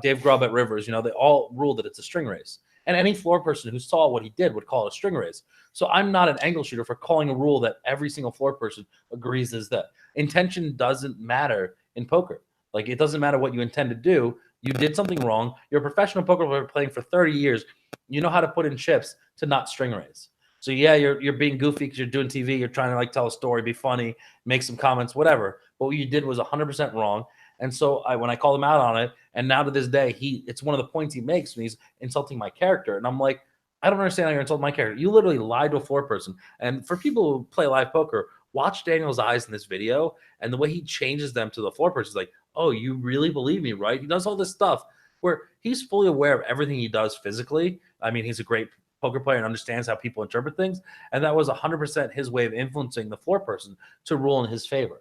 Dave Grubb at Rivers, they all ruled that it's a string race. And any floor person who saw what he did would call it a string race. So I'm not an angle shooter for calling a rule that every single floor person agrees is that. Intention doesn't matter in poker. Like, it doesn't matter what you intend to do. You did something wrong. You're a professional poker player playing for 30 years. You know how to put in chips to not string raise. So yeah, you're being goofy because you're doing TV. You're trying to like tell a story, be funny, make some comments, whatever. But what you did was 100% wrong. And so when I called him out on it, and now to this day, it's one of the points he makes when he's insulting my character. And I'm like, I don't understand how you're insulting my character. You literally lied to a floor person. And for people who play live poker, watch Daniel's eyes in this video and the way he changes them to the floor person is like, oh, you really believe me, right? He does all this stuff where he's fully aware of everything he does physically. I mean, he's a great poker player and understands how people interpret things. And that was 100% his way of influencing the floor person to rule in his favor.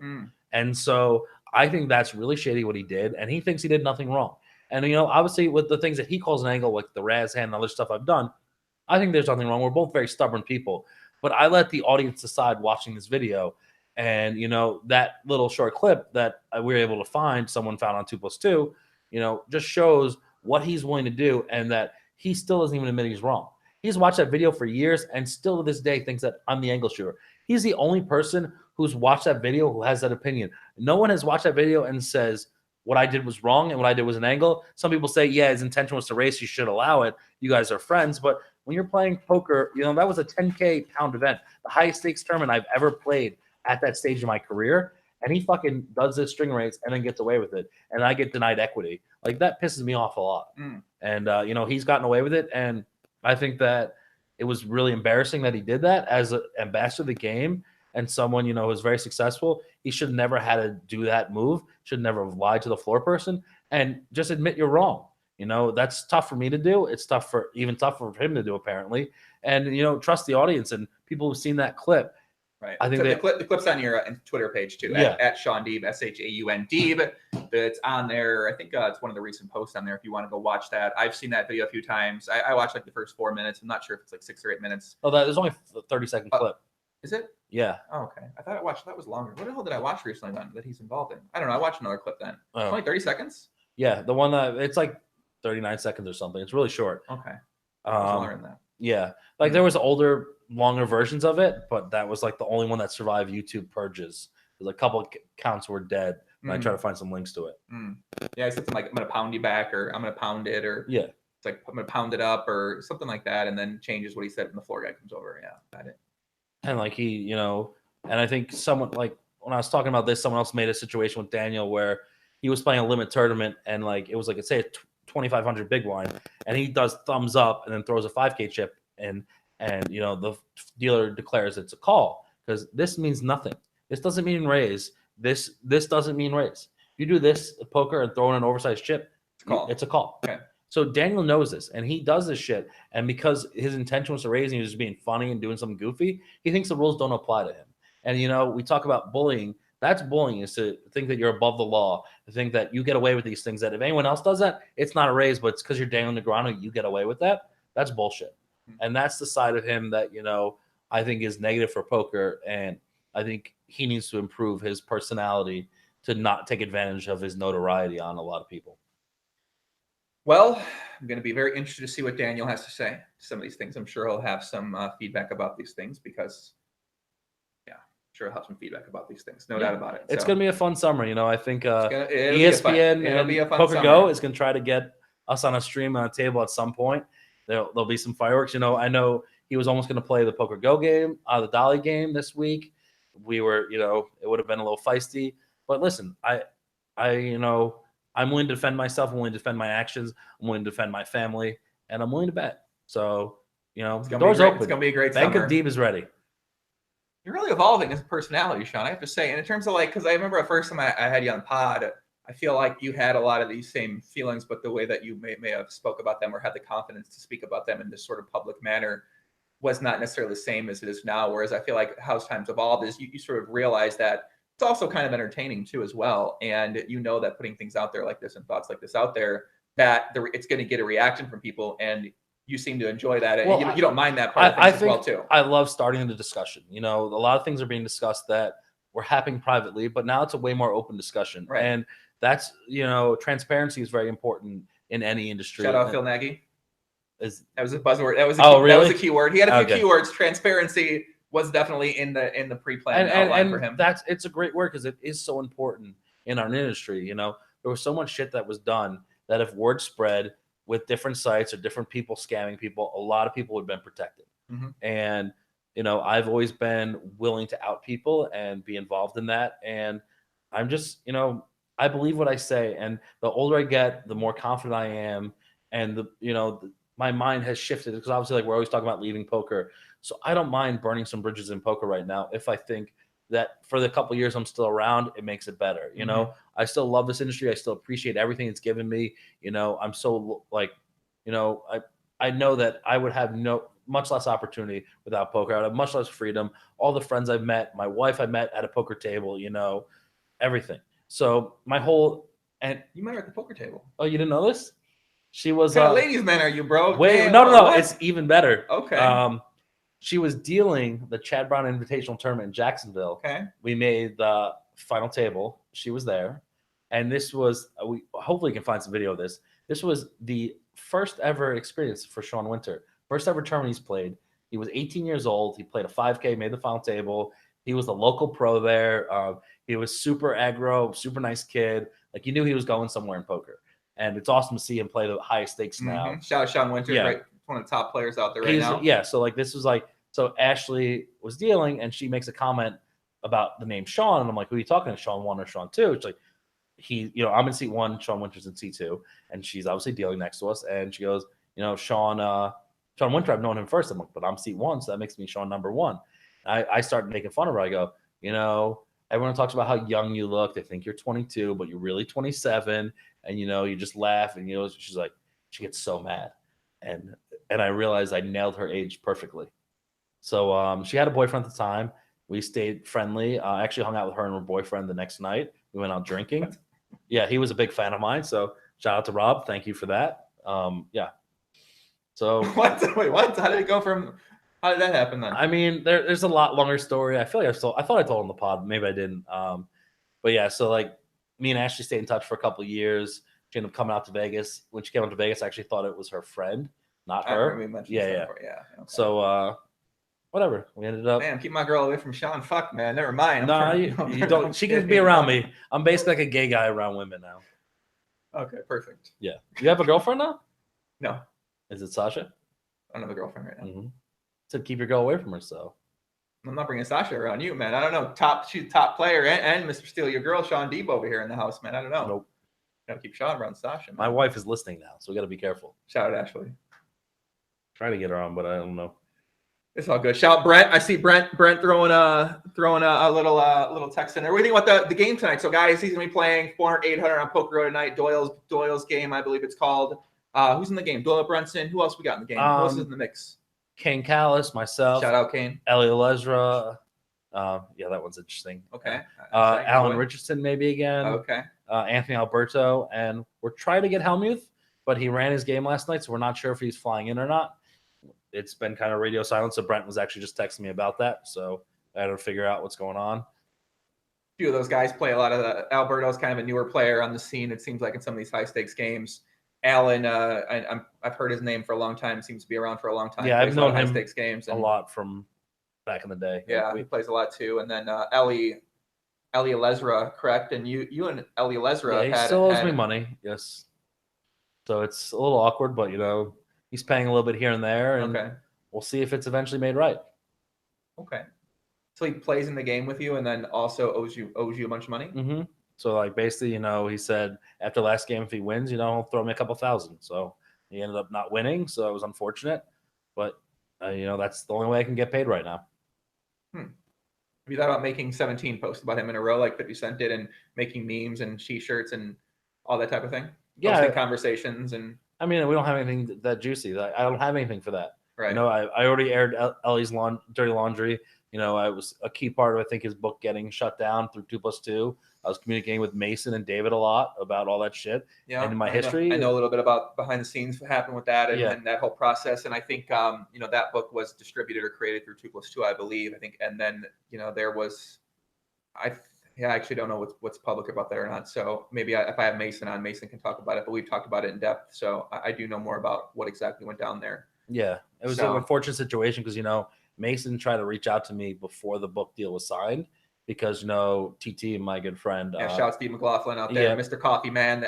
And so I think that's really shady what he did. And he thinks he did nothing wrong. And, obviously with the things that he calls an angle, like the Raz hand and other stuff I've done, I think there's nothing wrong. We're both very stubborn people. But I let the audience decide watching this video. And, that little short clip that we were able to find, someone found on 2+2, just shows what he's willing to do and that he still doesn't even admit he's wrong. He's watched that video for years and still to this day thinks that I'm the angle shooter. He's the only person who's watched that video who has that opinion. No one has watched that video and says what I did was wrong and what I did was an angle. Some people say, yeah, his intention was to race. You should allow it. You guys are friends. But when you're playing poker, that was a 10K pound event, the highest stakes tournament I've ever played at that stage of my career. And he fucking does this string race and then gets away with it. And I get denied equity. Like, that pisses me off a lot. And, he's gotten away with it. And I think that it was really embarrassing that he did that as an ambassador of the game and someone, who's very successful. He should never had to do that move, should never have lied to the floor person, and just admit you're wrong. That's tough for me to do. It's tougher for him to do, apparently. And, trust the audience and people who've seen that clip. Right. I think the clip's on your Twitter page too, at Shaun Deeb, SHAUN Deeb. It's on there. I think it's one of the recent posts on there if you want to go watch that. I've seen that video a few times. I watched like the first 4 minutes. I'm not sure if it's like 6 or 8 minutes. Oh, there's only a 30-second clip. Is it? Yeah. Oh, okay. I thought I watched that was longer. What the hell did I watch recently then that he's involved in? I don't know. I watched another clip then. It's only 30 seconds? Yeah. The one that it's like 39 seconds or something. It's really short. Okay. Longer than that. Yeah. Like there was older, longer versions of it, but that was like the only one that survived YouTube purges. There's a couple of accounts were dead, and I try to find some links to it. Yeah, I said something like, I'm going to pound you back, or I'm going to pound it, or yeah, it's like, I'm going to pound it up, or something like that, and then changes what he said when the floor guy comes over. Yeah, got it. And like he, and I think someone, like when I was talking about this, someone else made a situation with Daniel where he was playing a limit tournament, and like it was like, say, a 2,500 big blind, and he does thumbs up and then throws a 5K chip, and the dealer declares it's a call because this means nothing. This doesn't mean raise. This doesn't mean raise. You do this at poker and throw in an oversized chip, it's a call. Okay. So Daniel knows this, and he does this shit. And because his intention was to raise, and he was just being funny and doing something goofy, he thinks the rules don't apply to him. And we talk about bullying. That's bullying, is to think that you're above the law, to think that you get away with these things. That if anyone else does that, it's not a raise, but it's because you're Daniel Negreanu, you get away with that. That's bullshit. And that's the side of him that I think is negative for poker, and I think he needs to improve his personality to not take advantage of his notoriety on a lot of people. Well, I'm going to be very interested to see what Daniel has to say. Some of these things, I'm sure he'll have some feedback about these things because, I'm sure he'll have some feedback about these things. No doubt about it. It's going to be a fun summer. I think ESPN and Poker Go is going to try to get us on a stream on a table at some point. There'll be some fireworks. I know He was almost going to play the Poker Go game, the Dolly game this week. We were, it would have been a little feisty. But listen, I'm willing to defend myself. I'm willing to defend my actions. I'm willing to defend my family, and I'm willing to bet. So, the door's open. It's going to be a great Bank summer. of Deeb is ready. You're really evolving as a personality, Shaun, I have to say. And in terms of because I remember the first time I had you on pod, I feel like you had a lot of these same feelings, but the way that you may have spoke about them or had the confidence to speak about them in this sort of public manner was not necessarily the same as it is now. Whereas I feel like how times evolved is you sort of realize that it's also kind of entertaining too as well. And that putting things out there like this and thoughts like this out there, that it's going to get a reaction from people. And you seem to enjoy that. Well, you don't mind that part of things as well too. I love starting the discussion. A lot of things are being discussed that were happening privately, but now it's a way more open discussion. Right. And that's, transparency is very important in any industry. Shout out Phil Nagy. That was a buzzword. That was a key word. He had a few keywords. Transparency was definitely in the pre-planned outline for him. It's a great word because it is so important in our industry. There was so much shit that was done that if word spread with different sites or different people scamming people, a lot of people would have been protected. Mm-hmm. And, I've always been willing to out people and be involved in that. And I'm just, I believe what I say. And the older I get, the more confident I am. And my mind has shifted because obviously we're always talking about leaving poker. So I don't mind burning some bridges in poker right now if I think that for the couple of years I'm still around, it makes it better. Mm-hmm. I still love this industry. I still appreciate everything it's given me. I'm so I know that I would have much less opportunity without poker. I would have much less freedom. All the friends I've met, my wife I met at a poker table, everything. So my whole and you met her at the poker table. Oh, you didn't know this? She was what kind of ladies' man are you, bro? Wait, no, it's even better. Okay. She was dealing the Chad Brown Invitational Tournament in Jacksonville. Okay. We made the final table. She was there. And this was, we hopefully can find some video of this. This was the first ever experience for Shaun Winter. First ever tournament he's played. He was 18 years old. He played a 5K, made the final table. He was the local pro there. He was super aggro, super nice kid. You knew he was going somewhere in poker. And it's awesome to see him play the highest stakes now. Mm-hmm. Shout out Shaun Winter, right? One of the top players out there now. Yeah, so this was so Ashley was dealing, and she makes a comment about the name Shaun, and I'm like, who are you talking to, Shaun 1 or Shaun 2? It's like, I'm in seat 1, Shaun Winter's in seat 2, and she's obviously dealing next to us, and she goes, Shaun Winter, I've known him first. I'm like, but I'm seat 1, so that makes me Shaun number 1. I started making fun of her. I go, everyone talks about how young you look. They think you're 22, but you're really 27, and you just laugh, and she's like, she gets so mad, and I realized I nailed her age perfectly. So she had a boyfriend at the time. We stayed friendly. I actually hung out with her and her boyfriend the next night. We went out drinking. Yeah, he was a big fan of mine. So shout out to Rob. Thank you for that. Yeah. So what? Wait, what? How did it go from? How did that happen then? I mean, there's a lot longer story. I feel like I thought I told on the pod. Maybe I didn't. But yeah, so me and Ashley stayed in touch for a couple of years. She ended up coming out to Vegas. When she came out to Vegas, I actually thought it was her friend, not her. Yeah. Okay. So whatever. We ended up. Man, keep my girl away from Shaun. Fuck, man. Never mind. No, you don't. She can be around me. I'm basically like a gay guy around women now. Okay, perfect. Yeah. You have a girlfriend now? No. Is it Sasha? I don't have a girlfriend right now. Mm-hmm. Said keep your girl away from her. So I'm not bringing Sasha around you, man. I don't know. She's top player and Mr. Steal your girl, Shaun Deeb over here in the house, man. I don't know. Nope. Gotta keep Shaun around Sasha. Man. My wife is listening now, so we got to be careful. Shout out Ashley. Trying to get her on, but I don't know. It's all good. Shout Brent. I see Brent throwing a little text in there. What do you think about the game tonight? So guys, he's gonna be playing 400-800 on Poker Row tonight. Doyle's game, I believe it's called. Who's in the game? Doyle Brunson. Who else we got in the game? Who else is in the mix? Kane Callis, myself. Shout out Kane. Ellie Lesra. Yeah, that one's interesting. Okay. Alan Richardson maybe again. Okay. Anthony Alberto, and we're trying to get Hellmuth, but he ran his game last night, so we're not sure if he's flying in or not. It's been kind of radio silent, so Brent was actually just texting me about that, so I had to figure out what's going on. A few of those guys play a lot of the. Alberto's kind of a newer player on the scene, it seems like, in some of these high-stakes games. Alan, I've heard his name for a long time, seems to be around for a long time. Yeah, I've known him high-stakes games a lot from back in the day. Yeah, he plays a lot too. And then Ellie Lesra, correct? And you and Ellie Lesra he still owes me money, yes. So it's a little awkward, but he's paying a little bit here and there, and we'll see if it's eventually made right. Okay. So he plays in the game with you, and then also owes you a bunch of money. Mm-hmm. So like basically, he said after last game, if he wins, he'll throw me a couple thousand. So he ended up not winning, so it was unfortunate. But that's the only way I can get paid right now. Have you thought about making 17 posts about him in a row, like 50 Cent did, and making memes and T-shirts and all that type of thing? Yeah, posting conversations and. I mean, we don't have anything that juicy. I don't have anything for that. Right. I already aired Ellie's dirty laundry. I was a key part of, I think, his book getting shut down through 2+2. I was communicating with Mason and David a lot about all that shit. Yeah. And in my history. I know a little bit about behind the scenes what happened with that and that whole process. And I think, that book was distributed or created through 2+2, I believe. I think, and then, there was, I actually don't know what's public about that or not. So maybe if I have Mason on, Mason can talk about it, but we've talked about it in depth. So I do know more about what exactly went down there. Yeah. It was an unfortunate situation because, Mason tried to reach out to me before the book deal was signed because, TT, my good friend. Shout Steve McLaughlin out there, Mr. Coffee Man.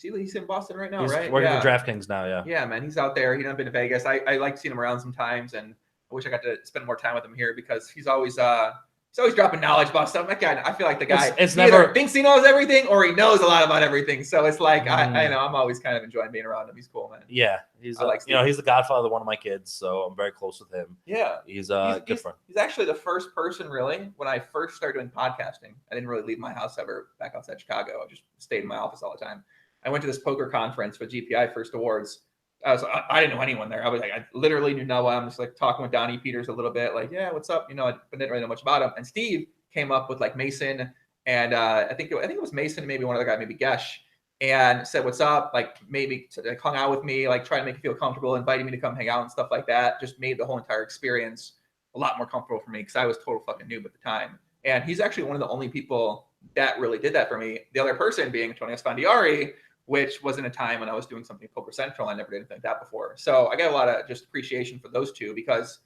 He's in Boston right now, he's right? Working for DraftKings now, yeah. Yeah, man, he's out there. He's not been to Vegas. I like seeing him around sometimes, and I wish I got to spend more time with him here because he's always dropping knowledge about stuff. That guy, I feel like the guy it's never thinks he knows everything or he knows a lot about everything. So it's like I know I'm always kind of enjoying being around him. He's cool, man. Yeah, he's he's the godfather of one of my kids, so I'm very close with him. Yeah, he's a good friend. He's actually the first person, really, when I first started doing podcasting. I didn't really leave my house ever back outside Chicago. I just stayed in my office all the time. I went to this poker conference for GPI First Awards. I didn't know anyone there. I literally knew no one. I'm just like talking with Donnie Peters a little bit, like, yeah, what's up? I didn't really know much about him. And Steve came up with like Mason and I think it was Mason, maybe one other guy, maybe Gesh, and said, what's up? Like maybe hung out with me, like trying to make me feel comfortable, inviting me to come hang out and stuff like that. Just made the whole entire experience a lot more comfortable for me because I was total fucking noob at the time. And he's actually one of the only people that really did that for me. The other person being Tony Esfandiari, which was in a time when I was doing something Poker Central. I never did anything like that before. So I got a lot of just appreciation for those two because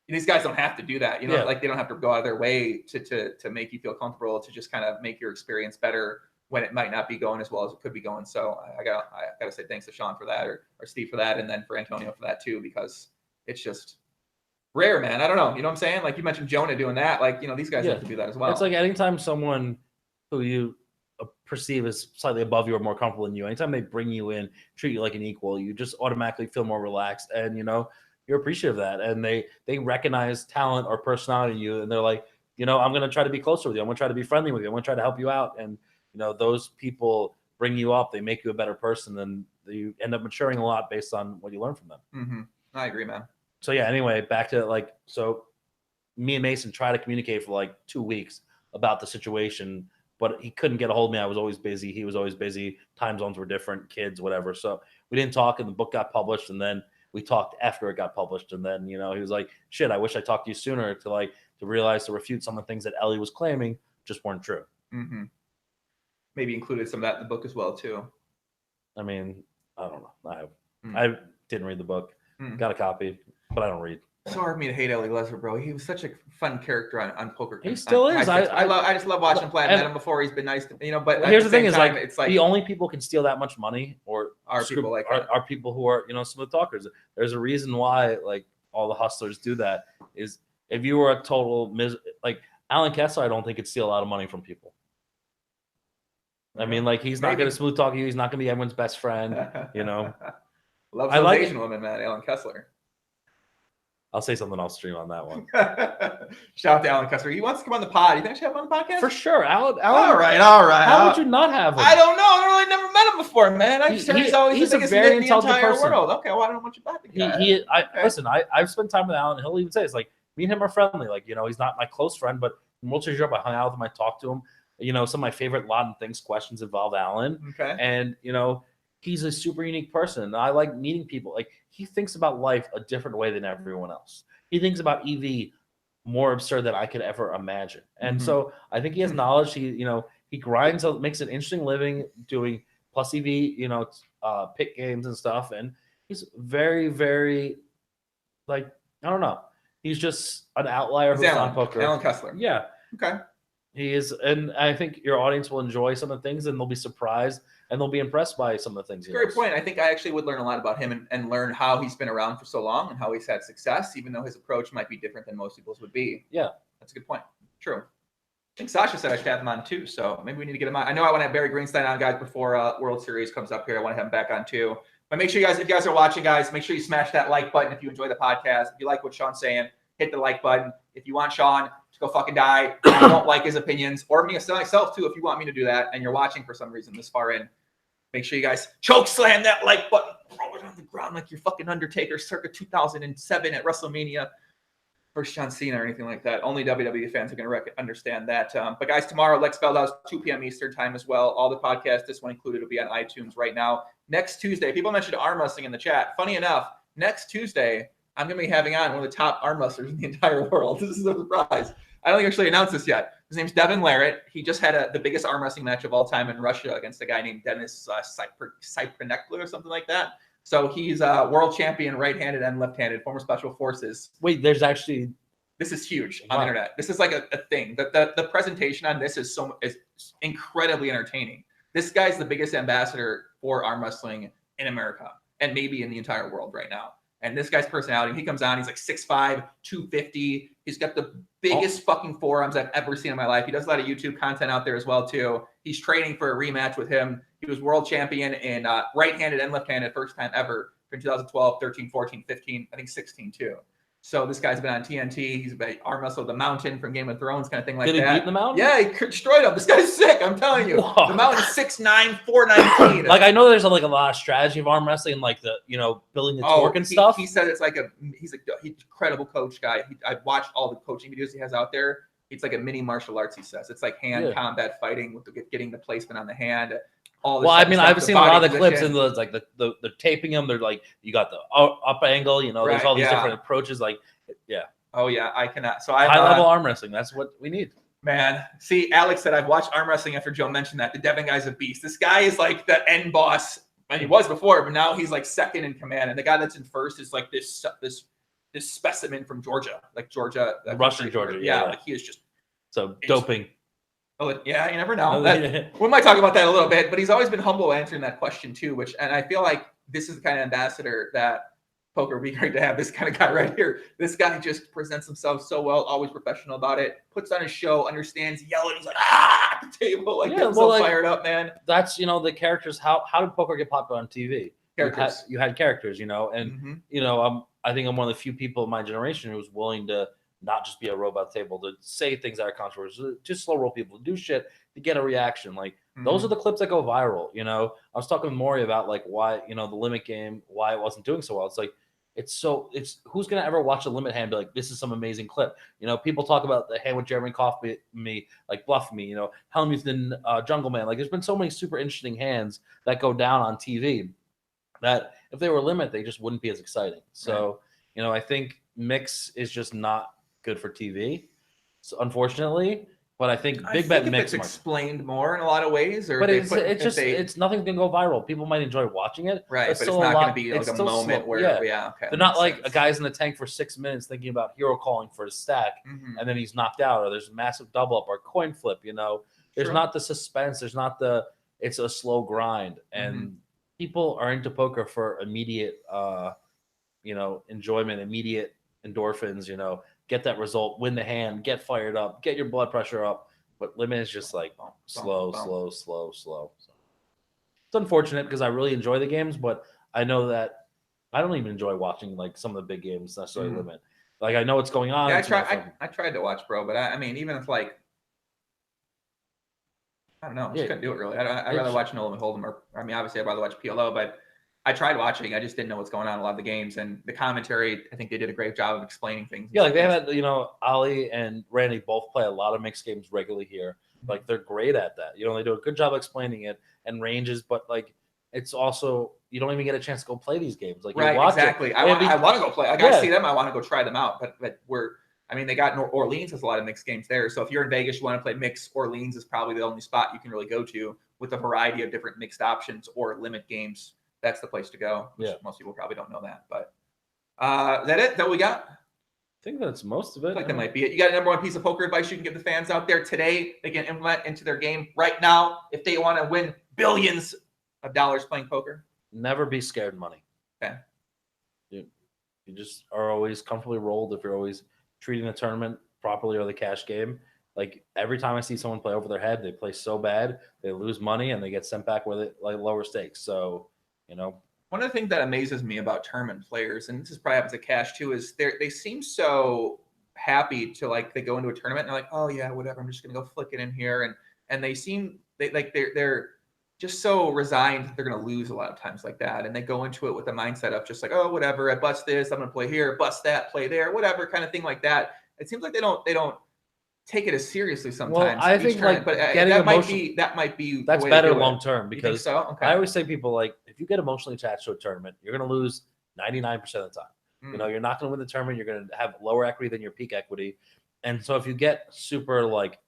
these guys don't have to do that. Like they don't have to go out of their way to make you feel comfortable, to just kind of make your experience better when it might not be going as well as it could be going. So I got to say thanks to Shaun for that or Steve for that. And then for Antonio for that too, because it's just rare, man. I don't know. You know what I'm saying? Like you mentioned Jonah doing that. Like, these guys have to do that as well. It's like anytime someone who you perceive as slightly above you or more comfortable than you, anytime they bring you in, treat you like an equal, you just automatically feel more relaxed and you're appreciative of that, and they recognize talent or personality in you, and they're like, I'm going to try to be closer with you, I'm going to try to be friendly with you, I'm going to try to help you out. And those people bring you up, they make you a better person, and you end up maturing a lot based on what you learn from them. Mm-hmm. I agree, man. So yeah, anyway, back to so me and Mason tried to communicate for 2 weeks about the situation, but he couldn't get a hold of me. I was always busy. He was always busy. Time zones were different, kids, whatever. So we didn't talk, and the book got published, and then we talked after it got published. And then, he was like, shit, I wish I talked to you sooner to realize, to refute some of the things that Ellie was claiming just weren't true. Mm-hmm. Maybe included some of that in the book as well, too. I mean, I don't know. I didn't read the book. Got a copy, but I don't read. So hard for me to hate Ellie Lesser, bro. He was such a fun character on Poker. He still is. I just love watching him play. I met him before. He's been nice to me, But here's the thing: is it's like the only people can steal that much money, or are people like that. Are people who are smooth talkers. There's a reason why all the hustlers do that. Is if you were a total Alan Kessler, I don't think could steal a lot of money from people. I mean, he's not going to smooth talk you. He's not going to be everyone's best friend. Loves those Asian women, man. Alan Kessler. I'll say something off stream on that one. Shout out to Alan Kessler. He wants to come on the pod. You think I should have him on the podcast? For sure. Alan, all right. How would you not have him? I don't know. I really never met him before, man. I just heard he's always the biggest nit in the entire world. Okay, well, I don't know much about the guy. Listen, I've spent time with Alan. He'll even say it's me and him are friendly. He's not my close friend, but in World Series Europe, I hung out with him. I talked to him. Some of my favorite Latin things questions involve Alan. Okay. And, he's a super unique person. I like meeting people. He thinks about life a different way than everyone else. He thinks about EV more absurd than I could ever imagine. And so I think he has knowledge. He grinds, makes an interesting living doing plus EV, pick games and stuff. And he's very, very I don't know. He's just an outlier who's on poker. Alan Kessler. Yeah. Okay. He is, and I think your audience will enjoy some of the things, and they'll be surprised, and they'll be impressed by some of the things. Great point. I think I actually would learn a lot about him and learn how he's been around for so long and how he's had success, even though his approach might be different than most people's would be. Yeah, that's a good point. True. I think Sasha said I should have him on too, so maybe we need to get him on. I know I want to have Barry Greenstein on, guys, before World Series comes up here. I want to have him back on too. But make sure you guys, if you guys are watching, guys, make sure you smash that like button if you enjoy the podcast. If you like what Shaun's saying, hit the like button. If you want Shaun to go fucking die, if you don't like his opinions, or me myself too, if you want me to do that, and you're watching for some reason this far in, make sure you guys choke slam that like button, throw it on the ground like you're fucking Undertaker circa 2007 at WrestleMania versus John Cena or anything like that. Only WWE fans are going to understand that. But guys, tomorrow, Lex Feldhaus, 2 p.m. Eastern time as well. All the podcasts, this one included, will be on iTunes right now. Next Tuesday, people mentioned arm wrestling in the chat. Funny enough, next Tuesday, I'm going to be having on one of the top arm wrestlers in the entire world. This is a surprise. I don't think I actually announced this yet. His name's Devin Larratt. He just had the biggest arm wrestling match of all time in Russia against a guy named Denis Cypernekla or something like that. So he's a world champion, right-handed and left-handed, former special forces. Wait, there's actually... This is huge on the internet. This is like a thing. The presentation on this is incredibly entertaining. This guy's the biggest ambassador for arm wrestling in America and maybe in the entire world right now. And this guy's personality, he comes on, he's like 6'5", 250. He's got the biggest fucking forearms I've ever seen in my life. He does a lot of YouTube content out there as well, too. He's training for a rematch with him. He was world champion in right-handed and left-handed, first time ever for 2012, 13, 14, 15, I think 16, too. So this guy's been on TNT. He's been arm wrestled the Mountain from Game of Thrones, kind of thing like that. Did he beat the Mountain? Yeah, he destroyed him. This guy's sick. I'm telling you. Whoa. The Mountain's 6'9", 419. Like, I know there's like a lot of strategy of arm wrestling, like the building the torque and stuff. He said it's like he's an incredible coach guy. I've watched all the coaching videos he has out there. It's like a mini martial arts. He says it's like hand combat fighting with getting the placement on the hand. I've seen a lot of the clips and they're taping them. They're like, you got the up angle, there's all these different approaches. Like, yeah. Oh yeah, I cannot. So high level arm wrestling. That's what we need. Man, see, Alex said I've watched arm wrestling after Joe mentioned that. The Devin guy's a beast. This guy is like the end boss, and he was before, but now he's like second in command. And the guy that's in first is like this specimen from Georgia, like Georgia, Russian Georgia. Yeah, like he is just doping. Oh, yeah, you never know. We might talk about that a little bit, but he's always been humble answering that question too, and I feel like this is the kind of ambassador that poker would be great to have. This kind of guy right here. This guy just presents himself so well, always professional about it, puts on his show, understands, yelling, he's like, at the table, like fired up, man. That's, the characters. How did poker get popular on TV? Characters. You had characters, and, I think I'm one of the few people in my generation who's willing to not just be a robot table, to say things that are controversial, just slow roll people, to do shit to get a reaction. Like those are the clips that go viral. I was talking with Maury about like why, the limit game, why it wasn't doing so well. It's like, it's who's going to ever watch a limit hand and be like, this is some amazing clip. People talk about the hand with Jeremy Koff me, like bluff me, Hellmuth and Jungle Man. Like there's been so many super interesting hands that go down on TV that if they were limit, they just wouldn't be as exciting. So, I think mix is just not good for TV, so unfortunately. But I think Big Bet mix it's explained more in a lot of ways, or but it's nothing's gonna go viral. People might enjoy watching it, right? But it's not gonna be like a moment where they're not like a guy's in the tank for 6 minutes thinking about hero calling for his stack, and then he's knocked out, or there's a massive double up or coin flip. There's not the suspense. There's not it's a slow grind, and people are into poker for immediate, enjoyment, immediate endorphins. Get that result, win the hand, get fired up, get your blood pressure up. But limit is just like slow. It's unfortunate because I really enjoy the games, but I know that I don't even enjoy watching like some of the big games necessarily limit. Like I know what's going on. Yeah, I tried to watch, bro, but I mean, even if like I don't know, I just couldn't do it really. I'd rather watch No Limit Hold'em, obviously I'd rather watch PLO, but I tried watching. I just didn't know what's going on in a lot of the games, and the commentary. I think they did a great job of explaining things. Yeah, like they have, Ali and Randy both play a lot of mixed games regularly here. Like they're great at that. They do a good job explaining it and ranges, but like it's also you don't even get a chance to go play these games. Like right, exactly. I want to go play. Like I see them, I want to go try them out. But they got Orleans has a lot of mixed games there. So if you're in Vegas, you want to play mixed. Orleans is probably the only spot you can really go to with a variety of different mixed options or limit games. That's the place to go. Most people probably don't know that, but is that it that we got? think that's most of it. I feel like that might be it. You got a number one piece of poker advice you can give the fans out there today? They can implement into their game right now if they want to win billions of dollars playing poker. Never be scared of money. Okay. You just are always comfortably rolled if you're always treating the tournament properly or the cash game. Like every time I see someone play over their head, they play so bad, they lose money and they get sent back with it like lower stakes. So, one of the things that amazes me about tournament players, and this is probably happens at cash too, is they seem so happy to like they go into a tournament and they're like, oh yeah, whatever, I'm just gonna go flick it in here, and they seem they're just so resigned that they're gonna lose a lot of times like that, and they go into it with the mindset of just like, oh whatever, I bust this, I'm gonna play here, bust that, play there, whatever kind of thing like that. It seems like they don't take it as seriously sometimes. Well, I think like but getting that emotional, might be that's the way better to do it. long term You think because so? Okay. I always say people like if you get emotionally attached to a tournament, you're going to lose 99% of the time. You're not going to win the tournament. You're going to have lower equity than your peak equity, and so if you get super like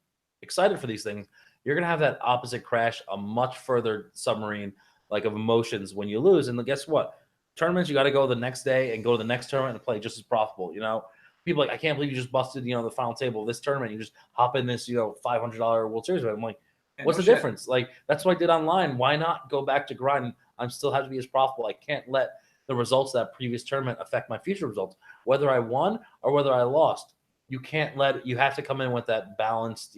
excited for these things, you're going to have that opposite crash, a much further submarine like of emotions when you lose. And then guess what? Tournaments you got to go the next day and go to the next tournament and play just as profitable. People like, I can't believe you just busted, the final table of this tournament. You just hop in this, $500 World Series event. I'm like, what's the difference? Like, that's what I did online. Why not go back to grind? I'm still have to be as profitable. I can't let the results of that previous tournament affect my future results, whether I won or whether I lost. You have to come in with that balanced,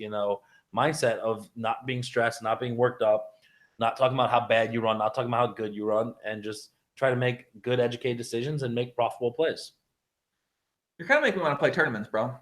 mindset of not being stressed, not being worked up, not talking about how bad you run, not talking about how good you run, and just try to make good, educated decisions and make profitable plays. You're kind of making me want to play tournaments, bro.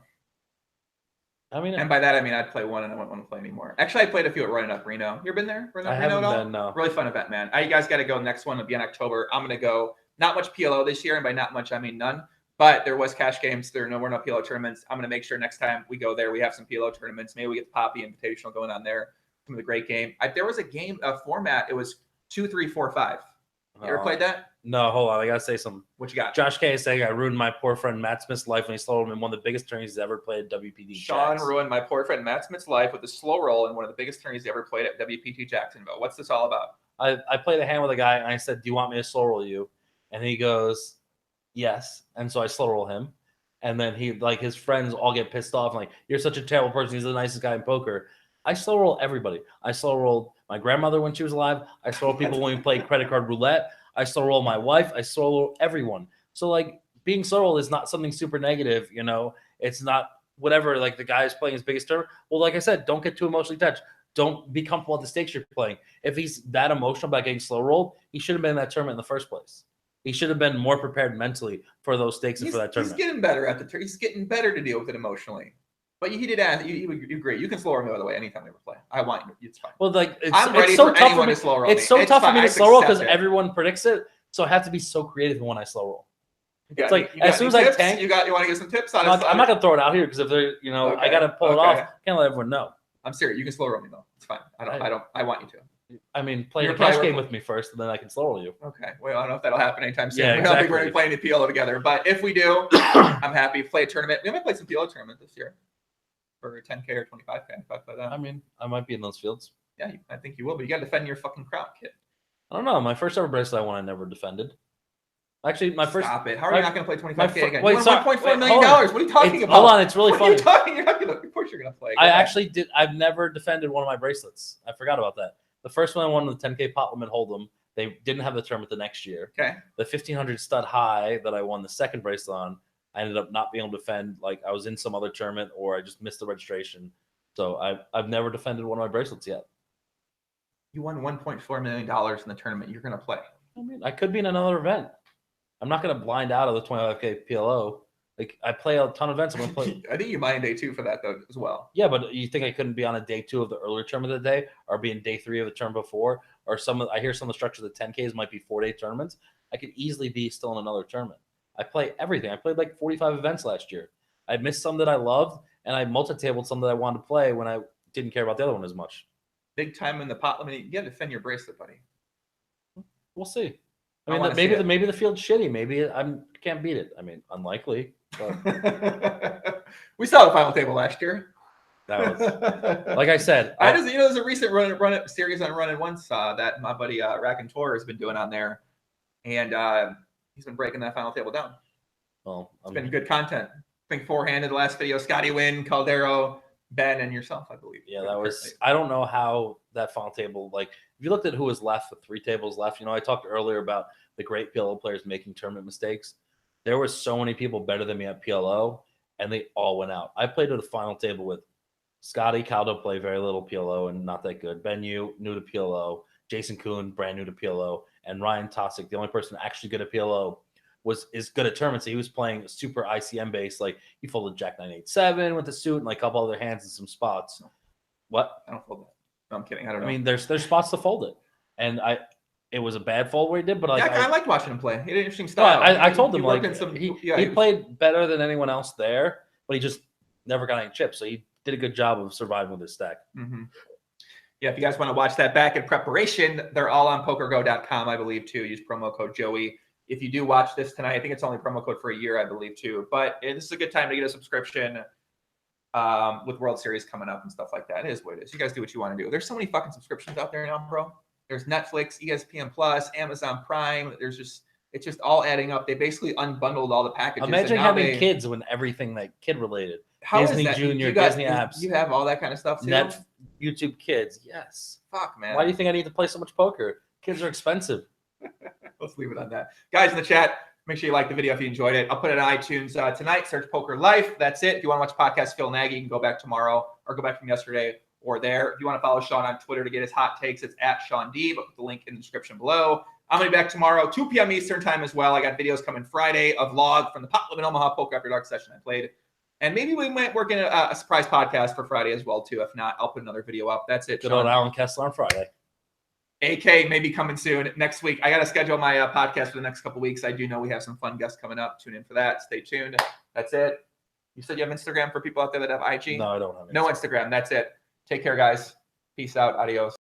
And by that I mean I'd play one and I wouldn't want to play anymore. Actually, I played a few at Running Up Reno. You ever been there? I haven't been, no. Really fun event, man. You guys got to go. Next one will be in October. I'm gonna go. Not much PLO this year, and by not much I mean none. But there was cash games. There were no PLO tournaments. I'm gonna make sure next time we go there we have some PLO tournaments. Maybe we get the Poppy Invitational going on there. Some of the great game. There was a format. It was 2, 3, 4, 5. You ever played that? No, hold on. I gotta say something. What you got? Josh K is saying I ruined my poor friend Matt Smith's life when he slowed him in one of the biggest tourneys he's ever played at WPT. Shaun ruined my poor friend Matt Smith's life with a slow roll in one of the biggest tourneys he ever played at WPT Jacksonville. What's this all about? I played a hand with a guy and I said, "Do you want me to slow roll you?" And he goes, "Yes." And so I slow roll him, and then his friends all get pissed off, like, "You're such a terrible person. He's the nicest guy in poker." I slow roll everybody. I slow rolled my grandmother when she was alive. I slow roll people when we played credit card roulette. I slow roll my wife. I slow roll everyone. So like being slow roll is not something super negative, It's not whatever. Like the guy is playing his biggest tournament. Well, like I said, don't get too emotionally attached. Don't be comfortable at the stakes you're playing. If he's that emotional about getting slow rolled, he should have been in that tournament in the first place. He should have been more prepared mentally for those stakes and for that tournament. He's getting better at the tournament. He's getting better to deal with it emotionally. But he did ask. You agree. You can slow roll me, by the way, anytime we ever play. I want you. It's fine. Well, like I'm ready for anyone to slow roll me. It's so tough for me to slow roll because everyone predicts it. So I have to be so creative when I slow roll. It's like as soon as I tank, you want to get some tips on it. I'm not gonna throw it out here because if they're, I gotta pull it off. Can't let everyone know. I'm serious. You can slow roll me though. It's fine. I want you to. I mean, play the cash game with me first, and then I can slow roll you. Okay. Well, I don't know if that'll happen anytime soon. Yeah, exactly. I don't think we're going to play any PLO together. But if we do, I'm happy to play a tournament. We might play some PLO tournament this year for 10K or 25K. I mean, I might be in those fields. Yeah, I think you will. But you got to defend your fucking crown, kid. I don't know. My first ever bracelet I won, I never defended. Actually, my first. Stop it. How are you not going to play 25K again? Wait, $1.4 million. What are you talking about? Hold on. It's really funny. What are you talking? You're not going to. Of course, you're going to play. I actually did. I've never defended one of my bracelets. I forgot about that. The first one I won with the 10K pot limit hold'em. They didn't have the tournament the next year. Okay. The 1500 stud high that I won the second bracelet on, I ended up not being able to defend. Like I was in some other tournament or I just missed the registration. So I've never defended one of my bracelets yet. You won $1.4 million in the tournament. You're going to play. I mean, I could be in another event. I'm not going to blind out of the 25K PLO. Like I play a ton of events. I'm going to play. I think you might in day 2 for that though as well. Yeah, but you think I couldn't be on a day 2 of the earlier tournament of the day, or be in day 3 of the term before, or I hear some of the structure of the 10Ks might be 4-day tournaments. I could easily be still in another tournament. I play everything. I played like 45 events last year. I missed some that I loved, and I multi-tabled some that I wanted to play when I didn't care about the other one as much. Big time in the pot limit. You got to defend your bracelet, buddy. We'll see. I mean, maybe the field's shitty. Maybe I can't beat it. I mean, unlikely. But we saw the final table last year. That was, like I said. There's a recent run series on Run-In Once that my buddy Raconteur has been doing on there, and he's been breaking that final table down. Well, it's been good content. think four-handed the last video. Scotty Wynn, Caldero, Ben, and yourself, I believe. Yeah, that was. I don't know how that final table. Like, if you looked at who was left with 3 tables left, I talked earlier about the great PLO players making tournament mistakes. There were so many people better than me at PLO, and they all went out. I played at the final table with Scotty Caldo, play very little PLO and not that good. Ben Yu, new to PLO. Jason Kuhn, brand new to PLO. And Ryan Tosick, the only person actually good at PLO, is good at tournaments. He was playing super ICM based. Like, he folded Jack 9-8-7 with the suit and like a couple other hands in some spots. What? I don't fold that. No, I'm kidding. I don't know. I mean, there's spots to fold it. And it was a bad fold where he did, but like, I liked watching him play. He had an interesting style. I told him like he played better than anyone else there, but he just never got any chips. So he did a good job of surviving with his stack. Mm-hmm. Yeah, if you guys want to watch that back in preparation, they're all on pokergo.com, I believe, too. Use promo code Joey. If you do watch this tonight, I think it's only promo code for a year, I believe, too. But this is a good time to get a subscription with World Series coming up and stuff like that. It is what it is. You guys do what you want to do. There's so many fucking subscriptions out there now, bro. There's Netflix, ESPN Plus, Amazon Prime. It's just all adding up. They basically unbundled all the packages. Imagine having kids when everything like kid related. Disney Junior, Disney apps. You have all that kind of stuff too? YouTube Kids. Yes. Fuck, man. Why do you think I need to play so much poker? Kids are expensive. Let's leave it on that. Guys in the chat, make sure you like the video if you enjoyed it. I'll put it on iTunes tonight. Search Poker Life. That's it. If you want to watch podcast Phil Nagy, you can go back tomorrow or go back from yesterday or there. If you want to follow Shaun on Twitter to get his hot takes, it's at Shaun Deeb. I'll put the link in the description below. I'm going to be back tomorrow, 2 p.m. Eastern time as well. I got videos coming Friday, a vlog from the Pot Live in Omaha Poker After Dark session I played. And maybe we might work in a surprise podcast for Friday as well, too. If not, I'll put another video up. That's it. Good old Alan Kessler on Friday. AK may be coming soon next week. I got to schedule my podcast for the next couple weeks. I do know we have some fun guests coming up. Tune in for that. Stay tuned. That's it. You said you have Instagram for people out there that have IG? No, I don't have Instagram. No Instagram. That's it. Take care, guys. Peace out. Adios.